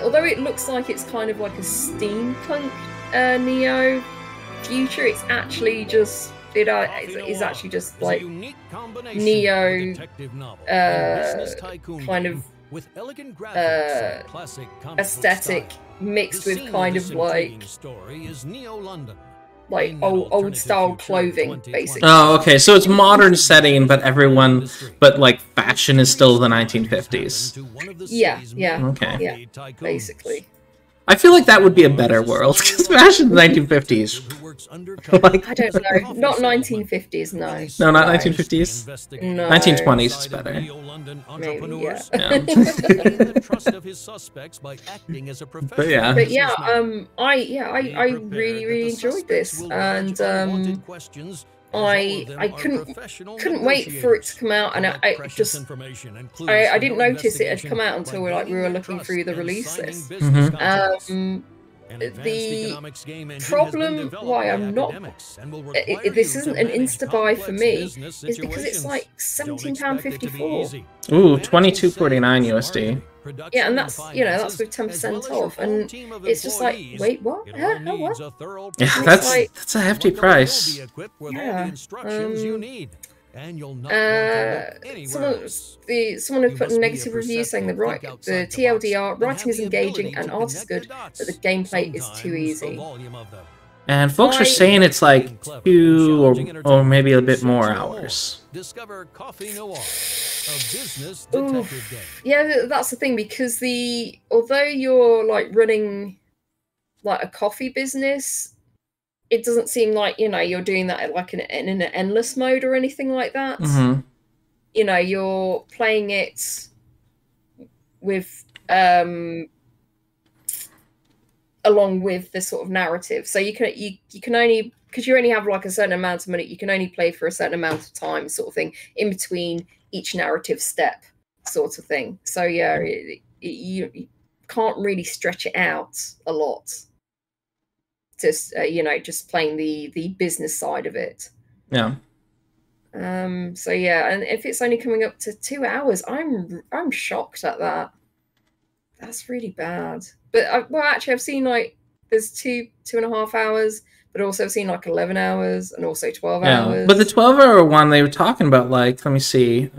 Speaker 2: although it looks like it's kind of like a steampunk Neo future, it's actually just is actually just like Neo kind of aesthetic mixed with kind of like old style clothing, basically.
Speaker 1: Oh, okay. So it's modern setting, but like fashion is still the 1950s.
Speaker 2: Yeah.
Speaker 1: Okay.
Speaker 2: Yeah, basically.
Speaker 1: I feel like that would be a better world, because fashion in the 1950s.
Speaker 2: Like, I don't know. Not 1950s, no.
Speaker 1: No, not 1950s?
Speaker 2: No.
Speaker 1: 1920s is better.
Speaker 2: Maybe, yeah.
Speaker 1: But yeah.
Speaker 2: But yeah, I really enjoyed this, and I couldn't wait for it to come out, and I didn't notice it had come out until we were looking through the release list. The problem why I'm not this isn't an insta buy for me is because it's like £17.54.
Speaker 1: Ooh, $22.49 USD.
Speaker 2: Yeah, and that's with 10% off, and it's just like, wait, what? What?
Speaker 1: Yeah, that's a hefty price.
Speaker 2: Yeah. Someone had put a negative review saying the TLDR writing is engaging and art is good, but the gameplay is too easy.
Speaker 1: And folks are saying it's like 2 or maybe a bit more hours.
Speaker 3: Discover Coffee Noir, a business detective game.
Speaker 2: Yeah, that's the thing, because although you're like running like a coffee business, it doesn't seem like, you're doing that like in an endless mode or anything like that. You're playing it with along with the sort of narrative. So you can only, because you only have like a certain amount of money, you can only play for a certain amount of time, sort of thing, in between each narrative step, sort of thing. So yeah, you can't really stretch it out a lot. Just just playing the business side of it.
Speaker 1: Yeah.
Speaker 2: So yeah, and if it's only coming up to 2 hours, I'm shocked at that. That's really bad. But actually, I've seen like there's 2.5 hours, but also I've seen like 11 hours and also 12 hours.
Speaker 1: But the 12-hour one they were talking about, like, let me see,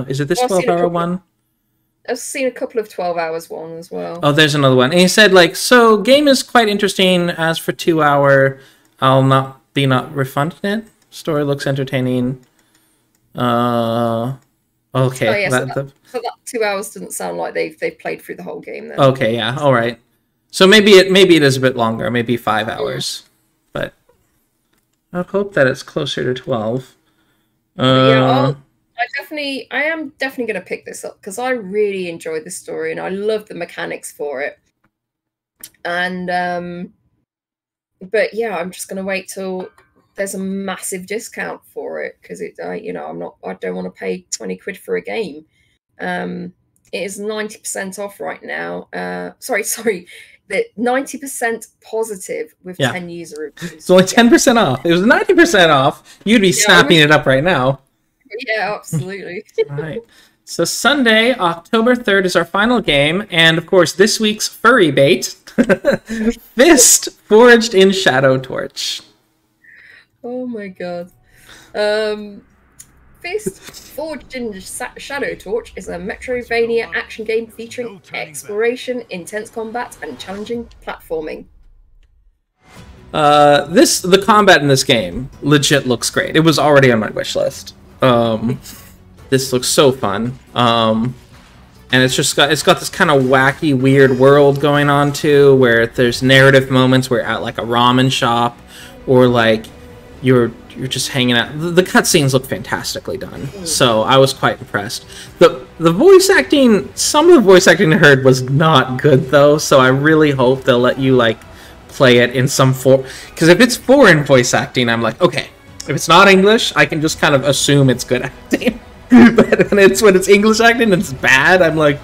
Speaker 1: is it this 12-hour one?
Speaker 2: I've seen a couple of 12 hours one as well.
Speaker 1: Oh, there's another one. And he said, like, so game is quite interesting. As for 2 hour, I'll not refunding it. Story looks entertaining. Okay.
Speaker 2: Oh, yeah, so that 2 hours doesn't sound like they've played through the whole game then.
Speaker 1: Okay, yeah, all right. So maybe it is a bit longer, maybe 5 hours. But I hope that it's closer to 12.
Speaker 2: Yeah, I am definitely going to pick this up because I really enjoyed the story and I love the mechanics for it. And but yeah, I'm just going to wait till there's a massive discount for it because I don't want to pay 20 quid for a game. It is 90% off right now. Sorry, the 90% positive with 10 user reviews.
Speaker 1: It's only 10% off. It was 90% off. You'd be snapping it up right now.
Speaker 2: Yeah, absolutely.
Speaker 1: All right. So Sunday, October 3rd is our final game, and of course this week's furry bait, Fist Forged in Shadow Torch.
Speaker 2: Oh my god. Fist Forged in Shadow Torch is a Metroidvania action game featuring exploration, intense combat, and challenging platforming.
Speaker 1: The combat in this game legit looks great. It was already on my wish list. This looks so fun. And it's got this kind of wacky, weird world going on too, where there's narrative moments where you're at like a ramen shop, or like you're just hanging out. The cutscenes look fantastically done, so I was quite impressed. The voice acting, some of the voice acting I heard was not good though, so I really hope they'll let you like play it in some form. Because if it's foreign voice acting, I'm like, okay. If it's not English, I can just kind of assume it's good acting. But when it's English acting and it's bad, I'm like,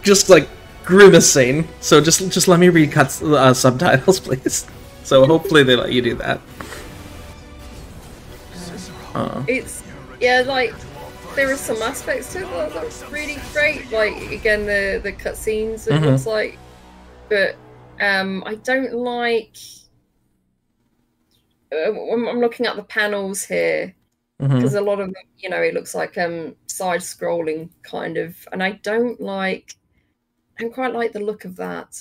Speaker 1: just like grimacing. So just let me read subtitles, please. So hopefully they let you do that.
Speaker 2: It's like there are some aspects to it that looks really great. Like again, the cutscenes it looks like, but I don't like. I'm looking at the panels here because a lot of them, it looks like side-scrolling kind of, and I don't quite like the look of that.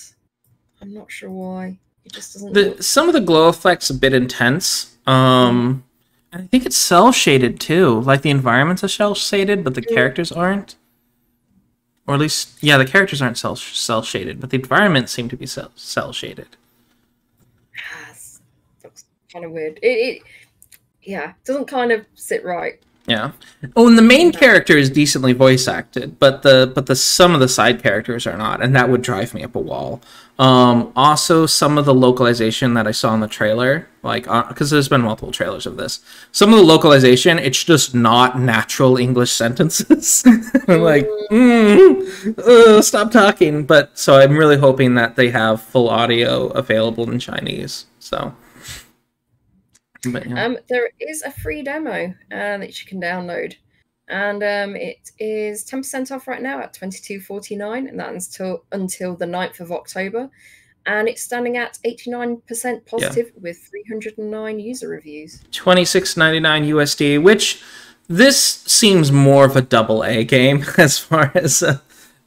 Speaker 2: I'm not sure why. It just doesn't.
Speaker 1: Some of the glow effects a bit intense. And I think it's cell shaded too. Like the environments are cell shaded, but the characters aren't. Or at least, yeah, the characters aren't cell shaded, but the environments seem to be cell shaded.
Speaker 2: Kind of weird. It doesn't kind of sit right.
Speaker 1: Yeah. Oh, and the main character is decently voice acted, but the some of the side characters are not, and that would drive me up a wall. Also, some of the localization that I saw in the trailer, like because there's been multiple trailers of this, some of the localization, it's just not natural English sentences. I'm like, stop talking. But so I'm really hoping that they have full audio available in Chinese. So. But, yeah.
Speaker 2: There is a free demo that you can download, and it is 10% off right now at $22.49, and that's until the 9th of October, and it's standing at 89% positive with 309 user reviews. $26.99
Speaker 1: USD, which this seems more of a AA game as far as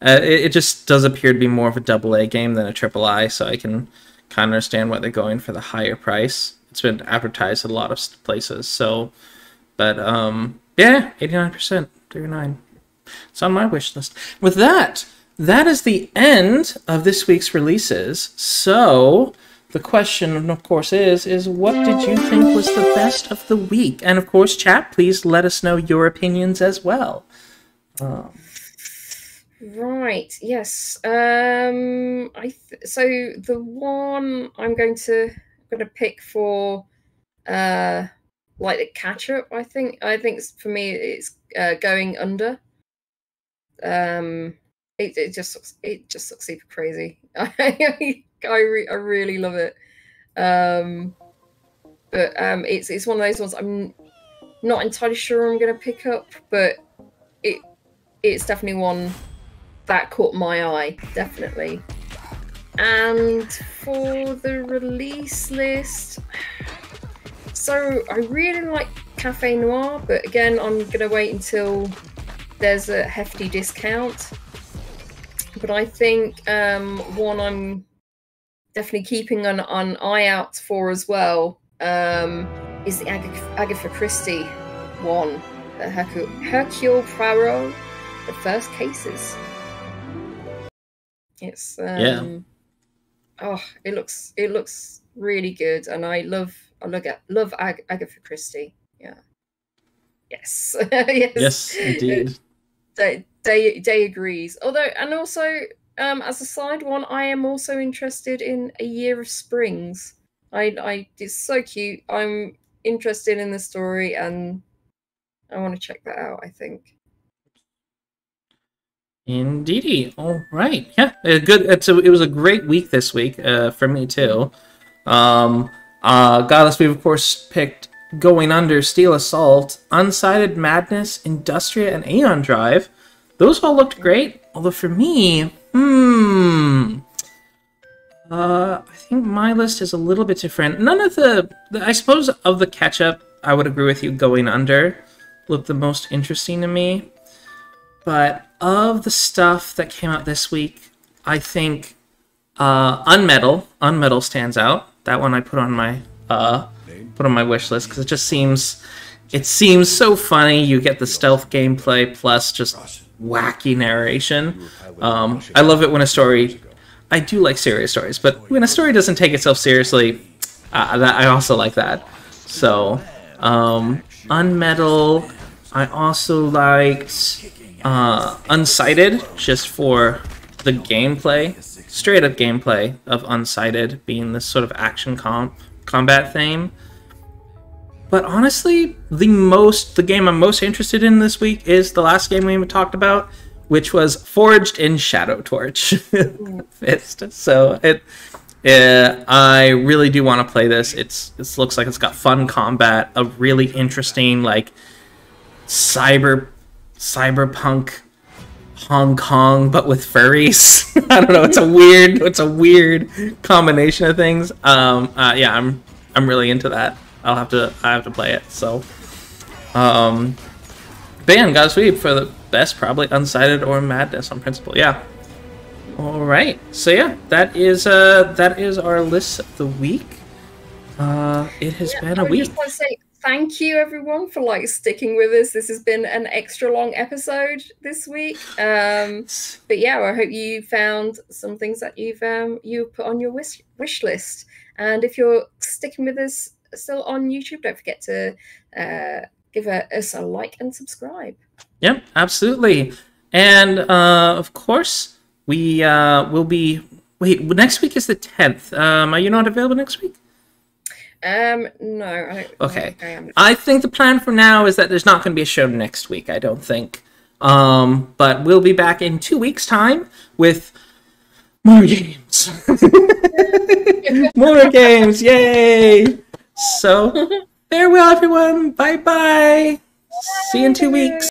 Speaker 1: it just does appear to be more of a AA game than a AAA, so I can kind of understand why they're going for the higher price. It's been advertised at a lot of places, so, but, yeah, 89%, 39. It's on my wish list. With that is the end of this week's releases, so the question, of course, is what did you think was the best of the week? And, of course, chat, please let us know your opinions as well.
Speaker 2: Right, yes. So the one I'm going to pick for like the Catchup, I think for me it's Going Under. It just looks super crazy. I really love it. But it's one of those ones I'm not entirely sure I'm gonna pick up, but it's definitely one that caught my eye, definitely. And for the release list, so I really like Cafe Noir, but again, I'm going to wait until there's a hefty discount. But I think one I'm definitely keeping an eye out for as well is the Agatha Christie one, the Hercule Poirot, The First Cases. It's oh, it looks really good, and I love Agatha Christie. Yeah. Yes.
Speaker 1: Yes, indeed.
Speaker 2: Day agrees. Although, and also, as a side one, I am also interested in A Year of Springs. It's so cute. I'm interested in the story, and I want to check that out, I think.
Speaker 1: Indeedy. All right. Yeah. Good. It was a great week this week for me too. Godless, we've of course picked Going Under, Steel Assault, Unsighted, Madness, Industria, and Aeon Drive. Those all looked great. Although for me, I think my list is a little bit different. None of I suppose of the Catchup, I would agree with you, Going Under looked the most interesting to me. But of the stuff that came out this week, I think UnMetal stands out. That one I put on my wish list because it seems so funny. You get the stealth gameplay plus just wacky narration. I love it when a story. I do like serious stories, but when a story doesn't take itself seriously, I also like that. So, UnMetal. I also liked Unsighted, just for the gameplay, straight up gameplay of Unsighted being this sort of action combat theme. But honestly, the game I'm most interested in this week is the last game we even talked about, which was Forged in Shadow Torch Fist. So I really do want to play this. It looks like it's got fun combat, a really interesting like cyberpunk Hong Kong, but with furries. I don't know. It's a weird combination of things. Yeah, I'm really into that. I have to play it. So, ban got a sweep for the best, probably Unsighted or Madness on principle. Yeah. All right. So yeah, that is our list of the week. It has been a week.
Speaker 2: I just want to say thank you everyone for like sticking with us. This has been an extra long episode this week. But yeah, I hope you found some things that you put on your wish list. And if you're sticking with us still on YouTube, don't forget to give us a like and subscribe.
Speaker 1: Yep, absolutely. And of course, we will be. Wait, next week is the 10th. Are you not available next week?
Speaker 2: No.
Speaker 1: Okay. I think the plan for now is that there's not going to be a show next week, I don't think. But we'll be back in 2 weeks' time with more games. More games, yay! So, farewell, everyone. Bye-bye. See you in 2 weeks.